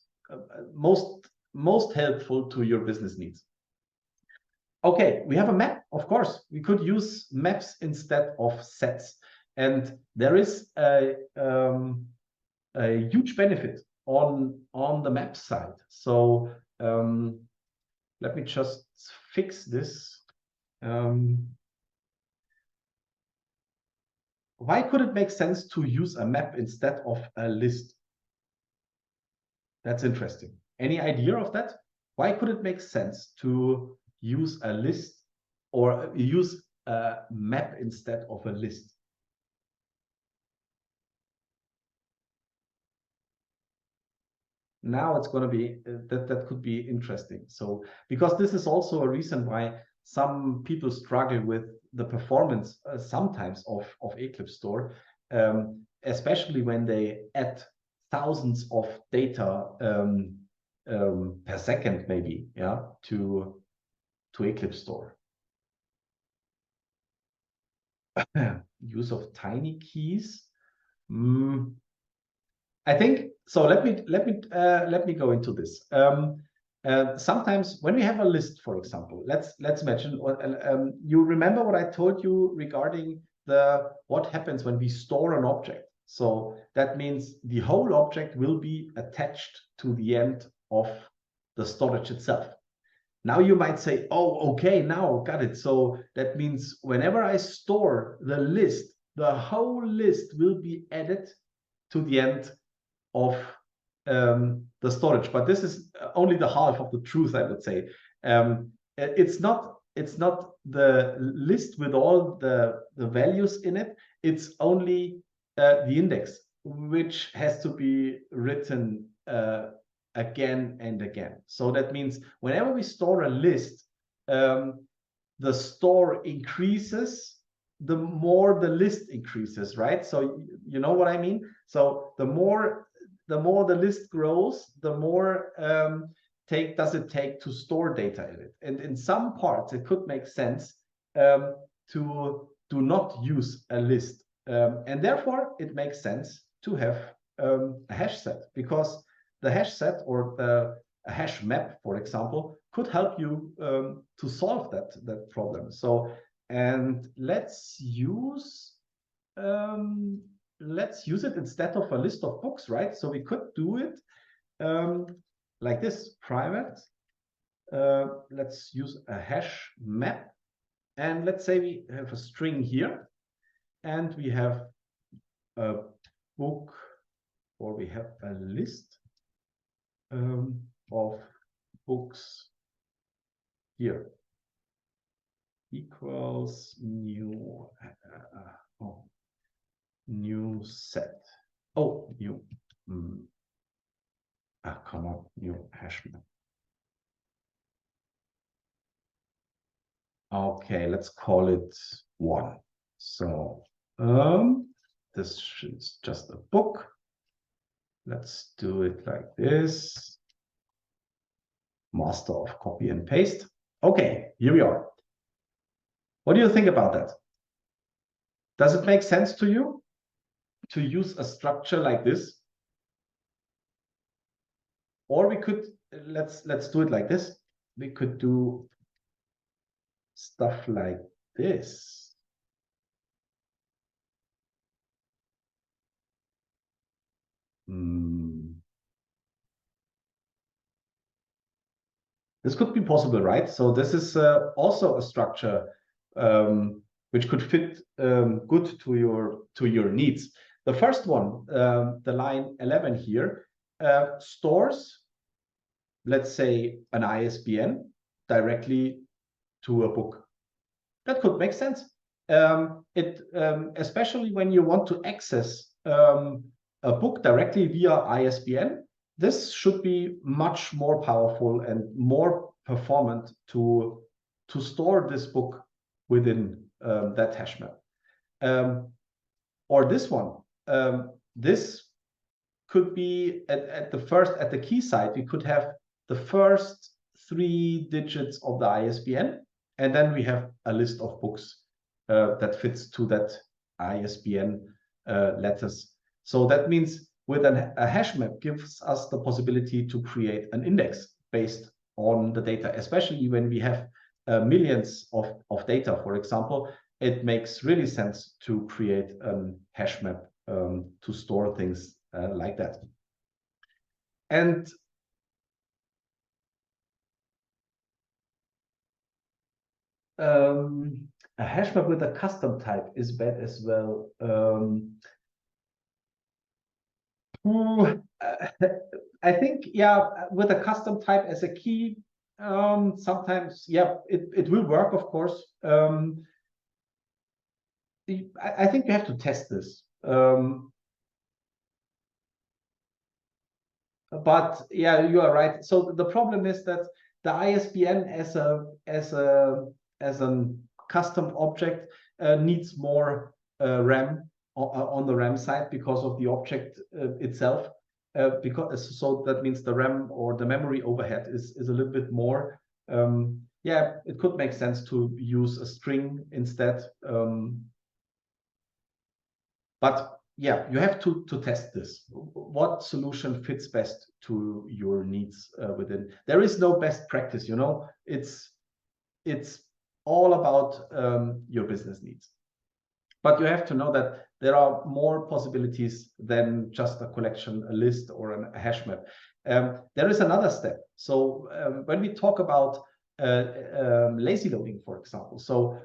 most helpful to your business needs. Okay, we have a map. Of course, we could use maps instead of sets. And there is a huge benefit on the map side. So let me just fix this. Why could it make sense to use a map instead of a list? That's interesting. Any idea of that? Why could it make sense to use a list or use a map instead of a list? Now it's going to be that could be interesting. So because this is also a reason why some people struggle with the performance sometimes of EclipseStore, especially when they add thousands of data per second, maybe, yeah, to EclipseStore. Use of tiny keys. I think so. Let me go into this. Sometimes when we have a list, for example, let's mention. You remember what I told you regarding what happens when we store an object. So that means the whole object will be attached to the end of the storage itself. Now you might say, oh, okay, now got it. So that means whenever I store the list, the whole list will be added to the end of the storage. But this is only the half of the truth, I would say. It's not the list with all the values in it. It's only the index, which has to be written again and again. So that means whenever we store a list, the store increases the more the list increases, right? So you know what I mean? So the more the list grows, the more does it take to store data in it. And in some parts, it could make sense to do not use a list. And therefore, it makes sense to have a hash set, because the hash set or a hash map, for example, could help you to solve that problem. So, and let's use it instead of a list of books, right? So we could do it like this: private. Let's use a hash map, and let's say we have a string here, and we have a book, or we have a list of books here, equals new new set. Oh, new. Come on, new hash map. Okay, let's call it 1. So this is just a book. Let's do it like this. Master of copy and paste. Okay, here we are. What do you think about that? Does it make sense to you to use a structure like this? Or we could, let's do it like this. We could do stuff like this. This could be possible, right? So this is also a structure which could fit good to your needs. The first one, the line 11 here, stores, let's say, an ISBN directly to a book. That could make sense. Especially when you want to access a book directly via ISBN, this should be much more powerful and more performant to store this book within that hash map. Or this one, this could be at the key side. We could have the first 3 digits of the ISBN, and then we have a list of books that fits to that ISBN letters. So that means with a hash map gives us the possibility to create an index based on the data, especially when we have millions of data, for example. It makes really sense to create a hash map to store things like that. And a hash map with a custom type is bad as well. I think, yeah, with a custom type as a key, sometimes, yeah, it will work, of course. I think you have to test this. But yeah, you are right. So the problem is that the ISBN as a custom object needs more RAM on the RAM side because of the object itself. So that means the RAM or the memory overhead is a little bit more. Yeah, it could make sense to use a string instead. But yeah, you have to test this. What solution fits best to your needs within? There is no best practice, you know. It's all about your business needs. But you have to know that there are more possibilities than just a collection, a list, or a hash map. There is another step. So when we talk about lazy loading, for example, so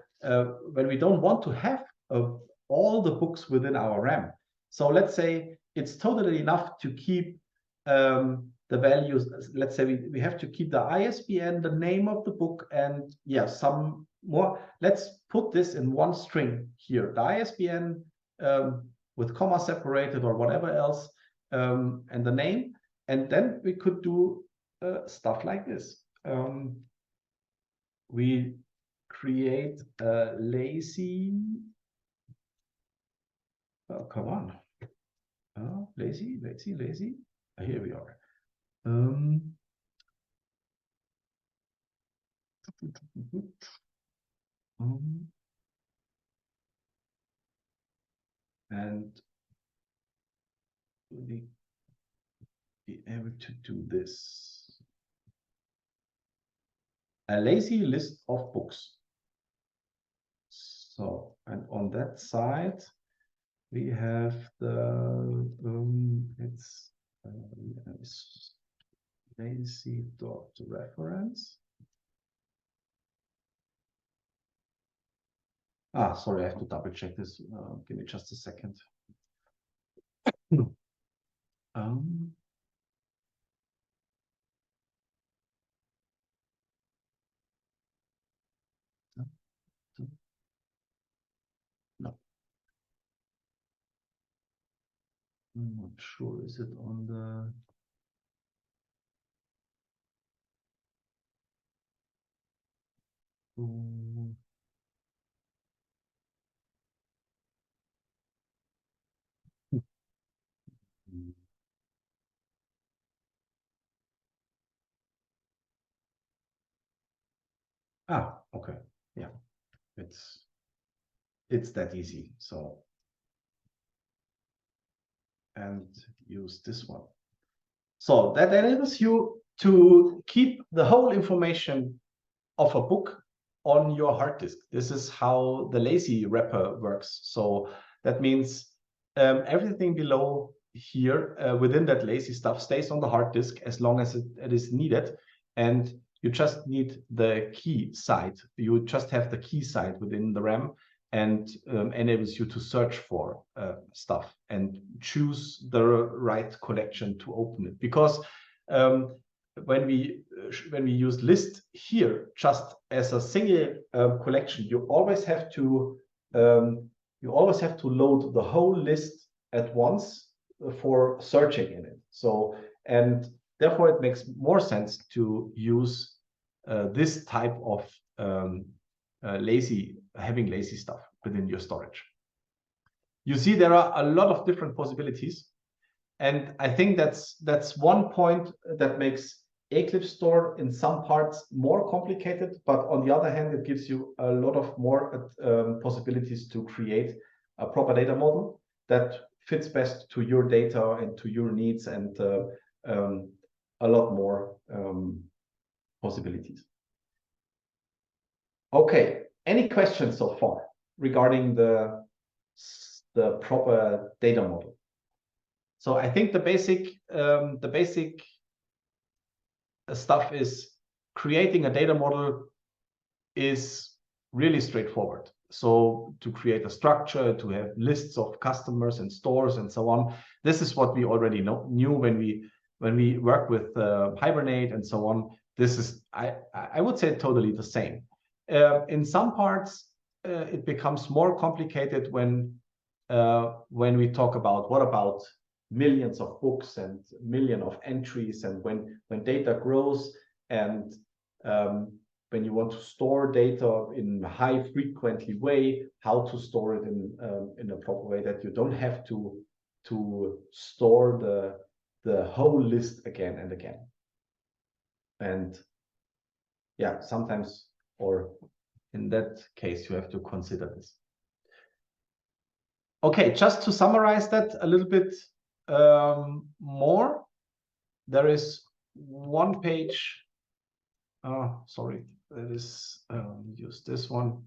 when we don't want to have all the books within our RAM. So let's say it's totally enough to keep the values. Let's say we have to keep the ISBN, the name of the book, and yeah, some more. Let's put this in one string here, the ISBN with comma separated or whatever else, and the name. And then we could do stuff like this. We create a lazy. Oh, come on. Oh, lazy. Here we are. And actually be able to do this. A lazy list of books. So, and on that side, we have the it's lazy.reference. Ah, sorry, I have to double check this. Give me just a second. No, I'm not sure. Is it on the? Ah, okay. Yeah, it's that easy. So, and use this one. So that enables you to keep the whole information of a book on your hard disk. This is how the lazy wrapper works. So that means everything below here within that lazy stuff stays on the hard disk as long as it is needed. And you just need the key side. You just have the key side within the RAM, and enables you to search for stuff and choose the right collection to open it. Because when we use list here just as a single collection, you always have to load the whole list at once for searching in it. So, and therefore it makes more sense to use this type of having lazy stuff within your storage. You see, there are a lot of different possibilities, and I think that's one point that makes EclipseStore in some parts more complicated, but on the other hand, it gives you a lot of more possibilities to create a proper data model that fits best to your data and to your needs, and a lot more possibilities. Okay, any questions so far regarding the proper data model? So I think the basic stuff is creating a data model is really straightforward. So to create a structure, to have lists of customers and stores and so on, this is what we already knew when we work with Hibernate and so on. This is, I would say, totally the same. In some parts, it becomes more complicated when we talk about what about millions of books and million of entries, and when data grows, and when you want to store data in a high frequently way, how to store it in a proper way that you don't have to store the whole list again and again. And yeah, sometimes, or in that case, you have to consider this. Okay, just to summarize that a little bit more, there is one page. Oh, sorry, that is use this one.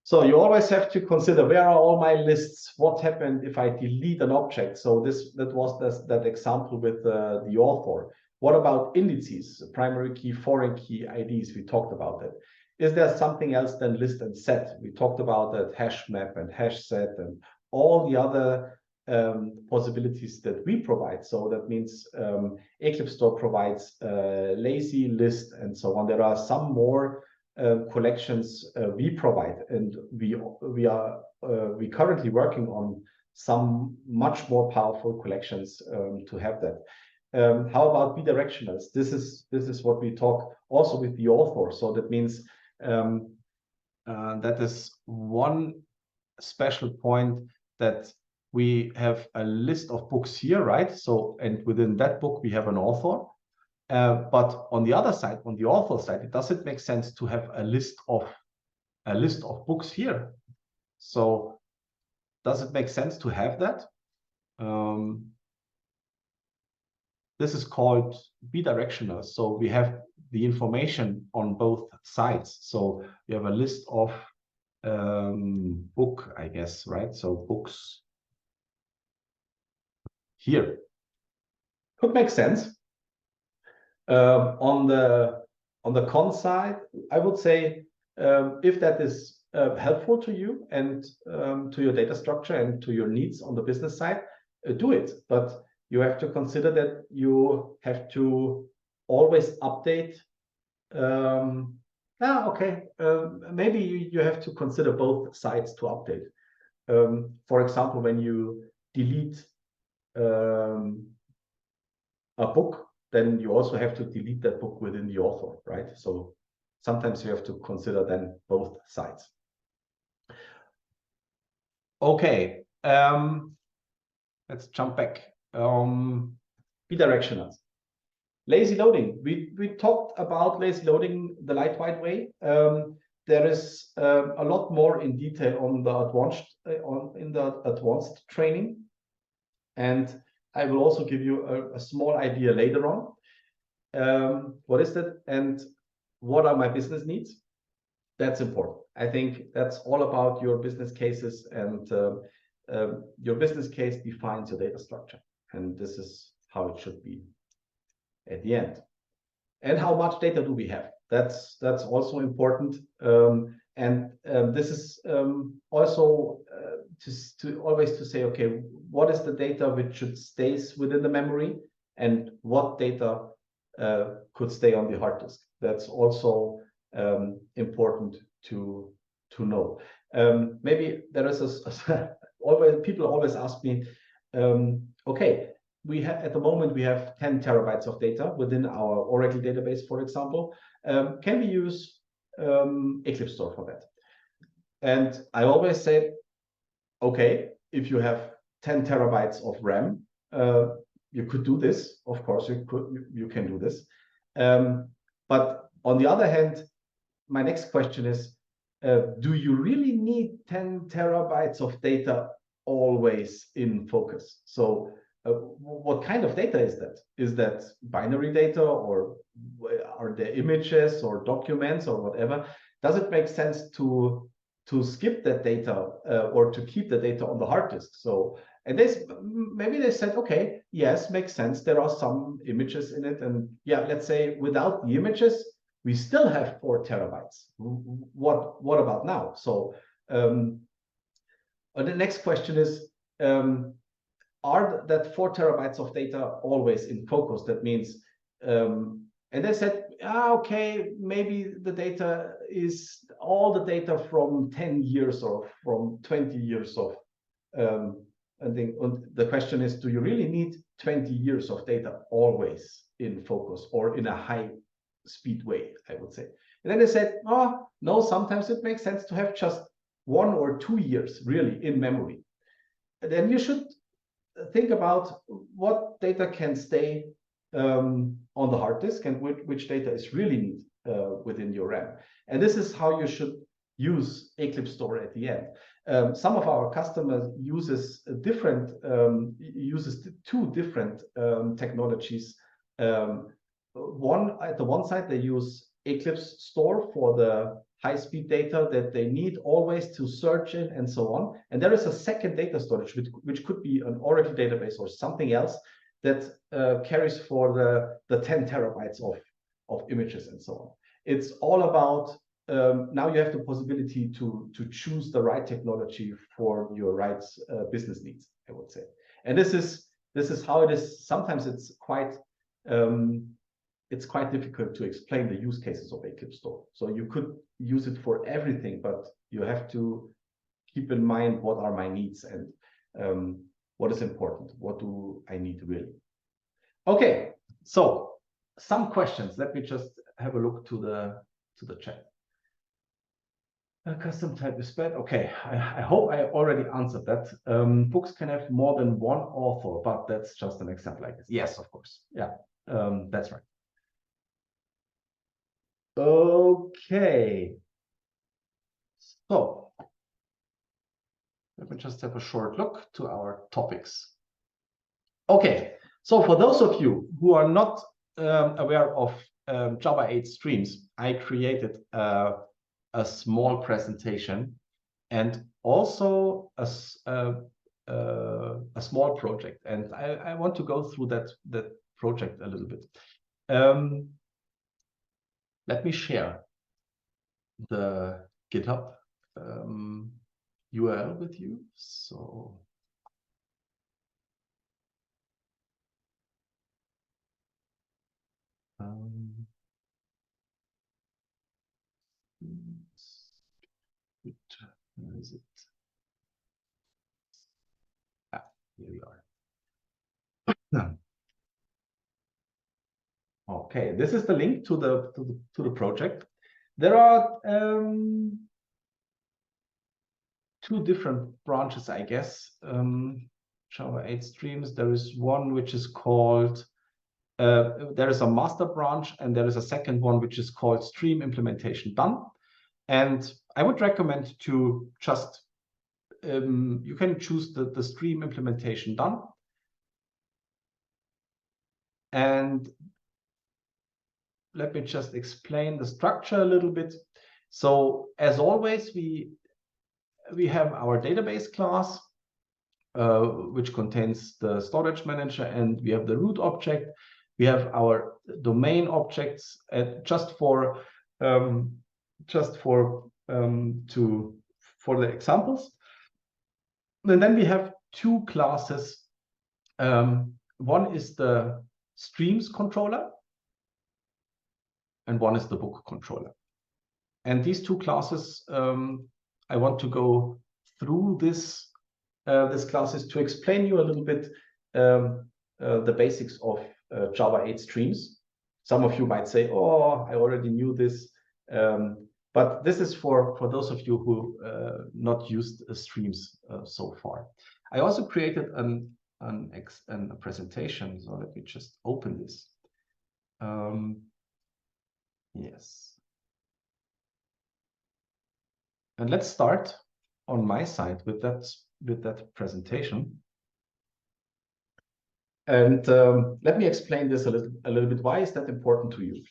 So you always have to consider, where are all my lists? What happened if I delete an object? So that was that example with the author. What about indices, primary key, foreign key, IDs? We talked about that. Is there something else than list and set? We talked about that hash map and hash set and all the other possibilities that we provide. So that means EclipseStore provides lazy list and so on. There are some more collections we provide, and we are currently working on some much more powerful collections to have that. How about bidirectionals? This is what we talk also with the author. So that means that is one special point, that we have a list of books here, right? So, and within that book we have an author. But on the other side, on the author side, does it make sense to have a list of books here? So does it make sense to have that? This is called bidirectional. So we have the information on both sides. So you have a list of book, I guess, right? So books here could make sense. On the con side, I would say if that is helpful to you and to your data structure and to your needs on the business side, do it. But you have to consider that you have to always update. Maybe you have to consider both sides to update. For example, when you delete a book, then you also have to delete that book within the author, right? So sometimes you have to consider then both sides. Okay, let's jump back. Bidirectionals. Lazy loading. We talked about lazy loading the lightweight way. There is a lot more in detail on the advanced training, and I will also give you a small idea later on. What is that, and what are my business needs? That's important. I think that's all about your business cases, and your business case defines your data structure, and this is how it should be at the end. And how much data do we have? That's also important. This is also to always say, okay, what is the data which should stays within the memory, and what data could stay on the hard disk? That's also important to know. Maybe there is people always ask me, okay, we have at the moment we have 10 terabytes of data within our Oracle database, for example. Can we use EclipseStore for that? And I always say, okay, if you have 10 terabytes of RAM, you could do this. Of course, you can do this. But on the other hand, my next question is, do you really need 10 terabytes of data always in focus? So what kind of data is that? Is that binary data, or are there images or documents or whatever? Does it make sense to skip that data or to keep the data on the hard disk? So, and maybe they said, okay, yes, makes sense. There are some images in it, and yeah, let's say without the images, we still have 4 terabytes. What about now? So the next question is, are that 4 terabytes of data always in focus? That means, and they said, okay, maybe the data is all the data from 10 years or from 20 years of, and the question is, do you really need 20 years of data always in focus or in a high speed way, I would say. And then they said, oh, no, sometimes it makes sense to have just 1 or 2 years really in memory. And then you should think about what data can stay on the hard disk and which data is really needed within your RAM. And this is how you should use EclipseStore at the end. Some of our customers uses two different technologies. At the one side, they use EclipseStore for the high-speed data that they need always to search in and so on. And there is a second data storage, which could be an Oracle database or something else that carries for the 10 terabytes of images and so on. It's all about, now you have the possibility to choose the right technology for your right business needs, I would say. And this is how it is. Sometimes it's quite difficult to explain the use cases of EclipseStore. So you could use it for everything, but you have to keep in mind what are my needs and what is important. What do I need really? Okay, so some questions. Let me just have a look to the chat. Custom type is bad. Okay, I hope I already answered that. Books can have more than one author, but that's just an example like this. Yes, of course. Yeah, that's right. Okay, so Let me just have a short look to our topics. Okay, so for those of you who are not aware of Java 8 streams, I created a small presentation and also a small project, and I want to go through that project a little bit. Let me share the GitHub URL with you. So where is it? Ah, here we are. Okay, this is the link to the project. There are two different branches, I guess. Java 8 streams. There is one which is called. There is a master branch, and there is a second one which is called Stream Implementation Done. And I would recommend to just you can choose the Stream Implementation Done. And let me just explain the structure a little bit. So as always, we have our database class, which contains the storage manager, and we have the root object. We have our domain objects just for the examples. And then we have two classes. One is the streams controller, and one is the book controller. And these two classes, I want to go through this classes to explain you a little bit the basics of Java 8 streams. Some of you might say, "Oh, I already knew this," but this is for those of you who not used streams so far. I also created a presentation, so let me just open this. Yes. And let's start on my side with that presentation. And let me explain this a little bit. Why is that important to you?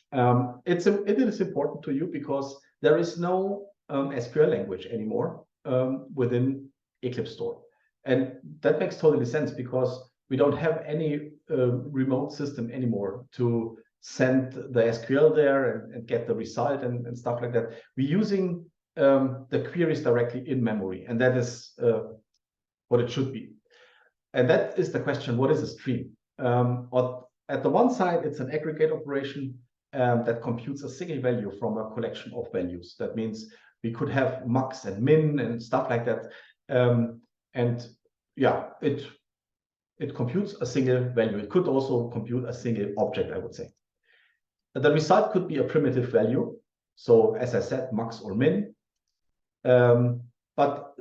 It is important to you because there is no SQL language anymore within EclipseStore. And that makes totally sense because we don't have any remote system anymore to send the SQL there and get the result and stuff like that. We're using the queries directly in memory, and that is what it should be. And that is the question: what is a stream? At the one side, it's an aggregate operation that computes a single value from a collection of values. That means we could have max and min and stuff like that. And yeah, it computes a single value. It could also compute a single object, I would say. The result could be a primitive value. So as I said, max or min. But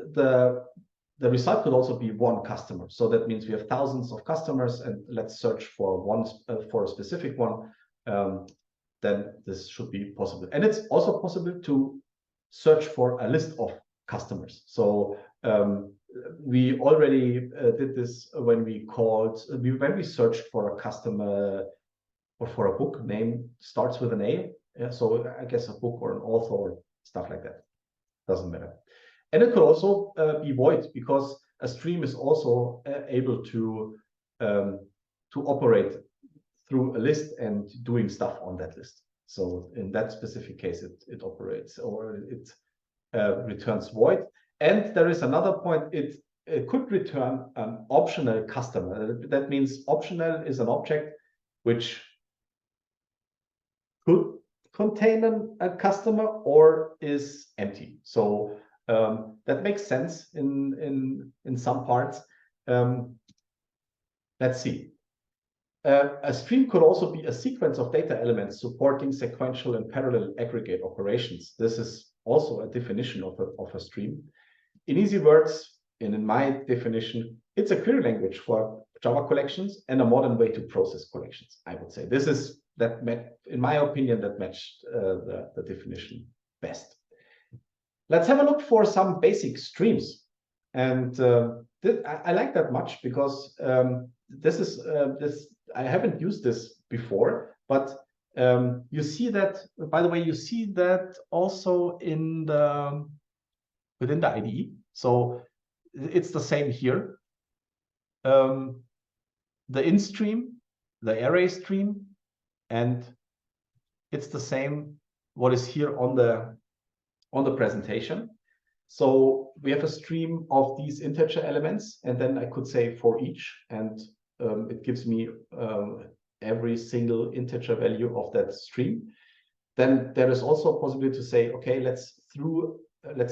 the result could also be one customer. So that means we have thousands of customers, and let's search for a specific one. Then this should be possible. And it's also possible to search for a list of customers. So we already did this when we searched for a customer or for a book. Name starts with an A. Yeah, so I guess a book or an author or stuff like that. Doesn't matter. And it could also be void, because a stream is also able to operate through a list and doing stuff on that list. So in that specific case, it operates, or it returns void. And there is another point: it could return an optional customer. That means optional is an object which could contain a customer or is empty. So that makes sense in some parts. Let's see. A stream could also be a sequence of data elements supporting sequential and parallel aggregate operations. This is also a definition of a stream. In easy words, and in my definition, it's a query language for Java collections and a modern way to process collections, I would say. This is in my opinion, that matched the definition best. Let's have a look for some basic streams. And I like that much because this is this I haven't used this before, but you see that, by the way, you see that also in the within the IDE. So it's the same here. The in stream, the array stream, and it's the same what is here on the presentation. So we have a stream of these integer elements, and then I could say for each, and it gives me every single integer value of that stream. Then there is also a possibility to say, okay, let's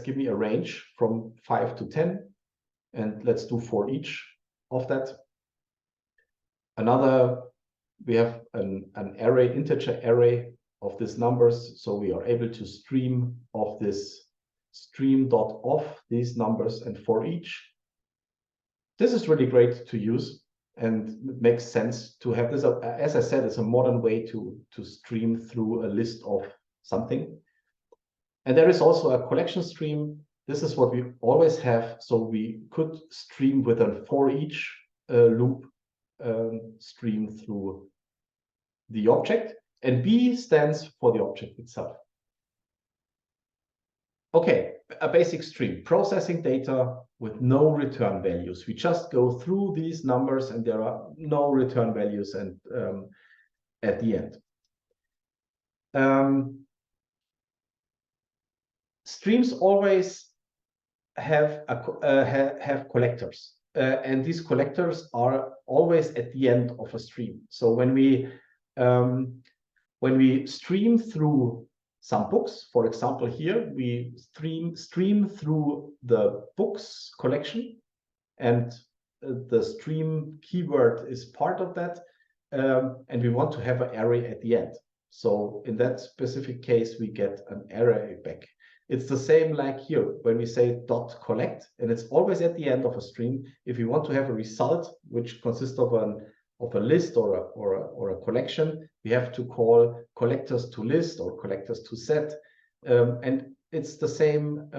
give me a range from 5 to 10, and let's do for each of that. We have an array, integer array of these numbers, so we are able to stream of this stream.off these numbers and for each. This is really great to use, and it makes sense to have this. As I said, it's a modern way to stream through a list of something. And there is also a collection stream. This is what we always have. So we could stream with a for each loop stream through the object, and B stands for the object itself. Okay, a basic stream, processing data with no return values. We just go through these numbers and there are no return values and at the end. Streams always have collectors, and these collectors are always at the end of a stream. So when we stream through some books, for example, here we stream through the books collection, and the stream keyword is part of that, and we want to have an array at the end. So in that specific case, we get an array back. It's the same like here when we say .collect, and it's always at the end of a stream. If you want to have a result which consists of a list or a collection, we have to call collectors to list or collectors to set, and it's the same.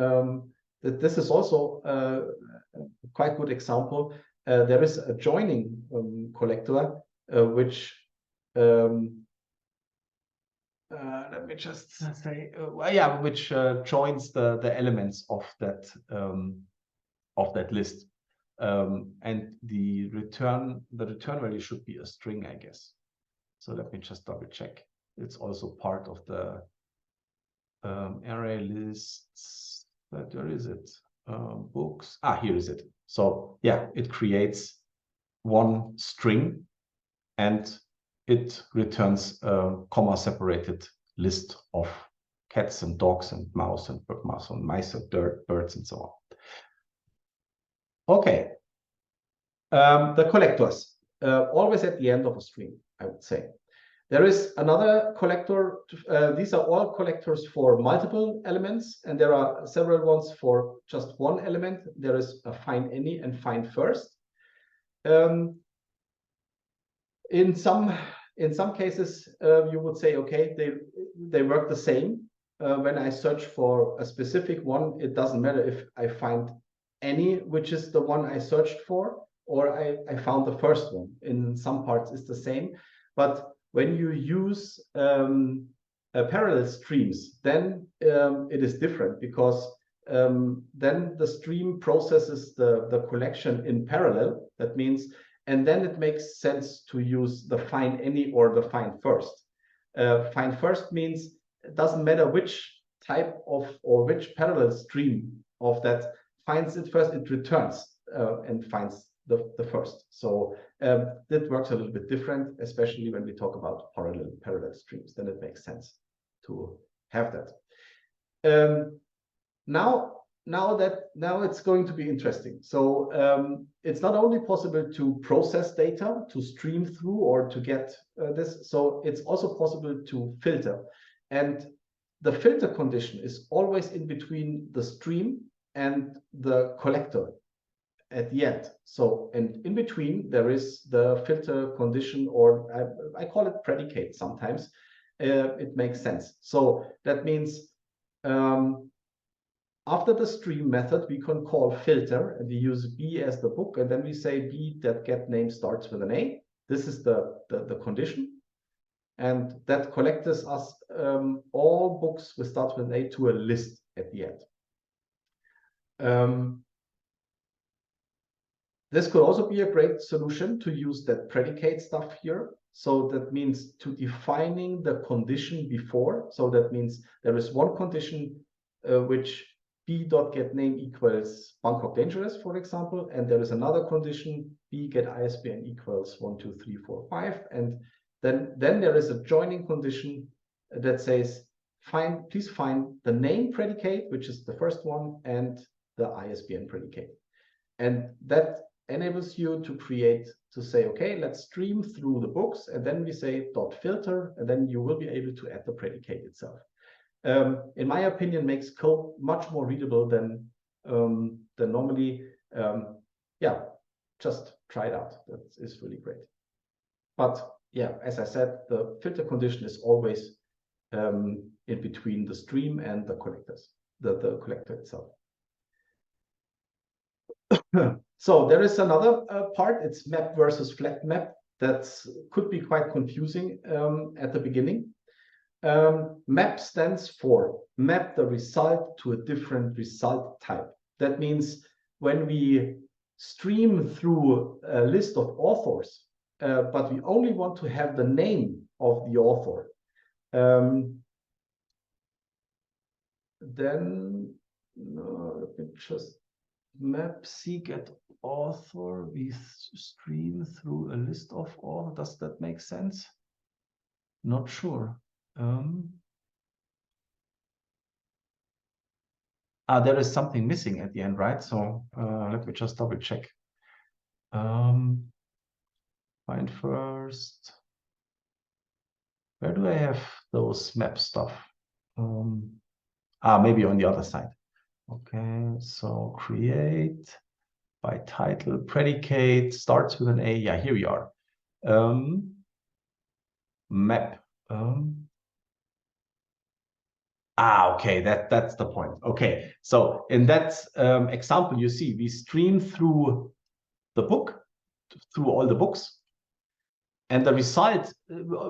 That this is also a quite good example. There is a joining collector which let me just say, which joins the elements of that list, and the return value should be a string, I guess. So let me just double check. It's also part of the array lists. But where is it? Books. Here is it. So yeah, it creates one string, and it returns a comma-separated list of cats and dogs and mouse and mice and birds and so on. Okay. The collectors, always at the end of a stream, I would say. There is another collector. These are all collectors for multiple elements, and there are several ones for just one element. There is a find any and find first. In some cases, you would say, okay, they work the same. When I search for a specific one, it doesn't matter if I find any, which is the one I searched for, or I found the first one. In some parts, it's the same. But when you use parallel streams, then it is different, because then the stream processes the collection in parallel. That means, and then it makes sense to use the find any or the find first. Find first means it doesn't matter which type of or which parallel stream of that finds it first, it returns and finds the first. So that works a little bit different, especially when we talk about parallel streams. Then it makes sense to have that. Now it's going to be interesting. So it's not only possible to process data, to stream through, or to get this. So it's also possible to filter. And the filter condition is always in between the stream and the collector at the end. So, and in between there is the filter condition, or I call it predicate sometimes. It makes sense. So that means after the stream method, we can call filter, and we use b as the book, and then we say b that get name starts with an A. This is the condition, and that collects us all books with start with an A to a list at the end. This could also be a great solution to use that predicate stuff here. So that means to defining the condition before. So that means there is one condition which b.getName equals Bangkok Dangerous, for example, and there is another condition b get ISBN equals 1, 2, 3, 4, 5, and then there is a joining condition that says please find the name predicate, which is the first one, and the ISBN predicate, and that enables you to say, okay, let's stream through the books, and then we say dot filter, and then you will be able to add the predicate itself. In my opinion, makes code much more readable than normally. Yeah, just try it out. That is really great. But yeah, as I said, the filter condition is always in between the stream and the collectors, the collector itself. So there is another part. It's map versus flat map. That could be quite confusing at the beginning. Map stands for map the result to a different result type. That means when we stream through a list of authors, but we only want to have the name of the author, then let me just map seek at author. We stream through a list of authors. Does that make sense? Not sure. There is something missing at the end, right? So let me just double check. Find first. Where do I have those map stuff? Maybe on the other side. Okay, so create by title, predicate, starts with an A. Yeah, here we are. Map. Okay, that's the point. Okay, so in that example, you see we stream through the book, through all the books, and the result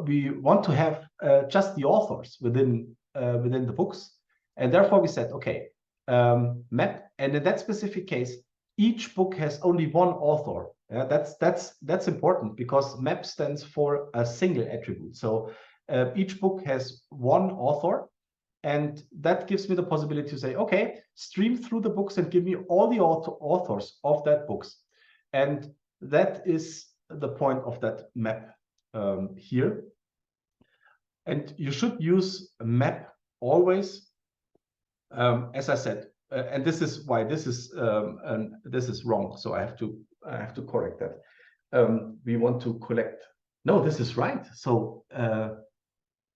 we want to have just the authors within the books, and therefore we said, okay, map, and in that specific case, each book has only one author. Yeah, that's important because map stands for a single attribute. So each book has one author. And that gives me the possibility to say, okay, stream through the books and give me all the authors of that books. And that is the point of that map here. And you should use a map always, as I said, and this is why this is wrong. So I have to correct that. We want to collect. No, this is right. So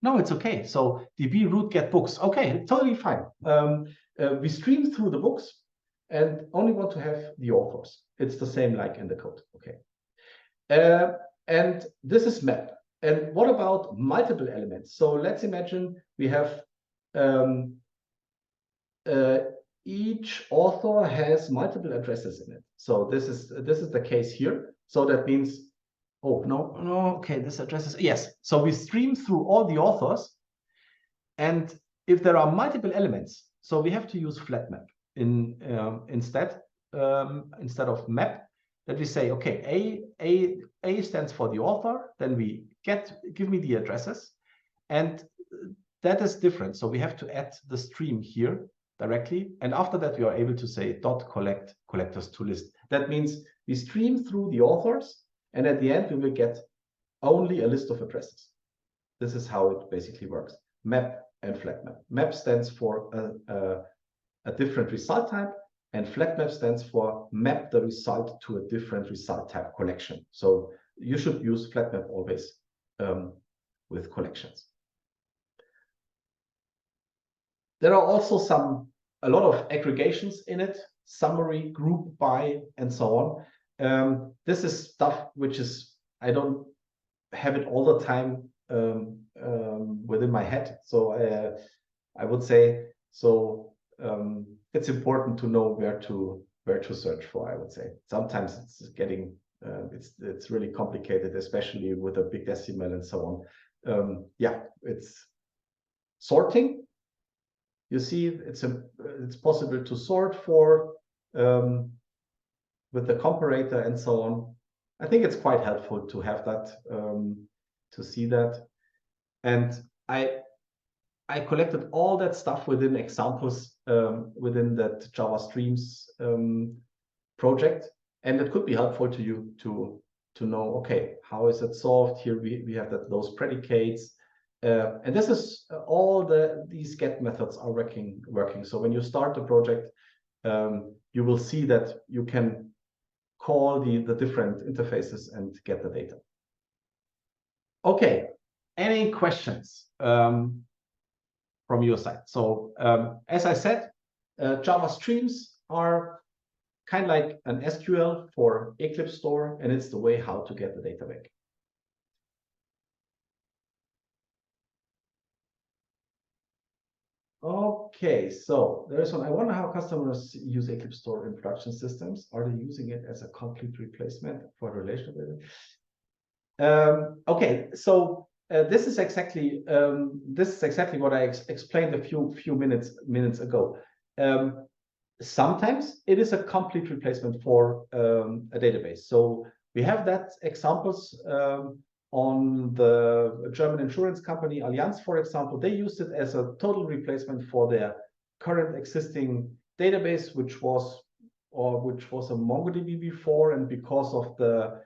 no, it's okay. So db root get books. Okay, totally fine. We stream through the books and only want to have the authors. It's the same like in the code. Okay. And this is map. And what about multiple elements? So let's imagine we have each author has multiple addresses in it. So this is the case here. So that means, oh, no, okay, this address is, yes. So we stream through all the authors, and if there are multiple elements, so we have to use flat map instead of map, that we say, okay, A stands for the author, then we give me the addresses, and that is different. So we have to add the stream here directly, and after that we are able to say dot collect collectors to list. That means we stream through the authors, and at the end, we will get only a list of addresses. This is how it basically works. Map and flat map. Map stands for a different result type, and flat map stands for map the result to a different result type collection. So you should use flat map always with collections. There are also a lot of aggregations in it, summary, group by, and so on. This is stuff which is, I don't have it all the time within my head. So I would say, so it's important to know where to search for, I would say. Sometimes it's getting it's really complicated, especially with a big decimal and so on. Yeah, it's sorting. You see, it's possible to sort for with the comparator and so on. I think it's quite helpful to have that, to see that. And I collected all that stuff within examples within that Java Streams project, and it could be helpful to you to know, okay, how is it solved? Here we have those predicates, and this is all these get methods are working. So when you start the project, you will see that you can call the different interfaces and get the data. Okay, any questions from your side? So as I said, Java Streams are kind of like an SQL for EclipseStore, and it's the way how to get the data back. Okay, so there's one. I wonder how customers use EclipseStore in production systems. Are they using it as a complete replacement for relational data? Okay, so this is exactly what I explained a few minutes ago. Sometimes it is a complete replacement for a database. So we have that examples on the German insurance company Allianz, for example. They used it as a total replacement for their current existing database, which was a MongoDB before, and because of the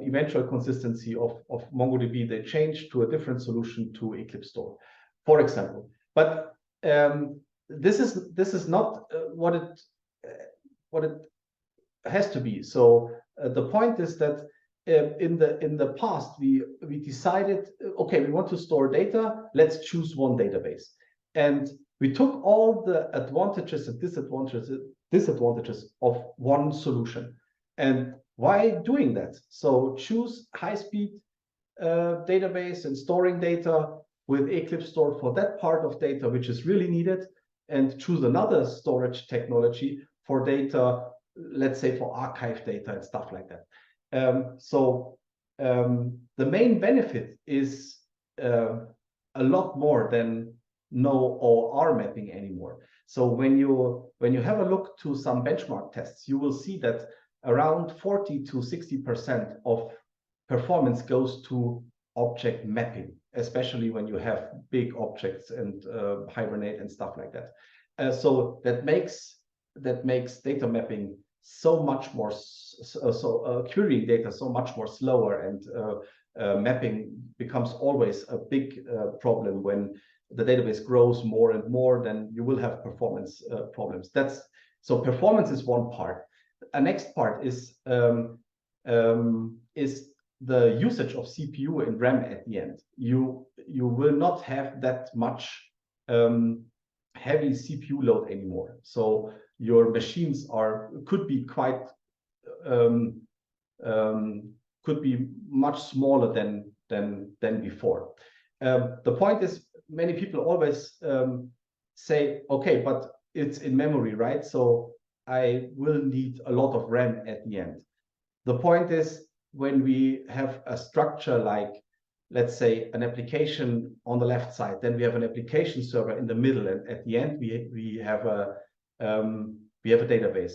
eventual consistency of MongoDB, they changed to a different solution, to EclipseStore, for example. But this is not what it has to be. So the point is that in the past we decided, okay, we want to store data, let's choose one database, and we took all the advantages and disadvantages of one solution. And why doing that? So choose high-speed database and storing data with EclipseStore for that part of data which is really needed, and choose another storage technology for data, let's say for archive data and stuff like that. The main benefit is a lot more than no OR mapping anymore. So when you have a look to some benchmark tests, you will see that around 40 to 60% of performance goes to object mapping, especially when you have big objects and Hibernate and stuff like that. So that makes data mapping so much more, querying data so much more slower, and mapping becomes always a big problem. When the database grows more and more, then you will have performance problems. So performance is one part. A next part is the usage of CPU and RAM at the end. You will not have that much heavy CPU load anymore. So your machines could be much smaller than before. The point is, many people always say, okay, but it's in memory, right? So I will need a lot of RAM at the end. The point is, when we have a structure like, let's say, an application on the left side, then we have an application server in the middle, and at the end we have a database.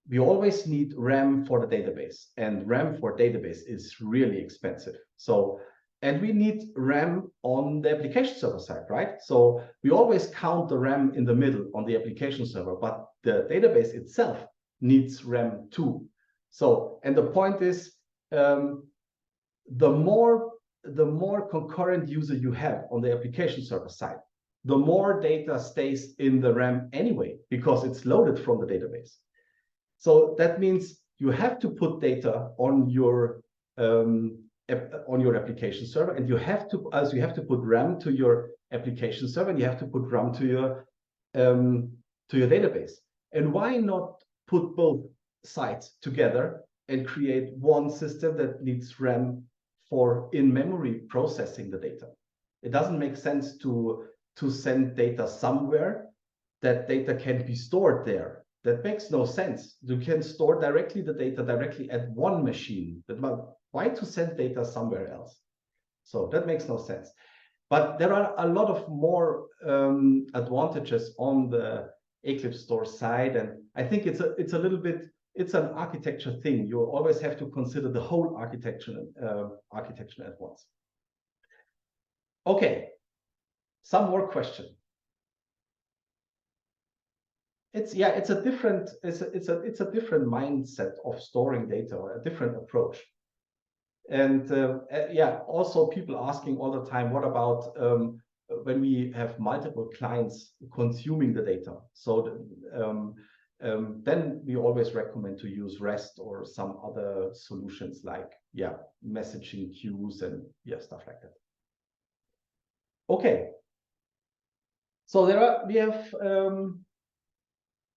We always need RAM for the database, and RAM for database is really expensive. So, and we need RAM on the application server side, right? So we always count the RAM in the middle on the application server, but the database itself needs RAM too. So, and the point is, the more concurrent user you have on the application server side, the more data stays in the RAM anyway, because it's loaded from the database. So that means you have to put data on your application server, and you have to put RAM to your application server, and you have to put RAM to your database. And why not put both sides together and create one system that needs RAM for in-memory processing the data? It doesn't make sense to send data somewhere that data can be stored there. That makes no sense. You can store directly the data directly at one machine. Why to send data somewhere else? So that makes no sense. But there are a lot of more advantages on the EclipseStore side, and I think it's a little bit, it's an architecture thing. You always have to consider the whole architecture at once. Okay, some more questions. It's a different mindset of storing data, or a different approach. And also people asking all the time, what about when we have multiple clients consuming the data? So then we always recommend to use REST or some other solutions like messaging queues and stuff like that. Okay. So we have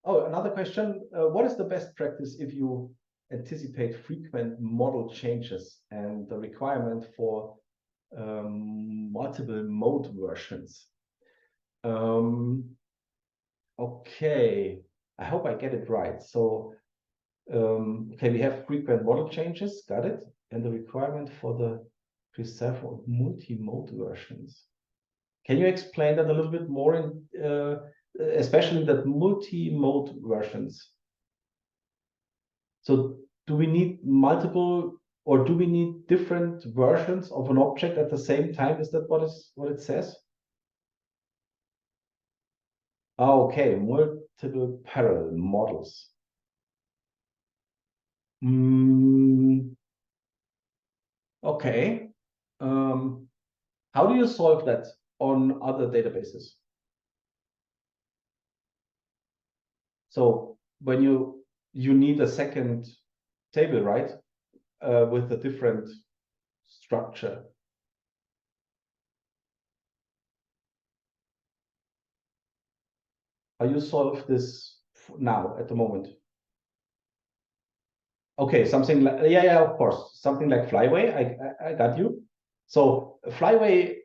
another question. What is the best practice if you anticipate frequent model changes and the requirement for multiple mode versions? Okay, I hope I get it right. So, okay, we have frequent model changes, got it, and the requirement for the preserve of multi-mode versions. Can you explain that a little bit more, especially that multi-mode versions? So do we need multiple, or do we need different versions of an object at the same time? Is that what it says? Okay, multiple parallel models. Okay. How do you solve that on other databases? So when you need a second table, right? With a different structure. How you solve this now at the moment? Okay, something like of course, something like Flyway. I got you. So Flyway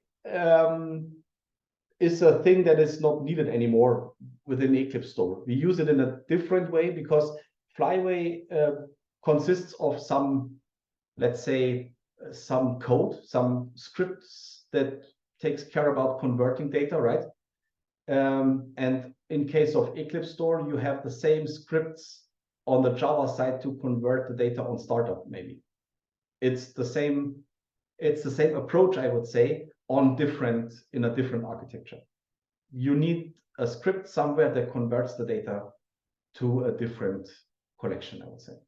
is a thing that is not needed anymore within EclipseStore. We use it in a different way because Flyway consists of some, let's say, some code, some scripts that takes care about converting data, right? And in case of EclipseStore, you have the same scripts on the Java side to convert the data on startup, maybe. It's the same approach, I would say, in a different architecture. You need a script somewhere that converts the data to a different collection, I would say.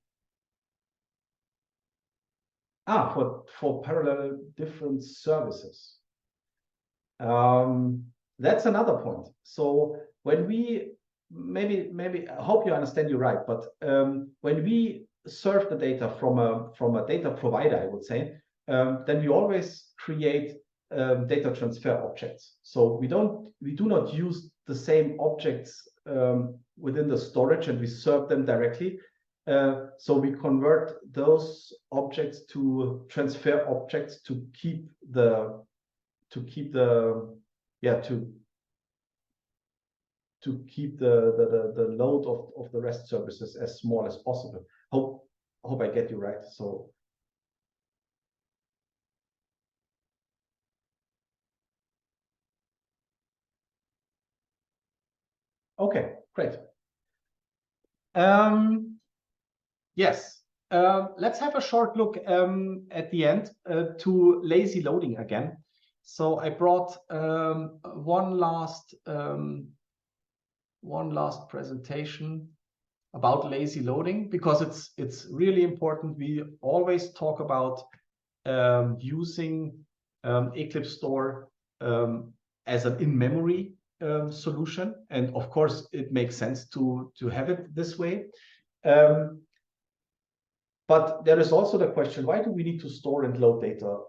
For parallel different services. That's another point. So when we maybe I hope you understand you right, but when we serve the data from a data provider, I would say, then we always create data transfer objects. So we do not use the same objects within the storage, and we serve them directly. So we convert those objects to transfer objects to keep the load of the REST services as small as possible. Hope I get you right. So okay, great. Yes, let's have a short look at the end to lazy loading again. So I brought one last presentation about lazy loading, because it's really important. We always talk about using EclipseStore as an in-memory solution, and of course it makes sense to have it this way. But there is also the question, why do we need to store and load data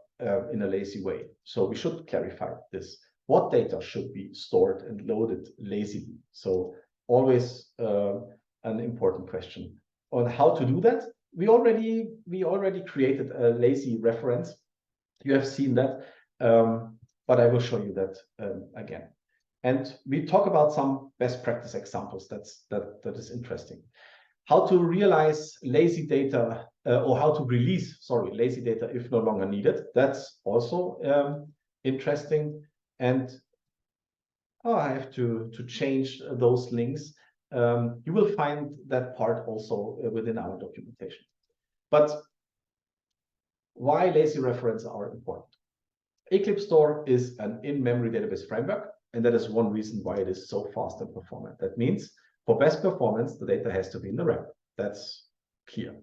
in a lazy way? So we should clarify this. What data should be stored and loaded lazily? So always an important question. On how to do that, we already created a lazy reference. You have seen that, but I will show you that again. And we talk about some best practice examples. That is interesting. How to realize lazy data or how to release, sorry, lazy data if no longer needed. That's also interesting. And I have to change those links. You will find that part also within our documentation. But why lazy reference are important? EclipseStore is an in-memory database framework, and that is one reason why it is so fast and performant. That means for best performance, the data has to be in the RAM. That's clear.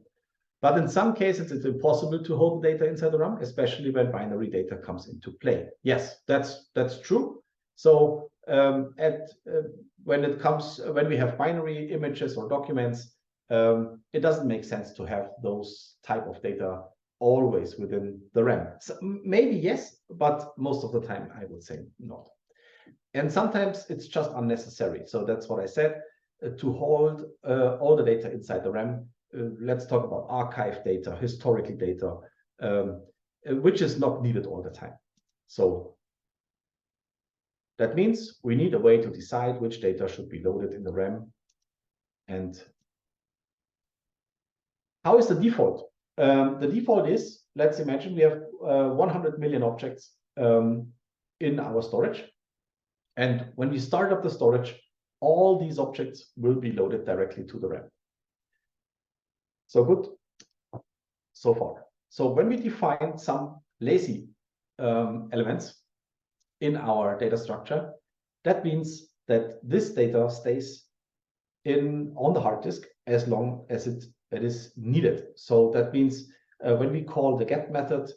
But in some cases, it's impossible to hold the data inside the RAM, especially when binary data comes into play. Yes, that's true. So when we have binary images or documents, it doesn't make sense to have those type of data always within the RAM. So maybe yes, but most of the time I would say not. And sometimes it's just unnecessary. So that's what I said, to hold all the data inside the RAM. Let's talk about archive data, historical data, which is not needed all the time. So that means we need a way to decide which data should be loaded in the RAM. And how is the default? The default is, let's imagine we have 100 million objects in our storage. And when we start up the storage, all these objects will be loaded directly to the RAM. So good so far. So when we define some lazy elements in our data structure, that means that this data stays on the hard disk as long as it is needed. So that means when we call the get method,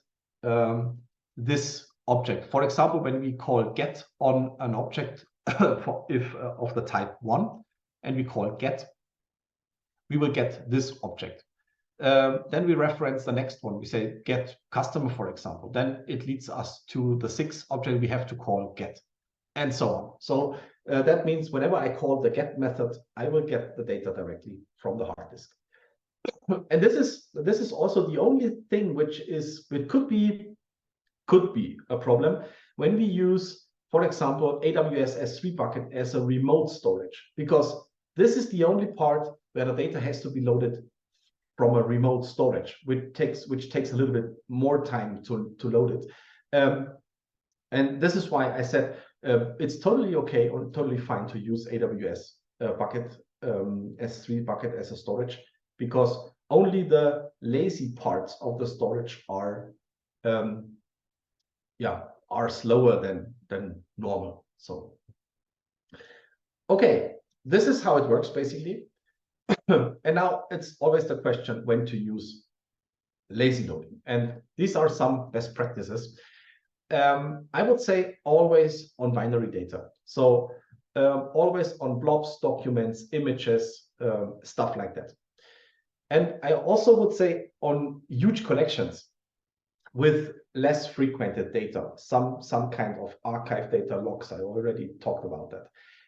this object, for example, when we call get on an object of the type 1, and we call get, we will get this object. Then we reference the next one. We say get customer, for example. Then it leads us to the 6th object we have to call get, and so on. So that means whenever I call the get method, I will get the data directly from the hard disk. And this is also the only thing which could be a problem when we use, for example, AWS S3 bucket as a remote storage, because this is the only part where the data has to be loaded from a remote storage, which takes a little bit more time to load it. And this is why I said it's totally okay or totally fine to use AWS bucket, S3 bucket as a storage, because only the lazy parts of the storage are slower than normal. So okay, this is how it works basically. And now it's always the question when to use lazy loading. And these are some best practices. I would say always on binary data. So always on blobs, documents, images, stuff like that. And I also would say on huge collections with less frequented data, some kind of archive data logs. I already talked about that.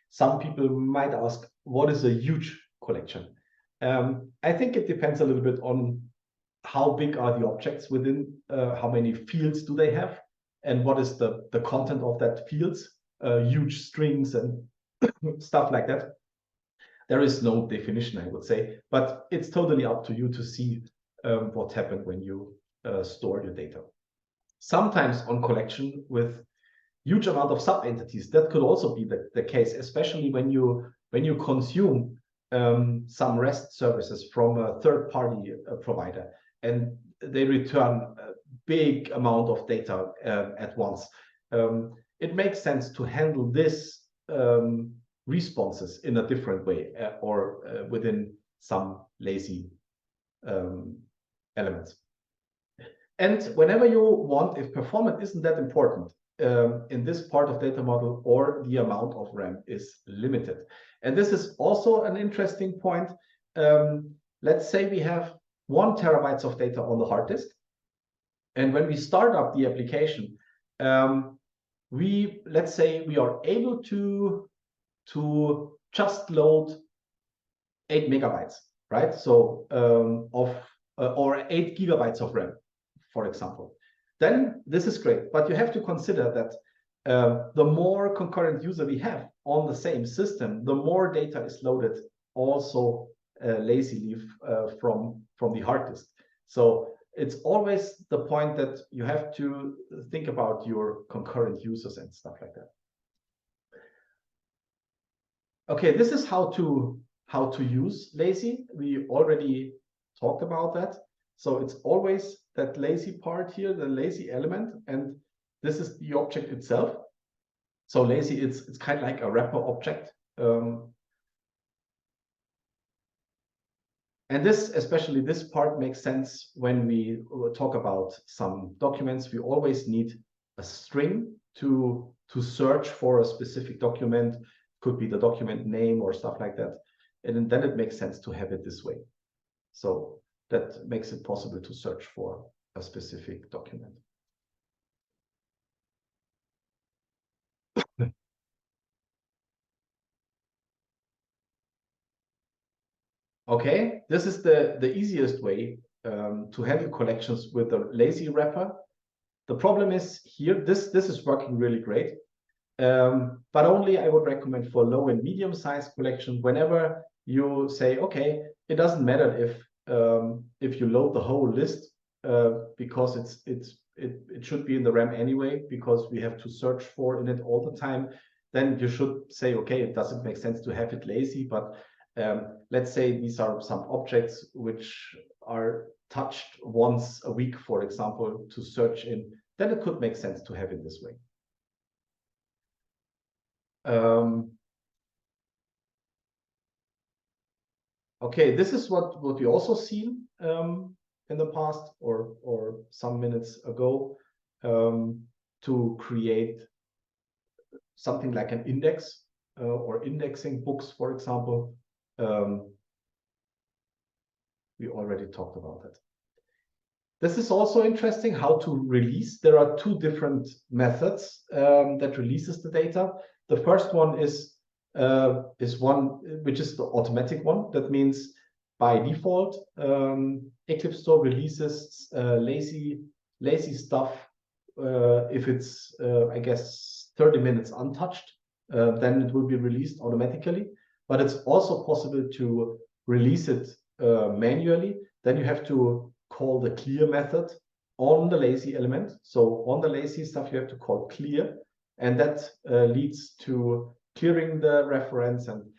Some people might ask, what is a huge collection? I think it depends a little bit on how big are the objects within, how many fields do they have, and what is the content of that fields, huge strings and stuff like that. There is no definition, I would say, but it's totally up to you to see what happened when you store your data. Sometimes on collection with huge amount of sub-entities, that could also be the case, especially when you consume some REST services from a third-party provider, and they return a big amount of data at once. It makes sense to handle this responses in a different way or within some lazy elements. And whenever you want, if performance isn't that important in this part of data model, or the amount of RAM is limited. And this is also an interesting point. Let's say we have 1 terabyte of data on the hard disk. And when we start up the application, let's say we are able to just load 8 megabytes, right? So or 8 gigabytes of RAM, for example. Then this is great, but you have to consider that the more concurrent user we have on the same system, the more data is loaded also lazily from the hard disk. So it's always the point that you have to think about your concurrent users and stuff like that. Okay, this is how to use lazy. We already talked about that. So it's always that lazy part here, the lazy element, and this is the object itself. So lazy, it's kind of like a wrapper object. And this, especially this part, makes sense when we talk about some documents. We always need a string to search for a specific document. Could be the document name or stuff like that. And then it makes sense to have it this way. So that makes it possible to search for a specific document. Okay, this is the easiest way to handle collections with a lazy wrapper. The problem is here, this is working really great, but only I would recommend for low and medium sized collection. Whenever you say, okay, it doesn't matter if you load the whole list because it should be in the RAM anyway, because we have to search for in it all the time. Then you should say, okay, it doesn't make sense to have it lazy, but let's say these are some objects which are touched once a week, for example, to search in, then it could make sense to have it this way. Okay, this is what we also seen in the past or some minutes ago, to create something like an index or indexing books, for example. We already talked about that. This is also interesting, how to release. There are two different methods that releases the data. The first one is one which is the automatic one. That means by default, EclipseStore releases lazy stuff if it's I guess 30 minutes untouched. Then it will be released automatically. But it's also possible to release it manually. Then you have to call the clear method on the lazy element. So on the lazy stuff, you have to call clear, and that leads to clearing the reference. And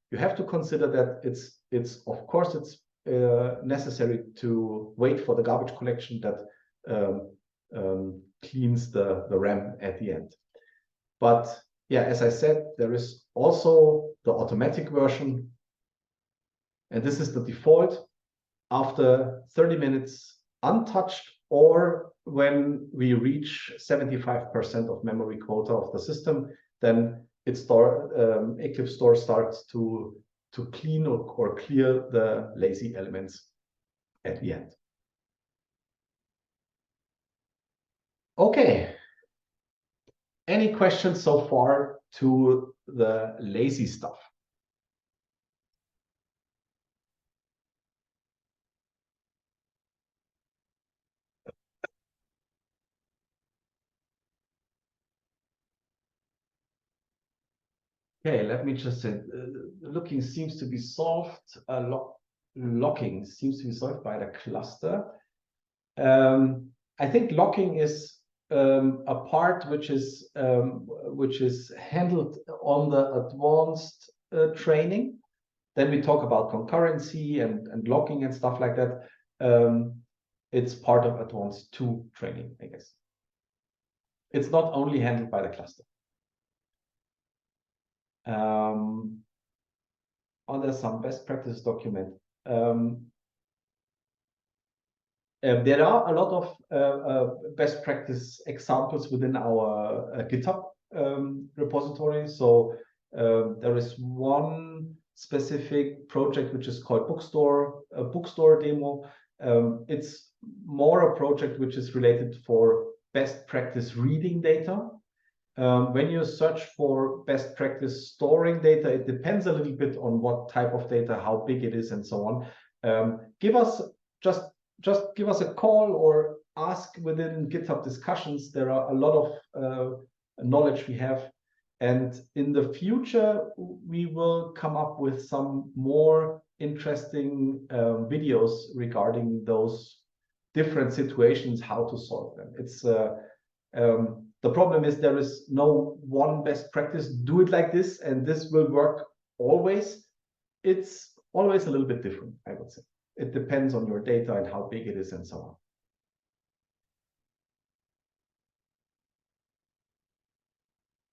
you have to consider that it's of course it's necessary to wait for the garbage collection that cleans the RAM at the end. But yeah, as I said, there is also the automatic version, and this is the default. After 30 minutes untouched, or when we reach 75% of memory quota of the system, then EclipseStore starts to clean or clear the lazy elements at the end. Okay. Any questions so far to the lazy stuff? Okay, let me just say, looking seems to be solved. Locking seems to be solved by the cluster. I think locking is a part which is handled on the advanced training. Then we talk about concurrency and locking and stuff like that. It's part of advanced 2 training, I guess. It's not only handled by the cluster. There's some best practice document. There are a lot of best practice examples within our GitHub repository. So there is one specific project which is called Bookstore, a bookstore demo. It's more a project which is related for best practice reading data. When you search for best practice storing data, it depends a little bit on what type of data, how big it is, and so on. Give us just give us a call or ask within GitHub discussions. There are a lot of knowledge we have. And in the future, we will come up with some more interesting videos regarding those different situations, how to solve them. It's the problem is there is no one best practice. Do it like this, and this will work always. It's always a little bit different, I would say. It depends on your data and how big it is and so on.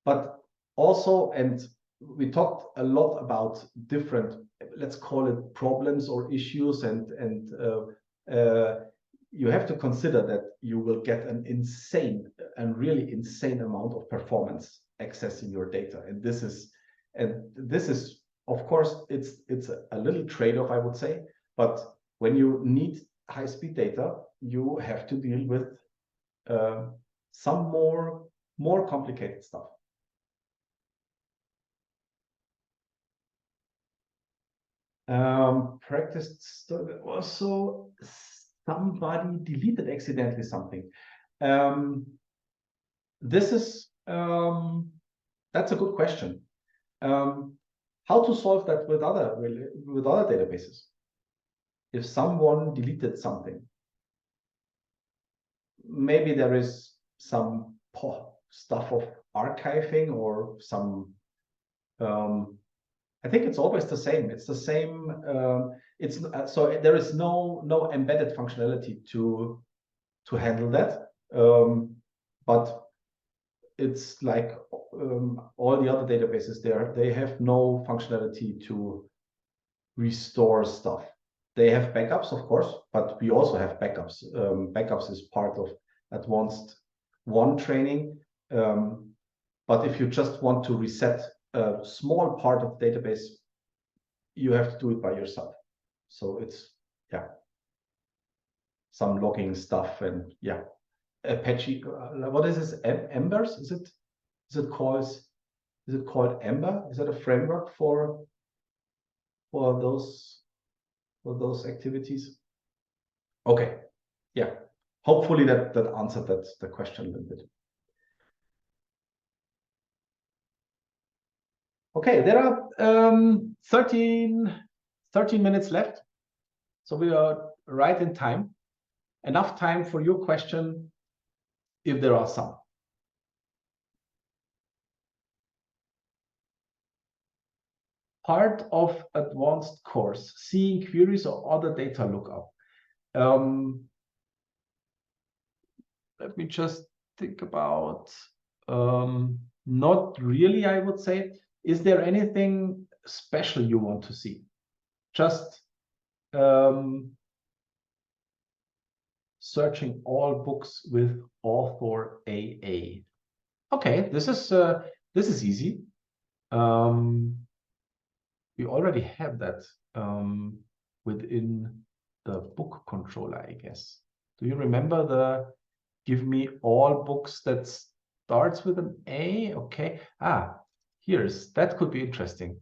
But also, and we talked a lot about different, let's call it problems or issues, and you have to consider that you will get an insane and really insane amount of performance accessing your data. And this is, of course, it's a little trade-off, I would say. But when you need high-speed data, you have to deal with some more complicated stuff. Practiced also somebody deleted accidentally something. This is that's a good question. How to solve that with other databases? If someone deleted something, maybe there is some stuff of archiving or some. I think it's always the same. It's the same. It's so there is no embedded functionality to handle that. But it's like all the other databases they have no functionality to restore stuff. They have backups, of course, but we also have backups. Backups is part of advanced one training. But if you just want to reset a small part of the database, you have to do it by yourself. So it's some logging stuff and Apache. What is this? Embers? Is it called Ember? Is that a framework for those activities? Okay, yeah. Hopefully that answered the question a little bit. Okay, there are 13 minutes left, so we are right in time. Enough time for your question, if there are some. Part of advanced course, seeing queries or other data lookup. Let me just think about, not really, I would say. Is there anything special you want to see? Just searching all books with author AA. Okay, this is easy. We already have that within the book controller, I guess. Do you remember the give me all books that starts with an A? Okay. That could be interesting.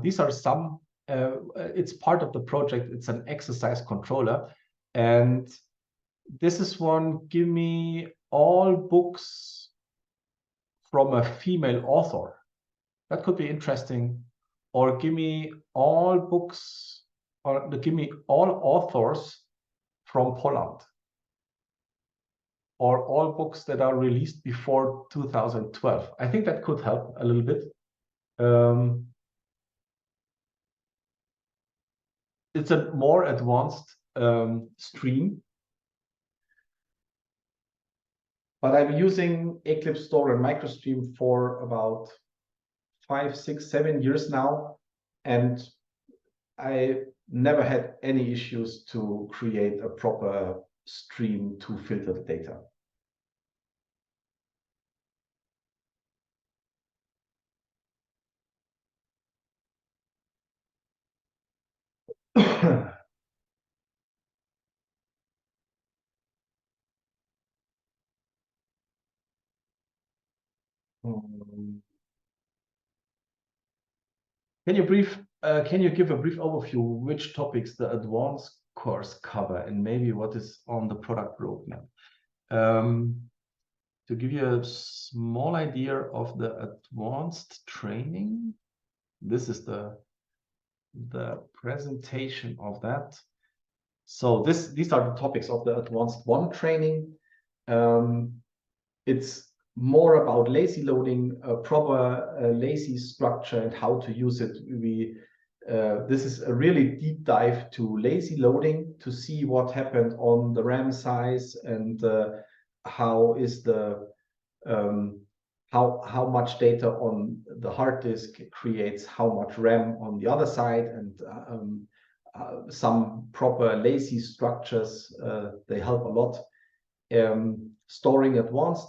These are some, it's part of the project. It's an exercise controller. And this is one, give me all books from a female author. That could be interesting. Or give me all books, or give me all authors from Poland. Or all books that are released before 2012. I think that could help a little bit. It's a more advanced stream. But I'm using EclipseStore and MicroStream for about 5, 6, 7 years now. And I never had any issues to create a proper stream to filter the data. Can you give a brief overview which topics the advanced course cover and maybe what is on the product roadmap? to give you a small idea of the advanced training, this is the presentation of that. So these are the topics of the advanced 1 training. It's more about lazy loading, proper lazy structure and how to use it. This is a really deep dive to lazy loading to see what happened on the RAM size and how is the how much data on the hard disk creates how much RAM on the other side, and some proper lazy structures, they help a lot. Storing advanced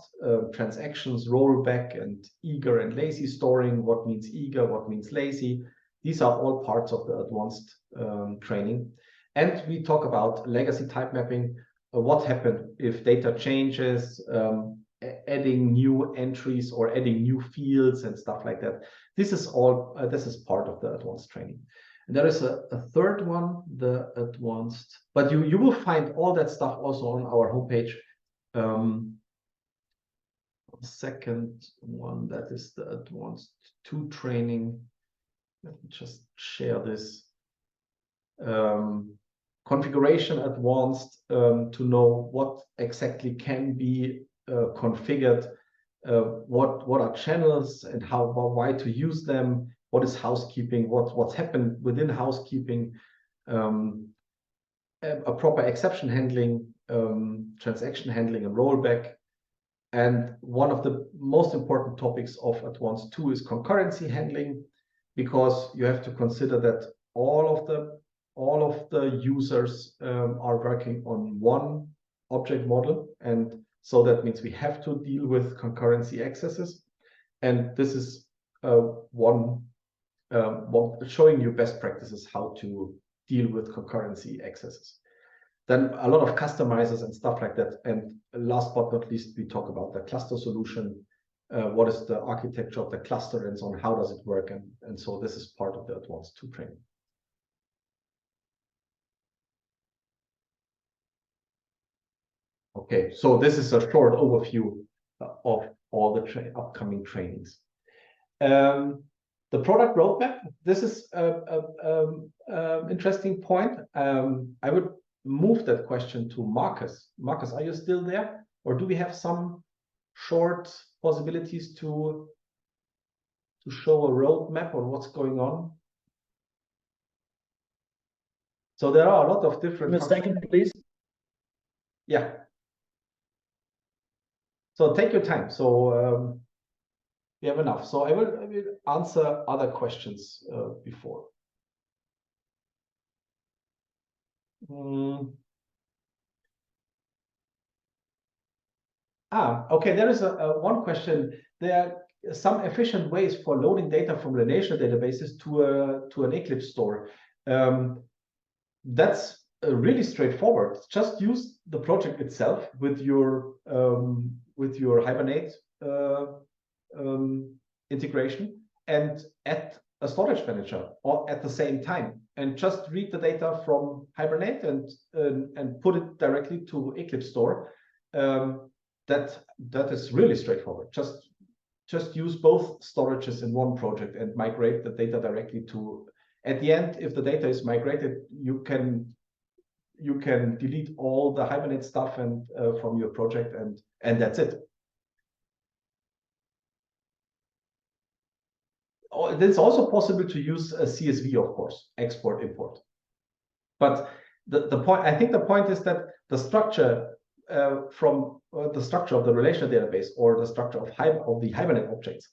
transactions, rollback, and eager and lazy storing. What means eager, what means lazy. These are all parts of the advanced training. And we talk about legacy type mapping, what happened if data changes, adding new entries or adding new fields and stuff like that. This is all, this is part of the advanced training. And there is a third one, the advanced, but you will find all that stuff also on our homepage. Second one, that is the advanced 2 training. Let me just share this. Configuration advanced, to know what exactly can be configured, what are channels and why to use them, what is housekeeping, what's happened within housekeeping, a proper exception handling, transaction handling and rollback. And one of the most important topics of advanced 2 is concurrency handling, because you have to consider that all of the users are working on one object model, and so that means we have to deal with concurrency accesses. And this is one showing you best practices how to deal with concurrency accesses. Then a lot of customizers and stuff like that. And last but not least, we talk about the cluster solution. What is the architecture of the cluster and so on? How does it work? And so this is part of the advanced 2 training. Okay, so this is a short overview of all the upcoming trainings. The product roadmap, this is an interesting point. I would move that question to Marcus. Marcus, are you still there? Or do we have some short possibilities to show a roadmap on what's going on? So there are a lot of different... A second, please. Yeah. So take your time. So we have enough. So I will answer other questions before. Okay, there is one question. There are some efficient ways for loading data from relational databases to an Eclipse store. That's really straightforward. Just use the project itself with your Hibernate integration and add a storage manager or at the same time, and just read the data from Hibernate and put it directly to EclipseStore. That is really straightforward. Just use both storages in one project and migrate the data directly to. At the end, if the data is migrated, you can delete all the Hibernate stuff and from your project, and that's it. It's also possible to use a CSV, of course, export import. But the point, I think the point is that the structure from the structure of the relational database or the structure of the Hibernate objects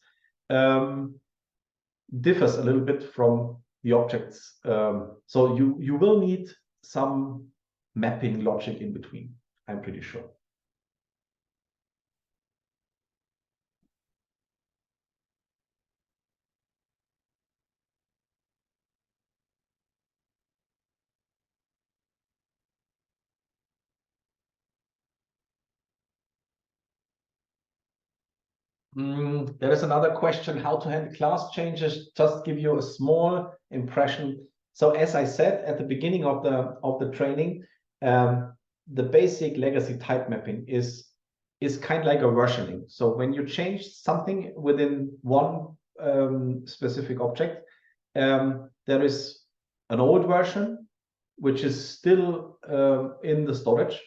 differs a little bit from the objects. So you will need some mapping logic in between, I'm pretty sure. There is another question, how to handle class changes. Just give you a small impression. So as I said at the beginning of the training, the basic legacy type mapping is is kind of like a versioning. So when you change something within one specific object, there is an old version, which is still in the storage,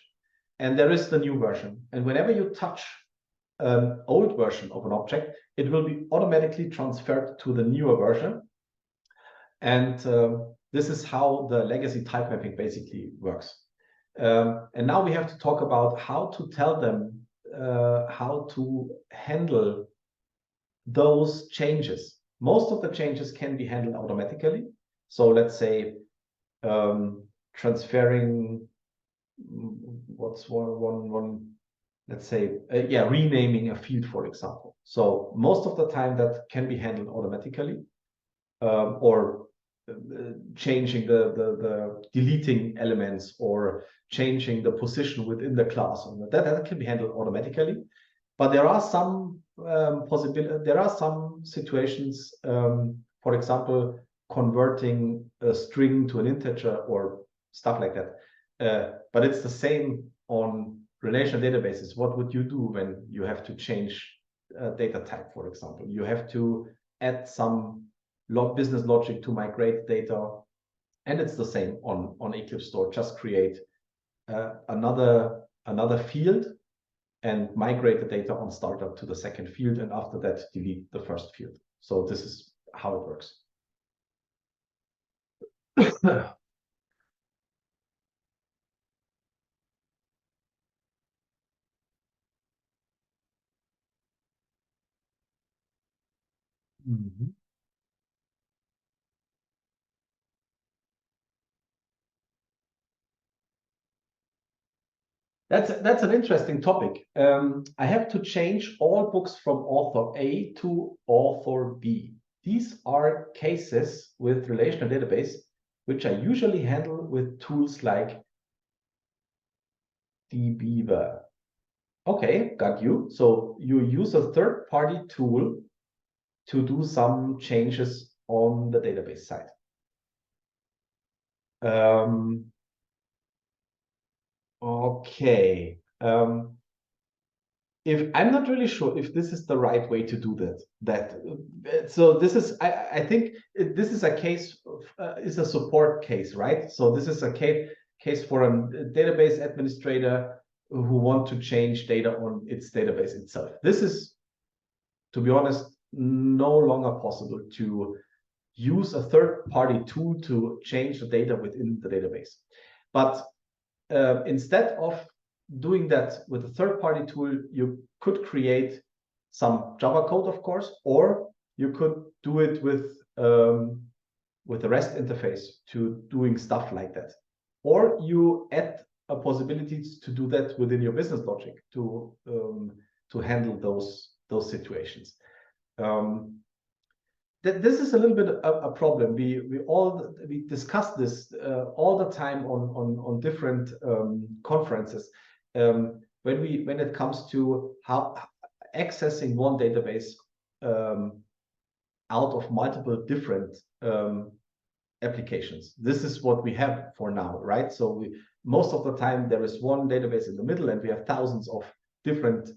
and there is the new version. And whenever you touch an old version of an object, it will be automatically transferred to the newer version. And this is how the legacy type mapping basically works. And now we have to talk about how to tell them how to handle those changes. Most of the changes can be handled automatically. So let's say transferring, what's one let's say, renaming a field, for example. So most of the time that can be handled automatically, or changing the deleting elements or changing the position within the class. That can be handled automatically. But there are some there are some situations, for example, converting a string to an integer or stuff like that. But it's the same on relational databases. What would you do when you have to change data type, for example? You have to add some business logic to migrate data, and it's the same on EclipseStore. Just create another field and migrate the data on startup to the second field, and after that delete the first field. So this is how it works. Mm-hmm. That's an interesting topic. I have to change all books from author A to author B. These are cases with relational database, which I usually handle with tools like dbeaver. Okay, got you. So you use a third-party tool to do some changes on the database side. Okay. If I'm not really sure if this is the right way to do that. So this is, I think this is a case, is a support case, right? So this is a case for a database administrator who want to change data on its database itself. This is, to be honest, no longer possible to use a third-party tool to change the data within the database. But instead of doing that with a third-party tool, you could create some Java code, of course, or you could do it with a REST interface to doing stuff like that. Or you add a possibility to do that within your business logic to handle those situations. This is a little bit a problem. We discuss this all the time on different conferences when it comes to how accessing one database out of multiple different applications. This is what we have for now, right? So most of the time there is one database in the middle, and we have thousands of different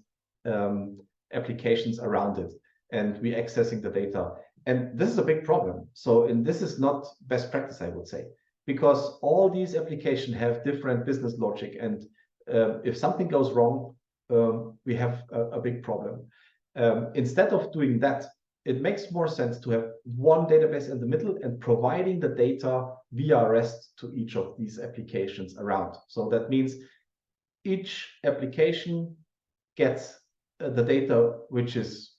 applications around it, and we're accessing the data. And this is a big problem. So, and this is not best practice, I would say, because all these applications have different business logic, and if something goes wrong, we have a big problem. Instead of doing that, it makes more sense to have one database in the middle and providing the data via REST to each of these applications around. So that means each application gets the data which is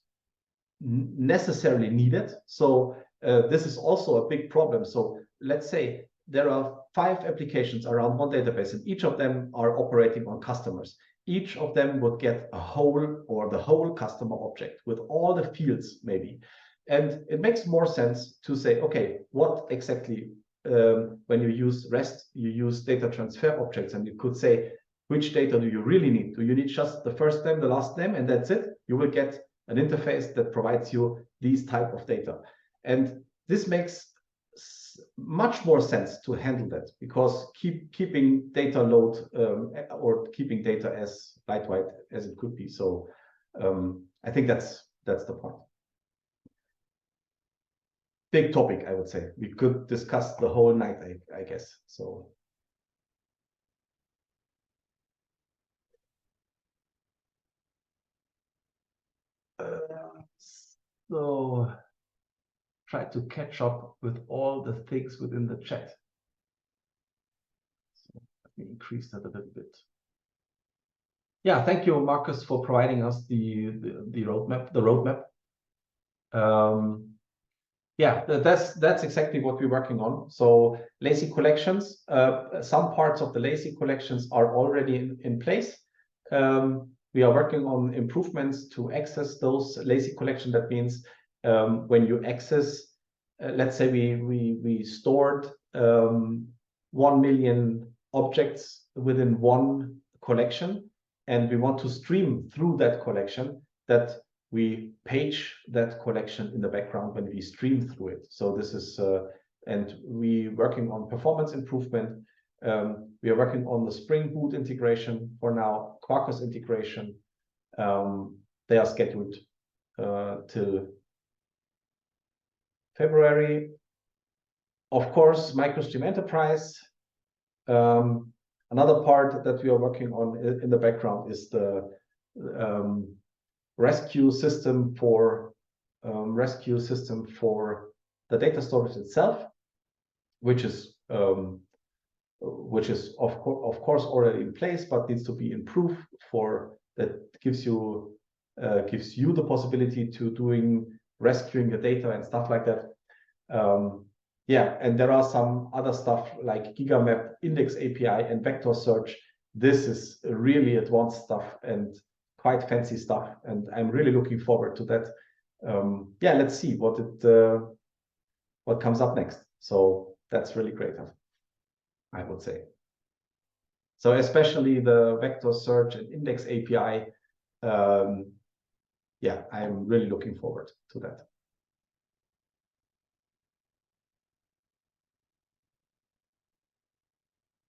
necessarily needed. So this is also a big problem. So let's say there are 5 applications around one database, and each of them are operating on customers. Each of them would get a whole or the whole customer object with all the fields maybe. And it makes more sense to say, okay, what exactly, when you use REST, you use data transfer objects, and you could say, which data do you really need? Do you need just the first name, the last name, and that's it? You will get an interface that provides you these type of data. And this makes makes much more sense to handle that, because keeping data load or keeping data as lightweight as it could be. So I think that's the point. Big topic, I would say. We could discuss the whole night, I guess. So try to catch up with all the things within the chat. So let me increase that a little bit. Yeah, thank you, Marcus, for providing us the roadmap. Yeah, that's exactly what we're working on. So lazy collections, some parts of the lazy collections are already in place. We are working on improvements to access those lazy collection. That means when you access, let's say we stored 1 million objects within one collection, and we want to stream through that collection, that we page that collection in the background when we stream through it. So this is, and we working on performance improvement. We are working on the Spring Boot integration for now, Quarkus integration. They are scheduled till February. Of course, MicroStream Enterprise. Another part that we are working on in the background is the rescue system for the data storage itself, which is of course already in place, but needs to be improved. For that gives you the possibility to doing rescuing the data and stuff like that. Yeah, and there are some other stuff like GigaMap, Index API, and vector search. This is really advanced stuff and quite fancy stuff, and I'm really looking forward to that. Yeah, let's see what comes up next. So that's really great, I would say. So especially the vector search and index API, yeah, I'm really looking forward to that.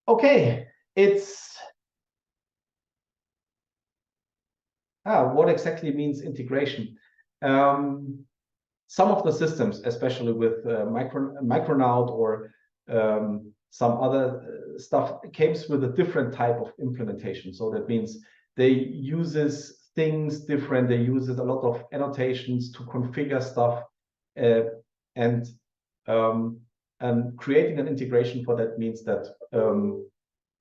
Okay, it's what exactly means integration? Some of the systems, especially with Micronaut or some other stuff, comes with a different type of implementation. So that means they uses things different. They uses a lot of annotations to configure stuff, and creating an integration for that means that,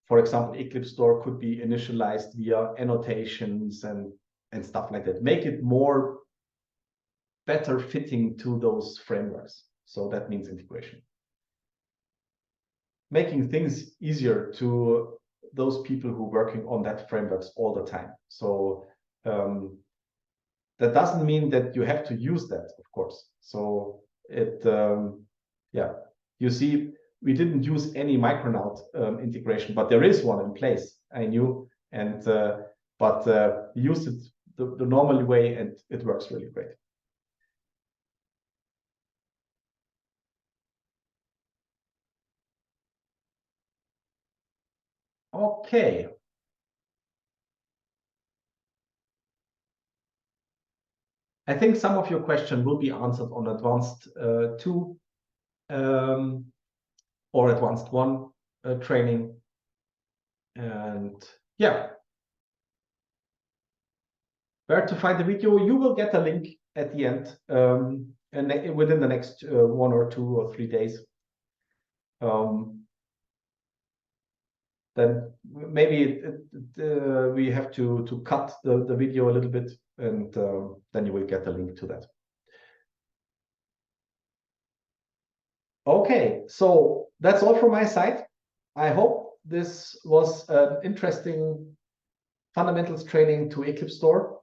for example, EclipseStore could be initialized via annotations and stuff like that. Make it more better fitting to those frameworks. So that means integration. Making things easier to those people who are working on that frameworks all the time. So that doesn't mean that you have to use that, of course. So it, yeah, you see, we didn't use any Micronaut integration, but there is one in place, I knew, and but we used it the normal way, and it works really great. Okay. I think some of your questions will be answered on Advanced 2 or Advanced 1 training. And yeah, where to find the video? You will get a link at the end, and within the next 1 or 2 or 3 days. Then maybe we have to cut the video a little bit, and then you will get a link to that. Okay, so that's all from my side. I hope this was an interesting fundamentals training to EclipseStore.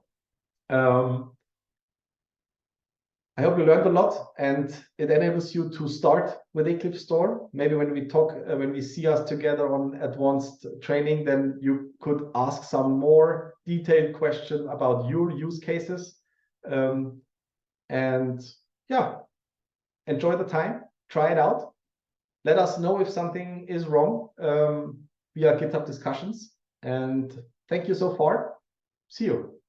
I hope you learned a lot, and it enables you to start with EclipseStore. Maybe when we talk, when we see us together on advanced training, then you could ask some more detailed questions about your use cases. And yeah, enjoy the time, try it out, let us know if something is wrong via GitHub discussions. And thank you so far. See you.